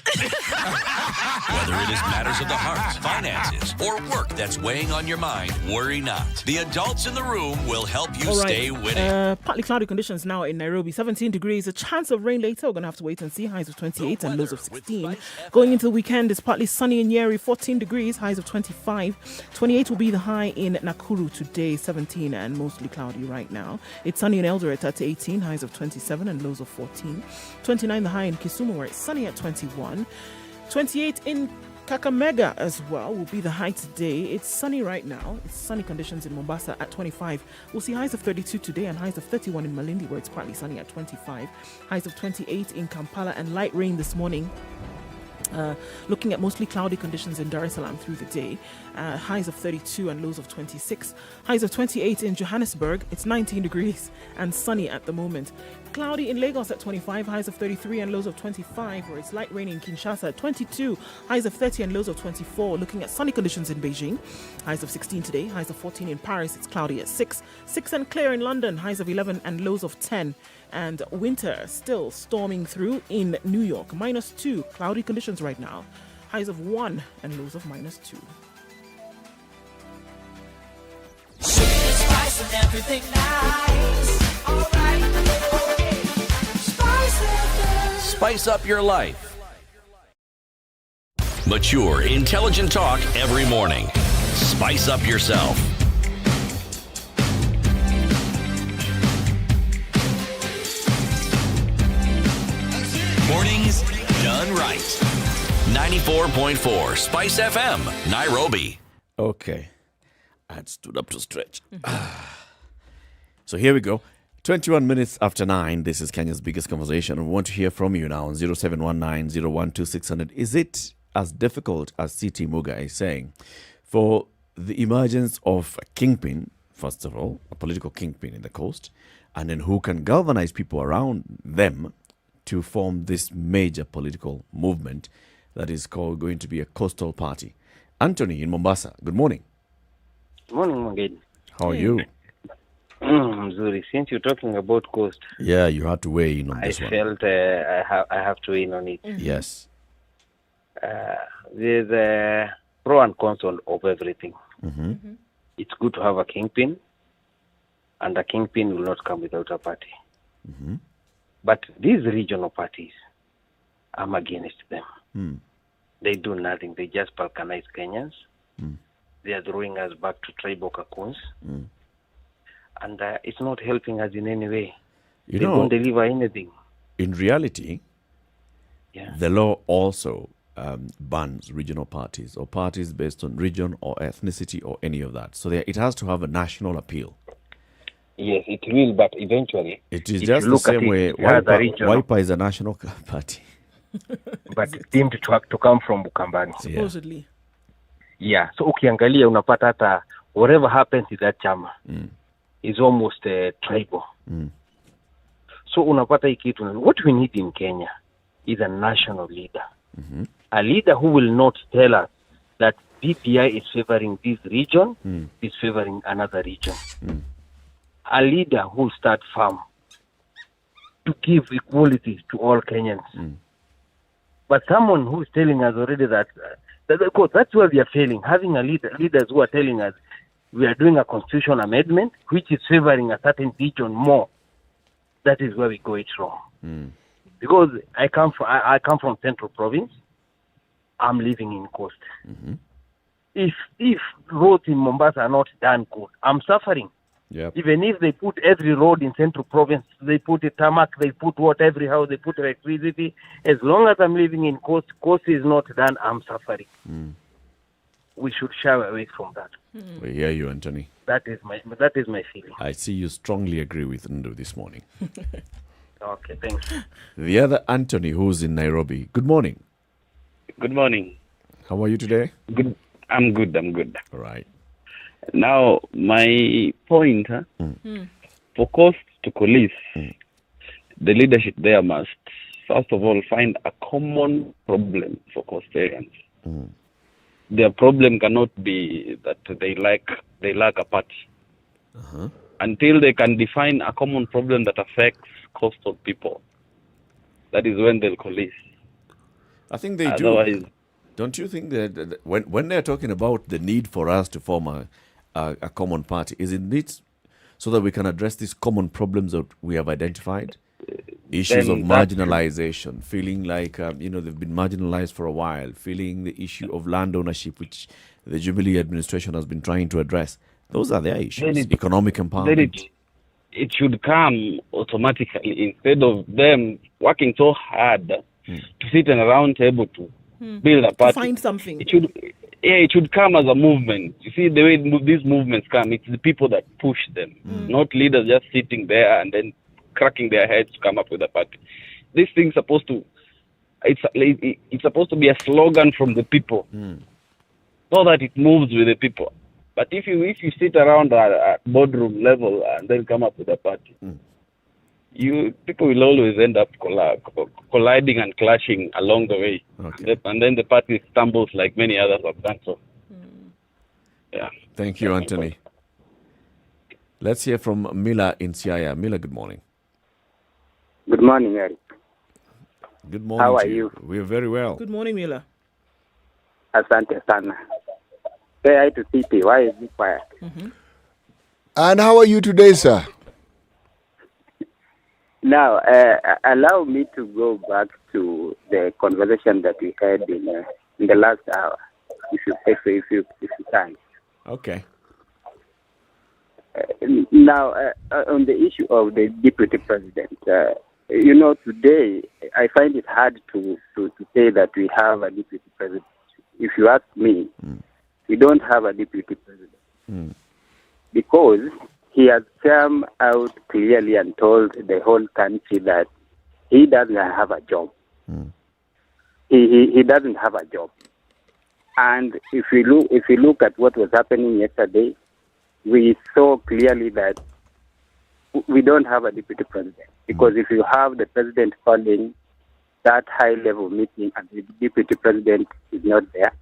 Whether it is matters of the heart, finances, or work that's weighing on your mind, worry not. The adults in the room will help you stay winning. Partly cloudy conditions now in Nairobi, 17 degrees. A chance of rain later. We're going to have to wait and see. Highs of 28 and lows of 16. Going into the weekend, it's partly sunny in Nyeri, 14 degrees. Highs of 25. 28 will be the high in Nakuru today, 17 and mostly cloudy right now. It's sunny in Eldoret at 18. Highs of 27 and lows of 14. 29 the high in Kisumu, where it's sunny at 21. 28 in Kakamega as well will be the high today. It's sunny right now. It's sunny conditions in Mombasa at 25. We'll see highs of 32 today and highs of 31 in Malindi, where it's partly sunny at 25. Highs of 28 in Kampala and light rain this morning. Looking at mostly cloudy conditions in Dar es Salaam through the day. Highs of 32 and lows of 26. Highs of 28 in Johannesburg. It's 19 degrees and sunny at the moment. Cloudy in Lagos at 25. Highs of 33 and lows of 25. Where it's light rain in Kinshasa at 22. Highs of 30 and lows of 24. Looking at sunny conditions in Beijing. Highs of 16 today. Highs of 14 in Paris. It's cloudy at 6. 6 and clear in London. Highs of 11 and lows of 10. And winter still storming through in New York. -2. Cloudy conditions right now. Highs of 1 and lows of -2. Spice and everything nice. All right. Spice up your life. Mature, intelligent talk every morning. Spice up yourself. Mornings done right. 94.4 Spice FM, Nairobi. Okay. I had stood up to stretch. So here we go. 21 minutes after 9. This is Kenya's biggest conversation. We want to hear from you now on 0719-012-600. Is it as difficult as C.T. Muga is saying for the emergence of a kingpin, first of all, a political kingpin in the coast, and then who can galvanize people around them to form this major political movement that is going to be a coastal party? Anthony in Mombasa, good morning. Good morning, Munged. How are you? Mzuri. Since you're talking about coast, yeah, you had to weigh in on this one. I felt I have to weigh in on it. Yes. There's a pro and cons of everything. It's good to have a kingpin, and a kingpin will not come without a party. But these regional parties, I'm against them. They do nothing. They just balkanize Kenyans. They are throwing us back to tribal cocoons. And it's not helping us in any way. They don't deliver anything. In reality, the law also bans regional parties or parties based on region or ethnicity or any of that. So it has to have a national appeal. Yes, it will, but eventually... It is just the same way Wiper is a national party. But it seemed to come from Bukambani. Supposedly. Yeah, so ukiangalia unapata hata whatever happens in that chama is almost tribal. So unapata hii kitu. What we need in Kenya is a national leader. A leader who will not tell us that BPI is favoring this region, is favoring another region. A leader who will start firm to give equality to all Kenyans. But someone who is telling us already that that's where we are failing. Having leaders who are telling us we are doing a constitutional amendment which is favoring a certain region more. That is where we go it wrong. Because I come from Central Province. I'm living in Coast. If roads in Mombasa are not done good, I'm suffering. Yep. Even if they put every road in Central Province, they put a tarmac, they put every house, they put electricity. As long as I'm living in Coast is not done, I'm suffering. We should shy away from that. We hear you, Anthony. That is my feeling. I see you strongly agree with Ndu this morning. Okay, thanks. The other Anthony, who's in Nairobi. Good morning. Good morning. How are you today? Good. I'm good. All right. Now, my point, for coast to police, the leadership there must, first of all, find a common problem for coastarians. Their problem cannot be that they lack a party. Until they can define a common problem that affects coastal people, that is when they'll coalesce. I think they Otherwise, do. Don't you think that when they're talking about the need for us to form a common party, is it needs so that we can address these common problems that we have identified? Issues of marginalization, feeling like they've been marginalized for a while, feeling the issue of land ownership, which the Jubilee administration has been trying to address. Those are their issues. Economic empowerment. it should come automatically instead of them working so hard to sit in a round table to build a party. To find something. It should come as a movement. You see, the way these movements come, it's the people that push them, not leaders just sitting there and then cracking their heads to come up with a party. This thing's supposed to, it's supposed to be a slogan from the people, so that it moves with the people. But if you sit around at boardroom level and then come up with a party, people will always end up colliding and clashing along the way. And then the party stumbles like many others have done so. Yeah. Thank you, Anthony. Let's hear from Mila in Siaya. Mila, good morning. Good morning, Eric. Good morning. How are you? We're very well. Good morning, Mila. Asante sana. Say hi to CP. Why is he quiet? And how are you today, sir? Now, allow me to go back to the conversation that we had in the last hour, if you can. Okay. Now, on the issue of the deputy president, today I find it hard to say that we have a deputy president. If you ask me, we don't have a deputy president because he has come out clearly and told the whole country that he doesn't have a job. He doesn't have a job. And if you look at what was happening yesterday, we saw clearly that we don't have a deputy president. Because if you have the president calling that high-level meeting and the deputy president is not there,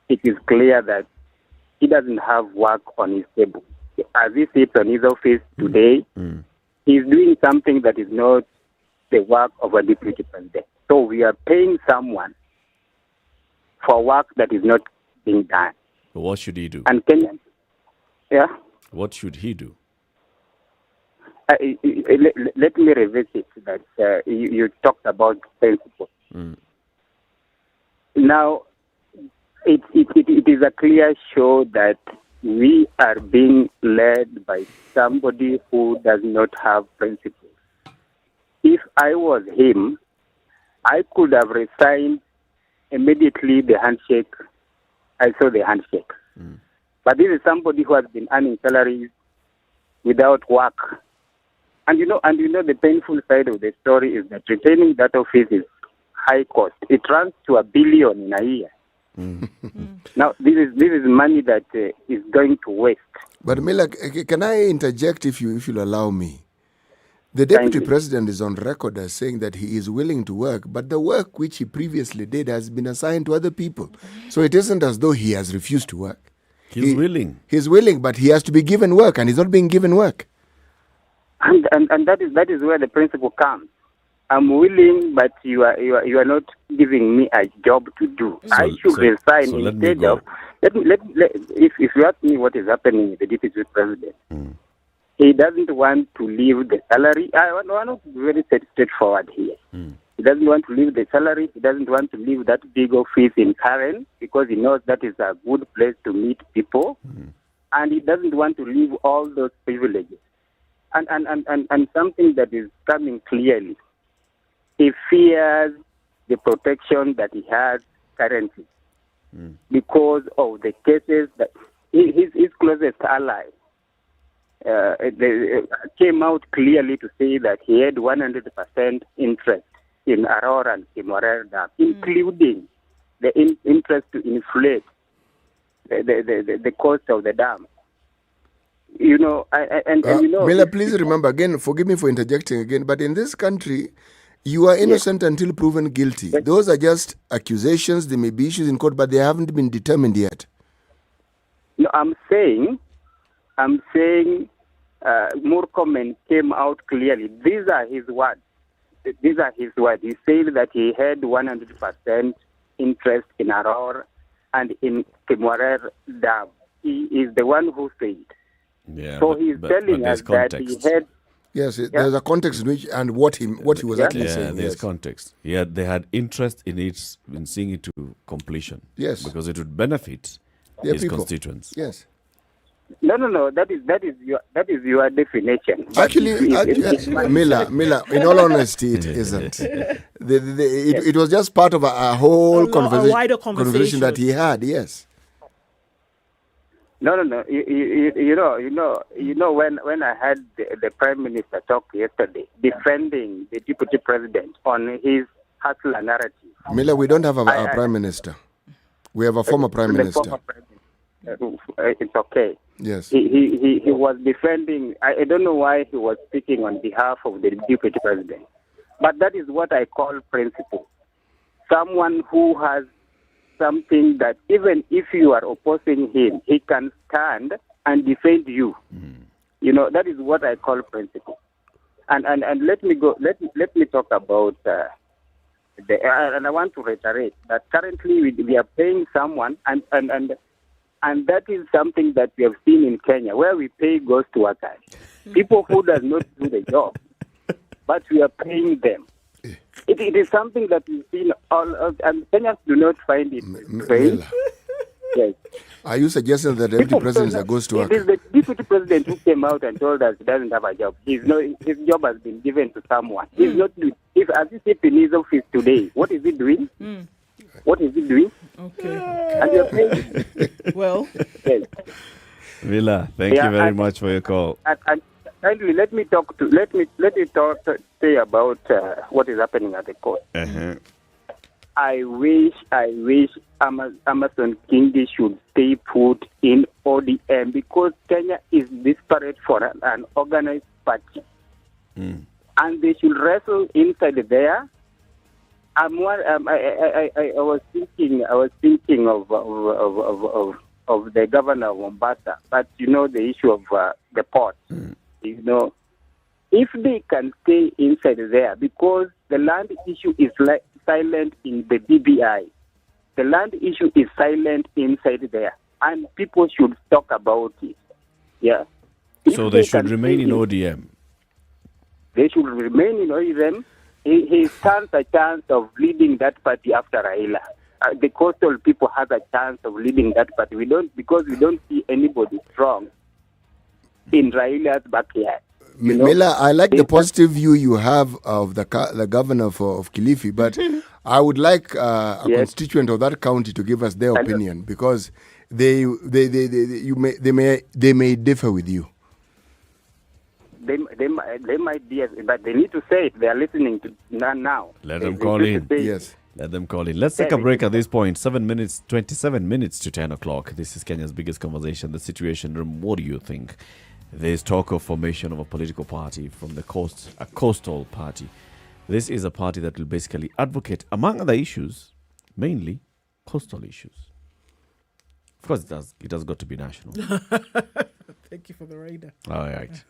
it is clear that he doesn't have work on his table. As he sits on his office today, he's doing something that is not the work of a deputy president. So we are paying someone for work that is not being done. But what should he do? And Kenyans, what should he do? Let me revisit that. You talked about principles. Now, it is a clear show that we are being led by somebody who does not have principles. If I was him, I could have resigned immediately the handshake. I saw the handshake. But this is somebody who has been earning salaries without work. And you know the painful side of the story is that retaining that office is high cost. It runs to $1 billion in a year. Now, this is money that is going to waste. But Mila, can I interject if you'll allow me? The deputy president is on record as saying that he is willing to work, but the work which he previously did has been assigned to other people. So it isn't as though he has refused to work. He's willing. He's willing, but he has to be given work, and he's not being given work. And that is where the principle comes. I'm willing, but you are not giving me a job to do. I should resign instead of. If you ask me what is happening with the deputy president, he doesn't want to leave the salary. I want to be very straightforward here. He doesn't want to leave the salary. He doesn't want to leave that big office in Karen because he knows that is a good place to meet people, and he doesn't want to leave all those privileges. And something that is coming clearly. He fears the protection that he has currently because of the cases that his closest ally came out clearly to say that he had 100% interest in Aurora and Kimorel Dam, including the interest to inflate the cost of the dam. You know, Miller, please remember again, forgive me for interjecting again, but in this country, you are innocent until proven guilty. Those are just accusations. There may be issues in court, but they haven't been determined yet. No, I'm saying, Murkomen came out clearly. These are his words. He said that he had 100% interest in Aror and in Kimorer Dam. He is the one who said. Yeah, so he's telling us that he had. Yes, there's a context in which and what he was actually saying. There's context. They had interest in seeing it to completion. Yes, because it would benefit his constituents. Yes. No. That is your definition. Actually, Miller. In all honesty, it isn't. It was just part of a whole wider conversation that he had. Yes. No. You know when I had the Prime Minister talk yesterday defending the Deputy President on his hustler narrative. Miller, we don't have a Prime Minister. We have a former Prime Minister. It's okay. Yes. He was defending. I don't know why he was speaking on behalf of the Deputy President, but that is what I call principle. Someone who has something that even if you are opposing him, he can stand and defend you. You know, that is what I call principle. And let me go. Let me talk about and I want to reiterate that currently we are paying someone and that is something that we have seen in Kenya, where we pay ghost workers, people who does not do the job, but we are paying them. It is something that we've seen and Kenyans do not find it strange. Yes. Are you suggesting that the Deputy President is a ghost worker? It is the Deputy President who came out and told us he doesn't have a job. His job has been given to someone. He's not doing. As you sit in his office today, what is he doing? What is he doing? Okay. And you're paying. Well. Yes. Villa, thank you very much for your call. And kindly let me say about what is happening at the court. Uh-huh. I wish Amason Kingi should stay put in ODM because Kenya is desperate for an organized party, and they should wrestle inside there. I was thinking of the governor of Mombasa, but you know the issue of the port. You know, if they can stay inside there, because the land issue is silent in the BBI, the land issue is silent inside there, and people should talk about it. Yeah. So they should remain in ODM. They should remain in ODM. He stands a chance of leading that party after Raila. The coastal people have a chance of leading that party. We don't see anybody strong in Raila's backyard. Miller, I like the positive view you have of the governor of Kilifi, but I would like a constituent of that county to give us their opinion, because they may differ with you. They might be, but they need to say it. They are listening to now. Let them call in. Yes. Let them call in. Let's take a break at this point. 27 minutes to 10 o'clock. This is Kenya's biggest conversation, the Situation Room. What do you think? There's talk of formation of a political party from the coast, a coastal party. This is a party that will basically advocate, among other issues, mainly coastal issues. Of course, it has got to be national. Thank you for the rider. All right.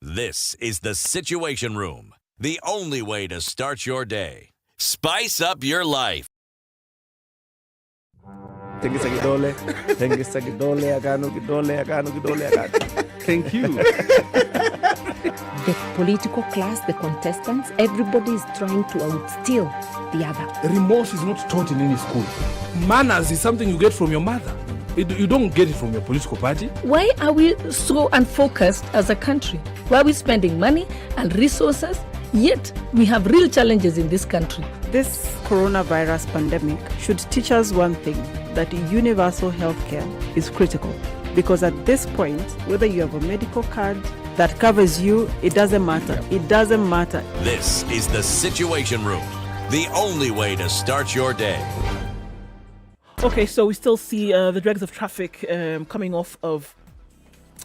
This is the Situation Room, the only way to start your day. Spice up your life. Thank you. The political class, the contestants, everybody is trying to outsteal the other. Remorse is not taught in any school. Manners is something you get from your mother. You don't get it from your political party. Why are we so unfocused as a country? Why are we spending money and resources, yet we have real challenges in this country? This coronavirus pandemic should teach us one thing, that universal healthcare is critical. Because at this point, whether you have a medical card that covers you, it doesn't matter. It doesn't matter. This is the Situation Room the only way to start your day. Okay, so we still see the dregs of traffic coming off of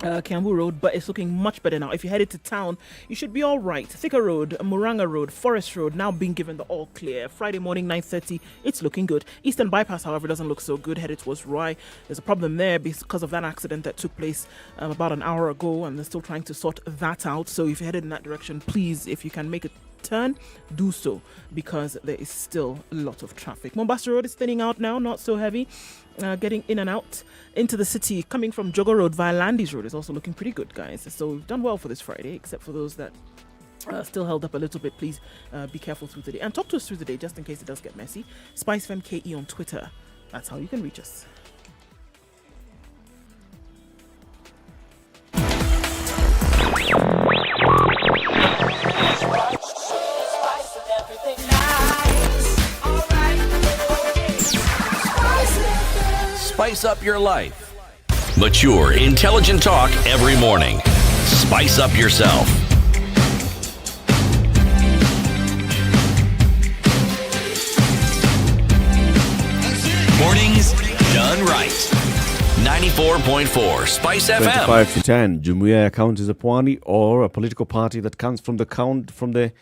Kiambu Road, but it's looking much better now. If you're headed to town, you should be all right. Thika Road, Muranga Road, Forest Road, now being given the all clear. Friday morning, 9:30, it's looking good. Eastern Bypass, however, doesn't look so good, headed towards Roy. There's a problem there because of that accident that took place about an hour ago, and they're still trying to sort that out. So if you're headed in that direction, please, if you can make a turn, do so, because there is still a lot of traffic. Mombasa Road is thinning out now, not so heavy. Getting in and out into the city, coming from Jogo Road via Landis Road is also looking pretty good, guys. So we've done well for this Friday, except for those that still held up a little bit. Please be careful through the day and talk to us through the day, just in case it does get messy. SpiceFemKE on Twitter. That's how you can reach us. Spice up your life. Mature, intelligent talk every morning. Spice up yourself. Mornings done right. 94.4 Spice FM. 25 to 10. Jumuiya ya Kaunti za Pwani, or a political party that comes from the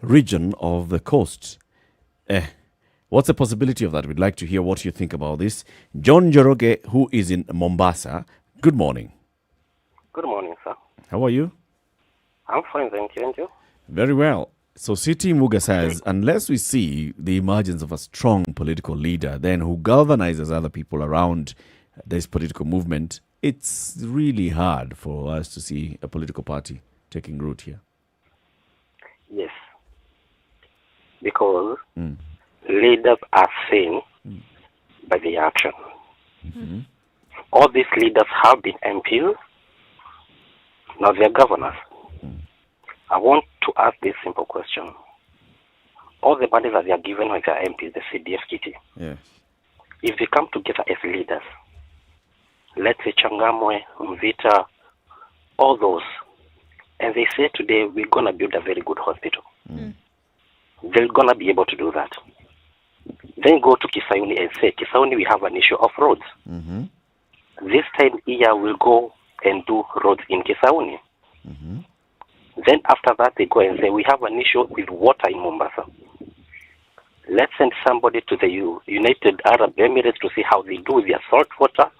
region of the coast. What's the possibility of that? We'd like to hear what you think about this. John Joroge, who is in Mombasa. Good morning. Good morning, sir. How are you? I'm fine, thank you. And you? Very well. So Siti Muga says, unless we see the emergence of a strong political leader, then who galvanizes other people around this political movement, it's really hard for us to see a political party taking root here. Yes. Because leaders are seen by the action. Mm-hmm. All these leaders have been MPs, now they're governors. I want to ask this simple question. All the money that they are given by their MPs, the CDF kitty, yes, if they come together as leaders, let's say Changamwe, Mvita, all those, and they say today we're going to build a very good hospital, they're going to be able to do that. Then go to Kisauni and say, Kisauni, we have an issue of roads. Mm-hmm. This time year we'll go and do roads in Kisauni. Mm-hmm. Then after that they go and say, we have an issue with water in Mombasa. Let's send somebody to the United Arab Emirates to see how they do their salt water,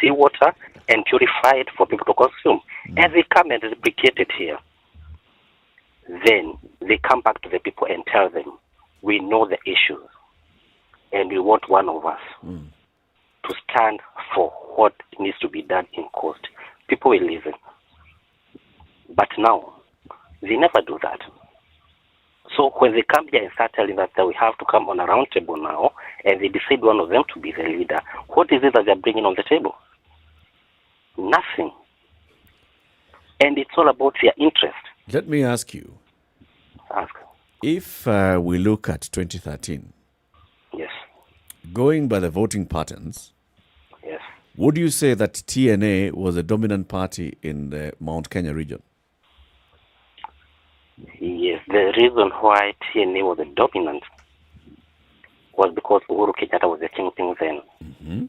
sea water, and purify it for people to consume. And they come and replicate it here. Then they come back to the people and tell them, we know the issues, and we want one of us to stand for what needs to be done in coast. People will listen. But now, they never do that. So when they come here and start telling us that we have to come on a round table now, and they decide one of them to be the leader, what is it that they're bringing on the table? Nothing. And it's all about their interest. Let me ask you. Ask. If we look at 2013, yes, going by the voting patterns, yes, would you say that TNA was a dominant party in the Mount Kenya region? Yes, the reason why TNA was the dominant was because Uhuru Kenyatta was the kingpin then. Mm-hmm.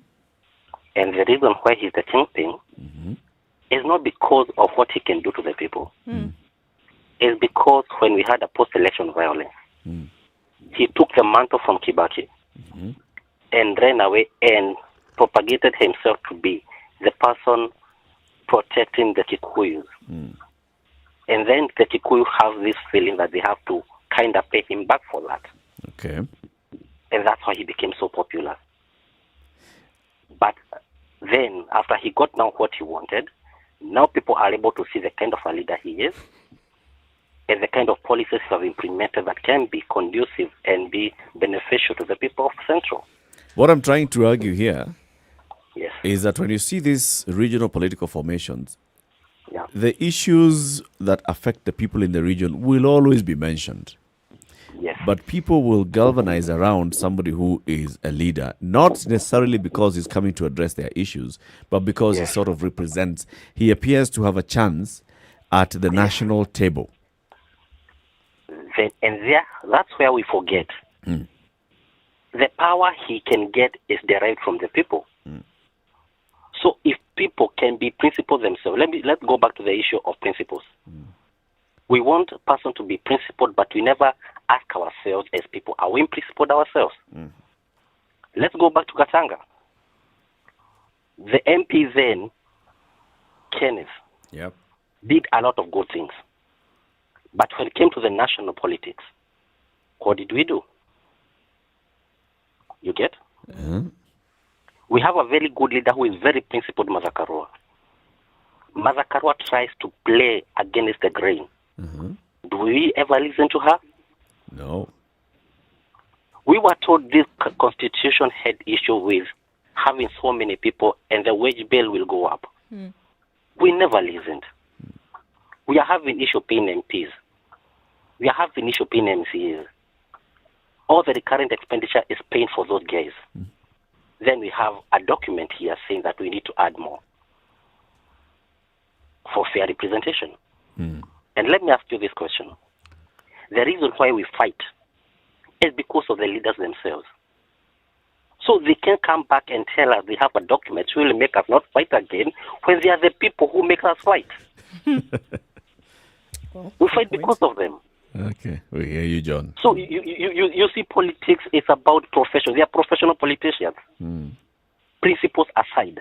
And the reason why he's the kingpin is not because of what he can do to the people. It's because when we had a post-election violence, he took the mantle from Kibaki and ran away and propagated himself to be the person protecting the Kikuyus. And then the Kikuyu have this feeling that they have to kind of pay him back for that. Okay. And that's why he became so popular. But then, after he got now what he wanted, now people are able to see the kind of a leader he is and the kind of policies he has implemented that can be conducive and be beneficial to the people of Central. What I'm trying to argue here yes, is that when you see these regional political formations, yeah, the issues that affect the people in the region will always be mentioned. Yes. But people will galvanize around somebody who is a leader, not necessarily because he's coming to address their issues, but because he sort of represents, he appears to have a chance at the national table. And there, that's where we forget The power he can get is derived from the people. So if people can be principled themselves, let's go back to the issue of principles. We want a person to be principled, but we never ask ourselves as people, are we principled ourselves? Let's go back to Katanga. The MP then, Kenneth, did a lot of good things. But when it came to the national politics, what did we do? You get? We have a very good leader who is very principled, Martha Karua. Martha Karua tries to play against the grain. Do we ever listen to her? No. We were told this constitution had issue with having so many people and the wage bill will go up. We never listened. We are having issue paying MPs. We are having issue paying MCs. All the recurrent expenditure is paying for those guys. Then we have a document here saying that we need to add more for fair representation. And let me ask you this question. The reason why we fight is because of the leaders themselves. So they can come back and tell us they have a document which will make us not fight again when they are the people who make us fight. We fight because of them. Okay, we hear you, John. So you see, politics is about profession. They are professional politicians. Principles aside.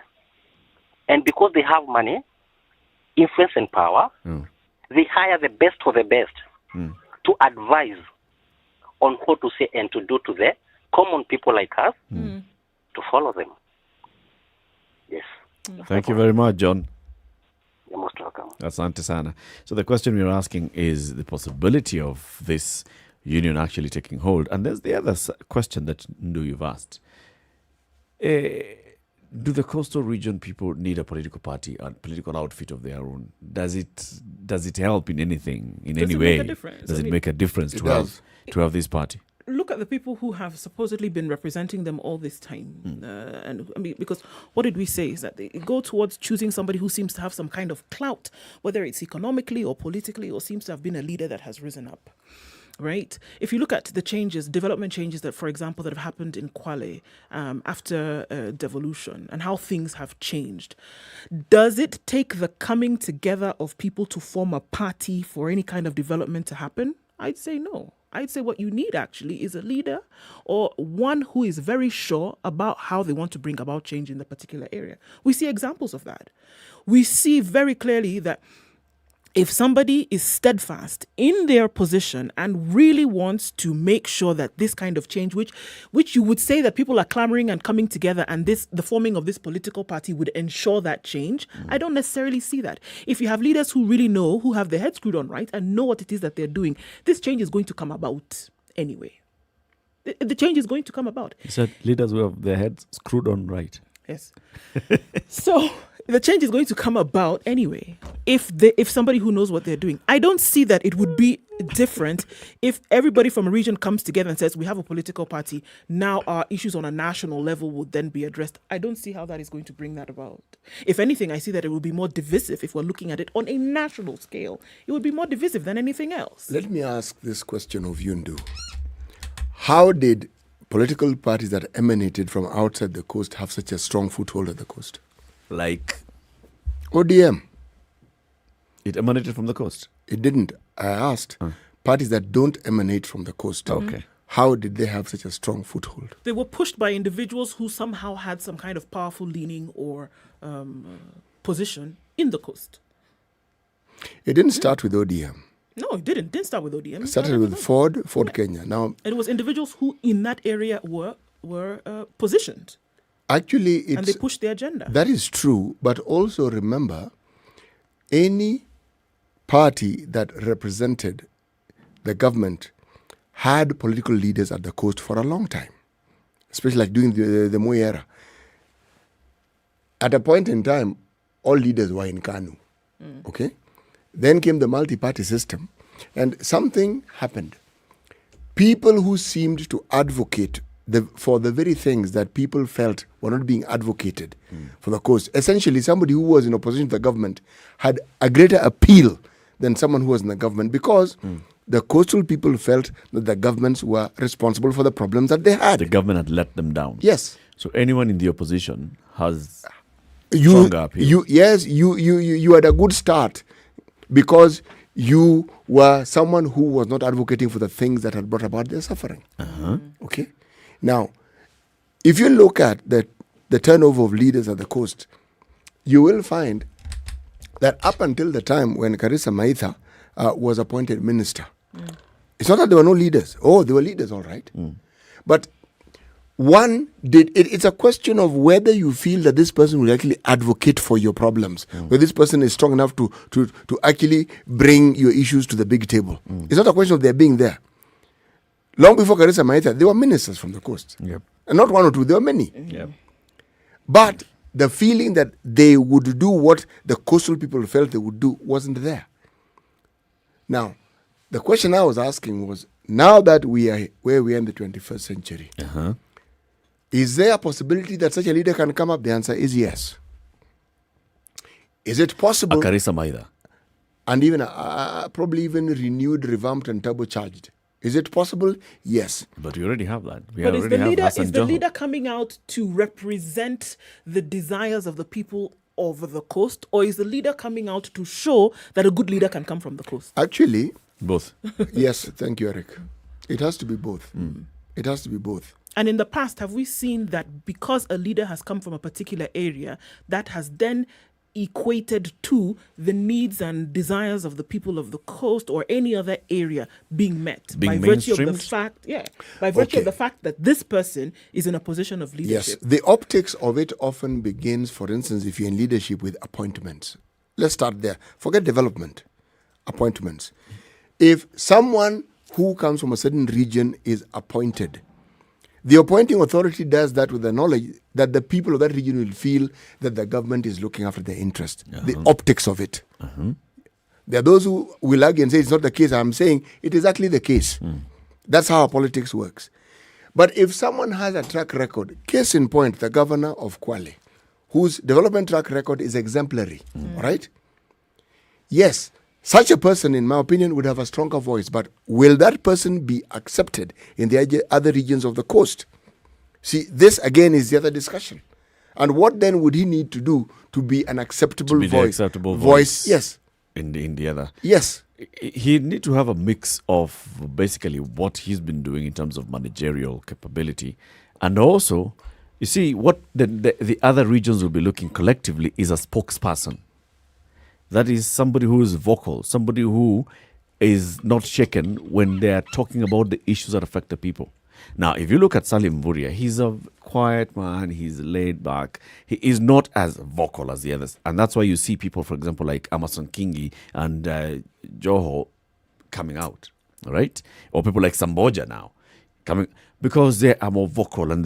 And because they have money, influence and power, they hire the best for the best to advise on what to say and to do to the common people like us to follow them. Yes. Thank you very much, John. You're most welcome. Asante sana. So the question we're asking is the possibility of this union actually taking hold. And there's the other question that Ndu you've asked. Do the coastal region people need a political party, a political outfit of their own? Does it help in anything, in any way? Does it make a difference to have this party? Look at the people who have supposedly been representing them all this time. And I mean, because what did we say is that they go towards choosing somebody who seems to have some kind of clout, whether it's economically or politically, or seems to have been a leader that has risen up. Right? If you look at the changes, development changes that, for example, that have happened in Kwale after devolution and how things have changed, does it take the coming together of people to form a party for any kind of development to happen? I'd say no. I'd say what you need actually is a leader or one who is very sure about how they want to bring about change in the particular area. We see examples of that. We see very clearly that if somebody is steadfast in their position and really wants to make sure that this kind of change, which you would say that people are clamoring and coming together, and the forming of this political party would ensure that change, I don't necessarily see that. If you have leaders who really know, who have their heads screwed on right and know what it is that they're doing, this change is going to come about anyway. The change is going to come about. You said leaders who have their heads screwed on right. Yes. So the change is going to come about anyway if somebody who knows what they're doing. I don't see that it would be different if everybody from a region comes together and says we have a political party, now our issues on a national level would then be addressed. I don't see how that is going to bring that about. If anything, I see that it will be more divisive if we're looking at it on a national scale. It would be more divisive than anything else. Let me ask this question of Yundu. How did political parties that emanated from outside the coast have such a strong foothold at the coast? Like ODM. It emanated from the coast? It didn't. I asked parties that don't emanate from the coast. Okay. How did they have such a strong foothold? They were pushed by individuals who somehow had some kind of powerful leaning or position in the coast. It didn't start with ODM. No, it didn't. It didn't start with ODM. It started with Ford Kenya. Now, and it was individuals who in that area were positioned. Actually, and they pushed the agenda. That is true, but also remember, any party that represented the government had political leaders at the coast for a long time, especially like during the Moi era. At a point in time, all leaders were in Kanu. Okay? Then came the multi-party system, and something happened. People who seemed to advocate for the very things that people felt were not being advocated for the coast. Essentially, somebody who was in opposition to the government had a greater appeal than someone who was in the government, because the coastal people felt that the governments were responsible for the problems that they had. The government had let them down. Yes. So anyone in the opposition has You had a good start because you were someone who was not advocating for the things that had brought about their suffering. Okay? Now, if you look at the turnover of leaders at the coast, you will find that up until the time when Karisa Maitha was appointed minister, it's not that there were no leaders. Oh, there were leaders, all right. But it's a question of whether you feel that this person will actually advocate for your problems, whether this person is strong enough to actually bring your issues to the big table. It's not a question of their being there. Long before Karisa Maitha, there were ministers from the coast. Yep. And not one or two, there were many. Yep. But the feeling that they would do what the coastal people felt they would do wasn't there. Now, the question I was asking was, now that we are where we are in the 21st century, is there a possibility that such a leader can come up? The answer is yes. Is it possible? Karisa Maitha. And even probably even renewed, revamped, and turbocharged. Is it possible? Yes. But we already have that. But is the leader coming out to represent the desires of the people of the coast, or is the leader coming out to show that a good leader can come from the coast? Actually, both. Yes, thank you, Eric. It has to be both. It has to be both. And in the past, have we seen that because a leader has come from a particular area, that has then equated to the needs and desires of the people of the coast or any other area being met by virtue of the fact, of the fact that this person is in a position of leadership? Yes, the optics of it often begins, for instance, if you're in leadership with appointments. Let's start there. Forget development. Appointments. If someone who comes from a certain region is appointed, the appointing authority does that with the knowledge that the people of that region will feel that the government is looking after their interest. The optics of it. There are those who will argue and say it's not the case. I'm saying it is actually the case. That's how our politics works. But if someone has a track record, case in point, the governor of Kwale, whose development track record is exemplary, right? Yes, such a person, in my opinion, would have a stronger voice. But will that person be accepted in the other regions of the coast? See, this again is the other discussion. And what then would he need to do to be an acceptable voice? The acceptable voice. Yes. In the other. Yes. He need to have a mix of basically what he's been doing in terms of managerial capability. And also, you see, what the other regions will be looking collectively is a spokesperson. That is somebody who is vocal, somebody who is not shaken when they are talking about the issues that affect the people. Now, if you look at Salim Mvurya, he's a quiet man, he's laid back. He is not as vocal as the others. And that's why you see people, for example, like Amason Kingi and Joho coming out, right? Or people like Samboja now coming, because they are more vocal and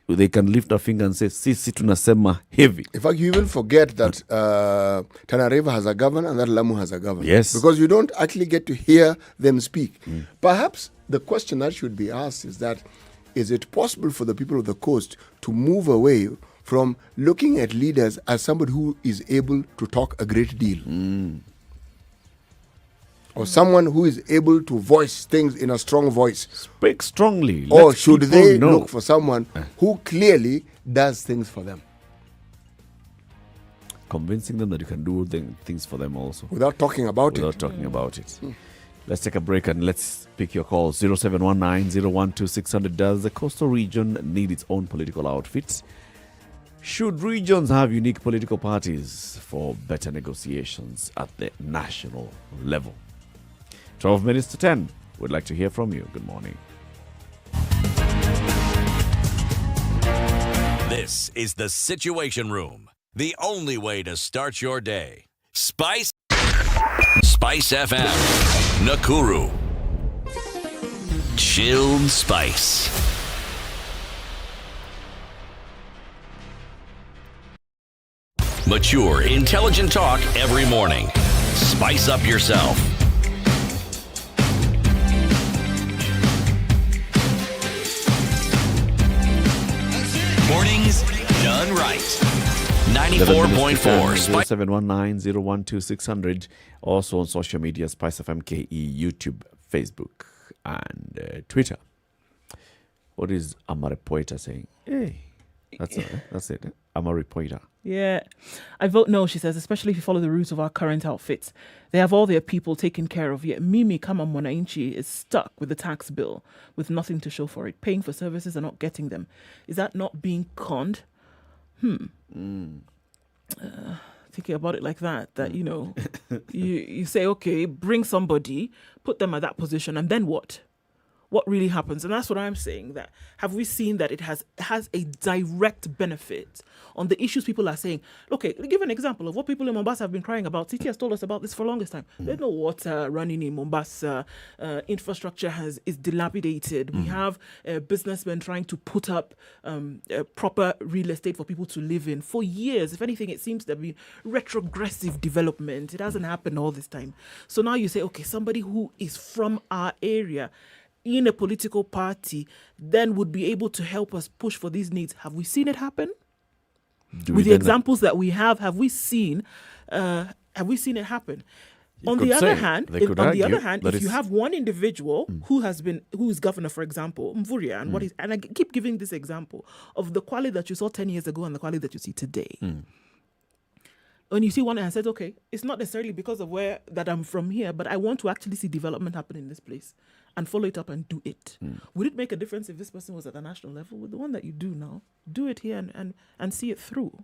they can lift a finger and say, sisi tunasema heavy. In fact, you even forget that Tana River has a governor and that Lamu has a governor. Yes. Because you don't actually get to hear them speak. Perhaps the question that should be asked is that, is it possible for the people of the coast to move away from looking at leaders as somebody who is able to talk a great deal? Or someone who is able to voice things in a strong voice. Speak strongly. Or should they look for someone who clearly does things for them? Convincing them that you can do things for them also. Without talking about it. Let's take a break and let's pick your calls. 0719-012-600. Does the coastal region need its own political outfit? Should regions have unique political parties for better negotiations at the national level? 12 minutes to 10. We'd like to hear from you. Good morning. This is the Situation Room. The only way to start your day. Spice FM. Nakuru. Chilled Spice. Mature, intelligent talk every morning. Spice up yourself. Mornings done right. 94.4 Spice. 0719-012-600. Also on social media, Spice FM KE, YouTube, Facebook, and Twitter. What is Amaripoita saying? Hey, that's it. Amaripoita. Yeah. I vote no, she says, especially if you follow the route of our current outfits. They have all their people taken care of, yet Mimi Kama Mwananchi is stuck with the tax bill with nothing to show for it, paying for services and not getting them. Is that not being conned? Thinking about it like that, you say, okay, bring somebody, put them at that position, and then what? What really happens? And that's what I'm saying, that have we seen that it has a direct benefit on the issues people are saying? Okay, give an example of what people in Mombasa have been crying about. Titi has told us about this for the longest time. There's no water running in Mombasa. Infrastructure is dilapidated. We have businessmen trying to put up proper real estate for people to live in. For years, if anything, it seems to have been retrogressive development. It hasn't happened all this time. So now you say, okay, somebody who is from our area in a political party then would be able to help us push for these needs. Have we seen it happen? With the examples that we have we seen it happen? On the other hand, if you have one individual who is governor, for example, Mvurya, and I keep giving this example of the quality that you saw 10 years ago and the quality that you see today. When you see one and says, okay, it's not necessarily because of that I'm from here, but I want to actually see development happen in this place and follow it up and do it. Would it make a difference if this person was at the national level? With the one that you do now, do it here and see it through.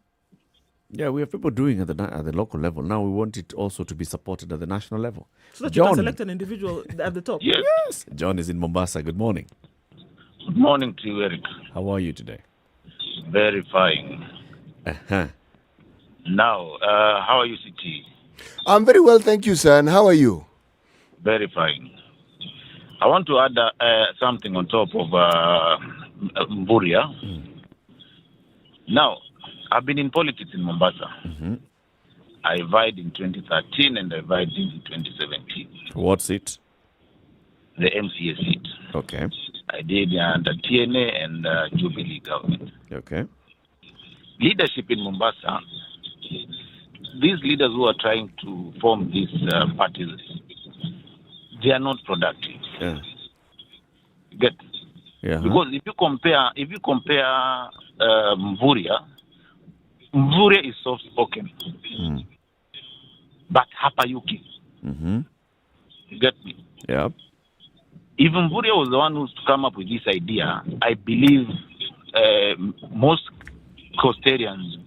Yeah, we have people doing it at the local level. Now we want it also to be supported at the national level. So that you can select an individual at the top. Yes. John is in Mombasa. Good morning. Good morning to you, Eric. How are you today? Very fine. Now, how are you, CT? I'm very well, thank you, sir. And how are you? Very fine. I want to add something on top of Mvurya. Now, I've been in politics in Mombasa. I vied in 2013 and I vied in 2017. What seat? The MCA seat. Okay. I did under TNA and Jubilee government. Okay. Leadership in Mombasa, these leaders who are trying to form these parties, they are not productive. Yeah. Because if you compare Mvurya is soft spoken, but Hapayuki. You get me? Yeah. If Mvurya was the one who's to come up with this idea, I believe most coastarians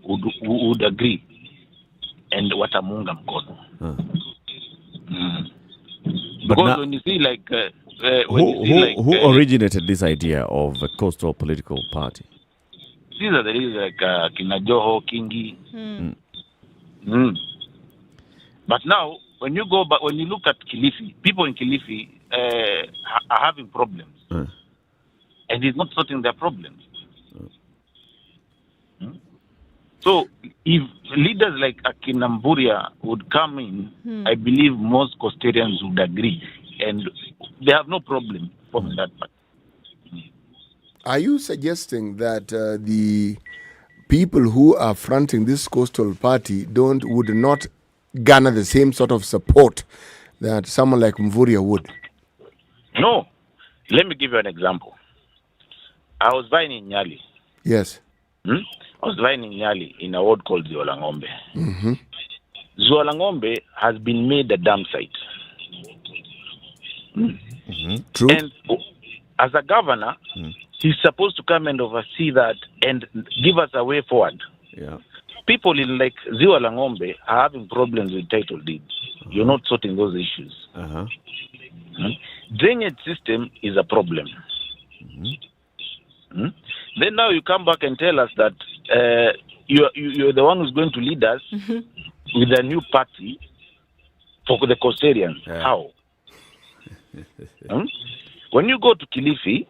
would agree and watamunga mkono. Because when you see who originated this idea of a coastal political party? These are the reasons like Kinajoho, Kingi. But now, when you look at Kilifi, people in Kilifi are having problems, and it's not sorting their problems. So, if leaders like Akina Mvurya would come in, I believe most coastarians would agree, and they have no problem forming that party. Are you suggesting that the people who are fronting this coastal party would not garner the same sort of support that someone like Mvurya would? No. Let me give you an example. I was vying in Nyeri. Yes. I was vying in Nyeri in a ward called Ziolangombe. Ziolangombe has been made a dam site. True. And as a governor, he's supposed to come and oversee that and give us a way forward. Yeah. People in like Ziolangombe are having problems with title deeds. You're not sorting those issues. Drainage system is a problem. Then now you come back and tell us that you're the one who's going to lead us with a new party for the coastarians. Yeah. How? When you go to Kilifi,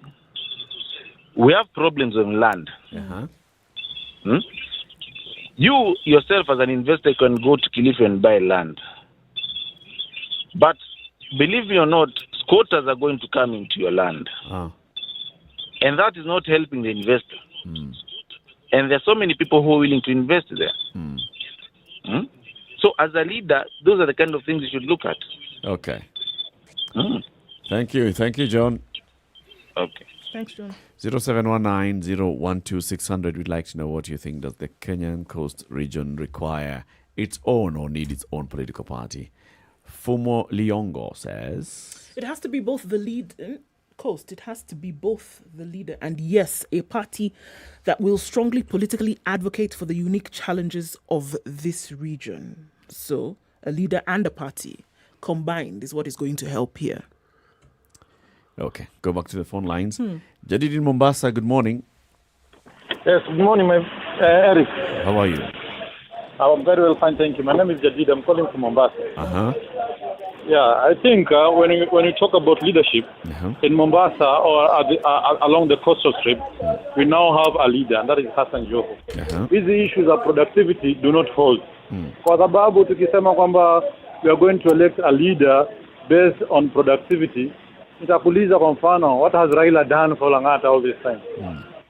we have problems on land. You yourself as an investor can go to Kilifi and buy land. But believe me or not, squatters are going to come into your land. And that is not helping the investor. And there are so many people who are willing to invest there. So as a leader, those are the kind of things you should look at. Okay. Thank you, John. Okay. Thanks, John. 0719-012-600. We'd like to know what you think. Does the Kenyan Coast region require its own or need its own political party? Fumo Liongo says... It has to be both the lead... Coast, it has to be both the leader and, yes, a party that will strongly politically advocate for the unique challenges of this region. So, a leader and a party combined is what is going to help here. Okay, go back to the phone lines. Jadid in Mombasa, good morning. Yes, good morning, Eric. How are you? I'm very well, fine, thank you. My name is Jadid. I'm calling from Mombasa. Yeah, I think when you talk about leadership in Mombasa or along the coastal strip, we now have a leader, and that is Hassan Joho. These issues of productivity do not hold. Kwa sababu tukisema kwamba we are going to elect a leader based on productivity, nitakuuliza kwa mfano, what has Raila done for Lang'ata all this time?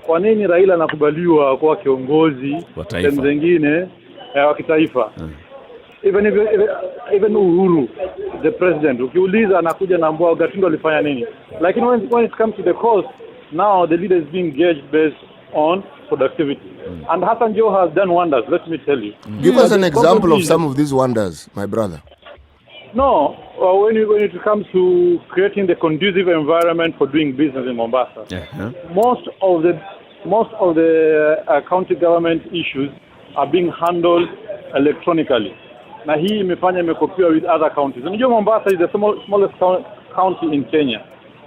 Kwa nini Raila anakubaliwa kuwa kiongozi sehemu zingine wa kitaifa? Even Uhuru, the president, ukiuliza anakuja na mbwa Gatindo alifanya nini? Like when it comes to the coast, now the leader is being gauged based on productivity. And Hassan Joho has done wonders, let me tell you. Give us an example of some of these wonders, my brother. No, when it comes to creating the conducive environment for doing business in Mombasa, most of the county government issues are being handled electronically. Na hii imekopiwa with other counties. Unajua Mombasa is the smallest county in Kenya.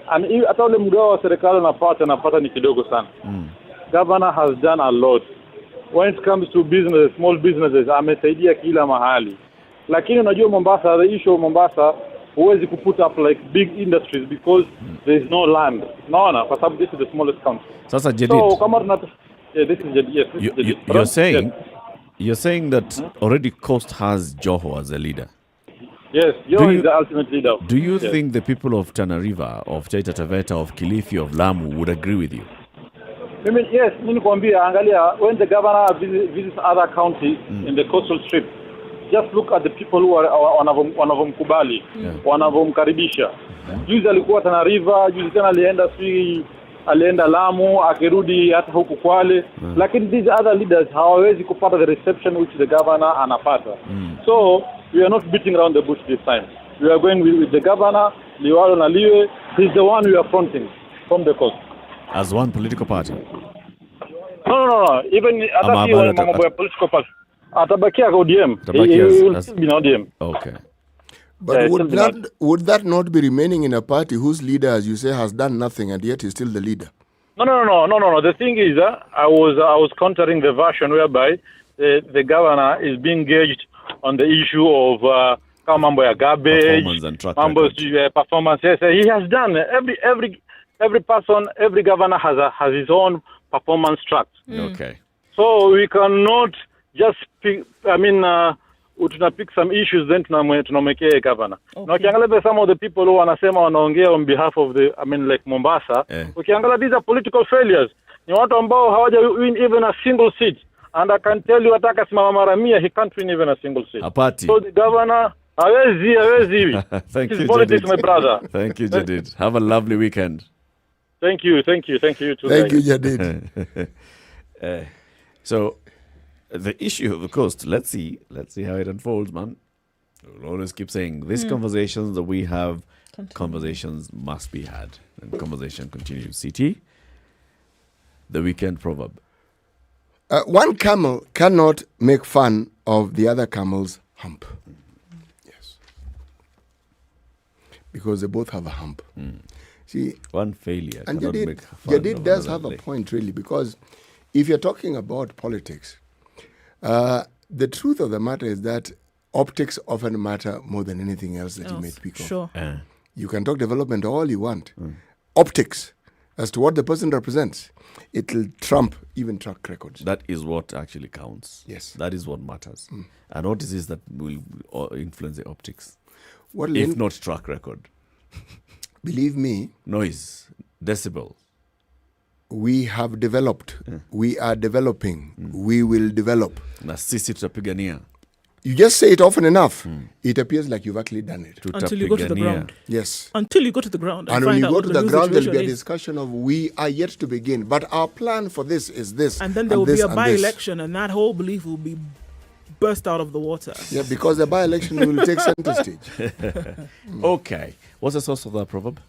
And hata ule mgao wa serikali napata ni kidogo sana. Governor has done a lot. When it comes to business, small businesses, amesaidia kila mahali. Lakini unajua Mombasa, the issue of Mombasa, huwezi put up like big industries because there is no land. Naona, kwa sababu this is the smallest county. Sasa Jadid. So kama this is Jadid. Yes, You're saying... You're saying that already Coast has Joho as a leader. Yes, Joho is the ultimate leader. Do you think the people of Tana River, of Taita Taveta, of Kilifi, of Lamu would agree with you? Yes, angalia, when the governor visits other counties in the coastal strip, just look at the people who are wanavomkubali, wanavomkaribisha. Juzi alikuwa Tana River, juzi tena alienda Lamu, akirudi hata huku Kwale. Lakini these other leaders hawawezi kupata the reception which the governor anapata. So, we are not beating around the bush this time. We are going with the governor, Liwalo na Liwe. He's the one we are fronting from the coast. As one political party? No. Even other political party. Atabakia kwa ODM. He will still be in ODM. Okay. But would that not be remaining in a party whose leader, as you say, has done nothing and yet is still the leader? No. The thing is, I was countering the version whereby the governor is being gauged on the issue of mambo ya garbage, performance and track performance. Yes, he has done every person, every governor has his own performance track. Okay. So we cannot just pick. Pick some issues then tunamwekea governor. Na ukiangalia some of the people who wanasema wanaongea on behalf of like Mombasa, ukiangalia these are political failures. Ni watu ambao hawaja win even a single seat. And I can tell you ataka simama mara 100, he can't win even a single seat. So the governor hawezi. Thank you, politics, Jadid. My brother. Thank you, Jadid. Have a lovely weekend. Thank you too. Thank you, Jadid. So the issue of the coast, let's see how it unfolds, man. We'll always keep saying these conversations that we have, conversations must be had, and conversation continues. CT, the weekend proverb. One camel cannot make fun of the other camel's hump. Yes. Because they both have a hump. See, one failure and cannot make fun Jadid of does another have a leg. point, really, because if you're talking about politics, the truth of the matter is that optics often matter more than anything else that you may speak of. Sure. You can talk development all you want. Optics, as to what the person represents, it'll trump even track records. That is what actually counts. Yes. That is what matters. And what is this that will influence the optics? If not track record? Believe me. Noise, decibel. we have developed, we are developing, we will develop. Na sisi tutapigania. You just say it often enough, it appears like you've actually done it. Until you go to the ground. Yes. Until you go to the ground. And when find you out go what to the the real ground, there'll be a situation is. discussion of we are yet to begin. But our plan for this is this. And then there will be this, a and by-election, and that whole belief will be burst out of the water. Yeah, because the by-election will take center stage. Okay. What's the source of that proverb?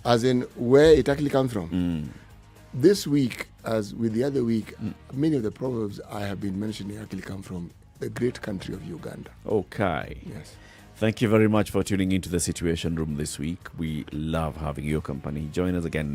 As in where it actually comes from. This week, as with the other week, many of the proverbs I have been mentioning actually come from the great country of Uganda. Okay. Yes. Thank you very much for tuning into the Situation Room this week. We love having your company. Join us again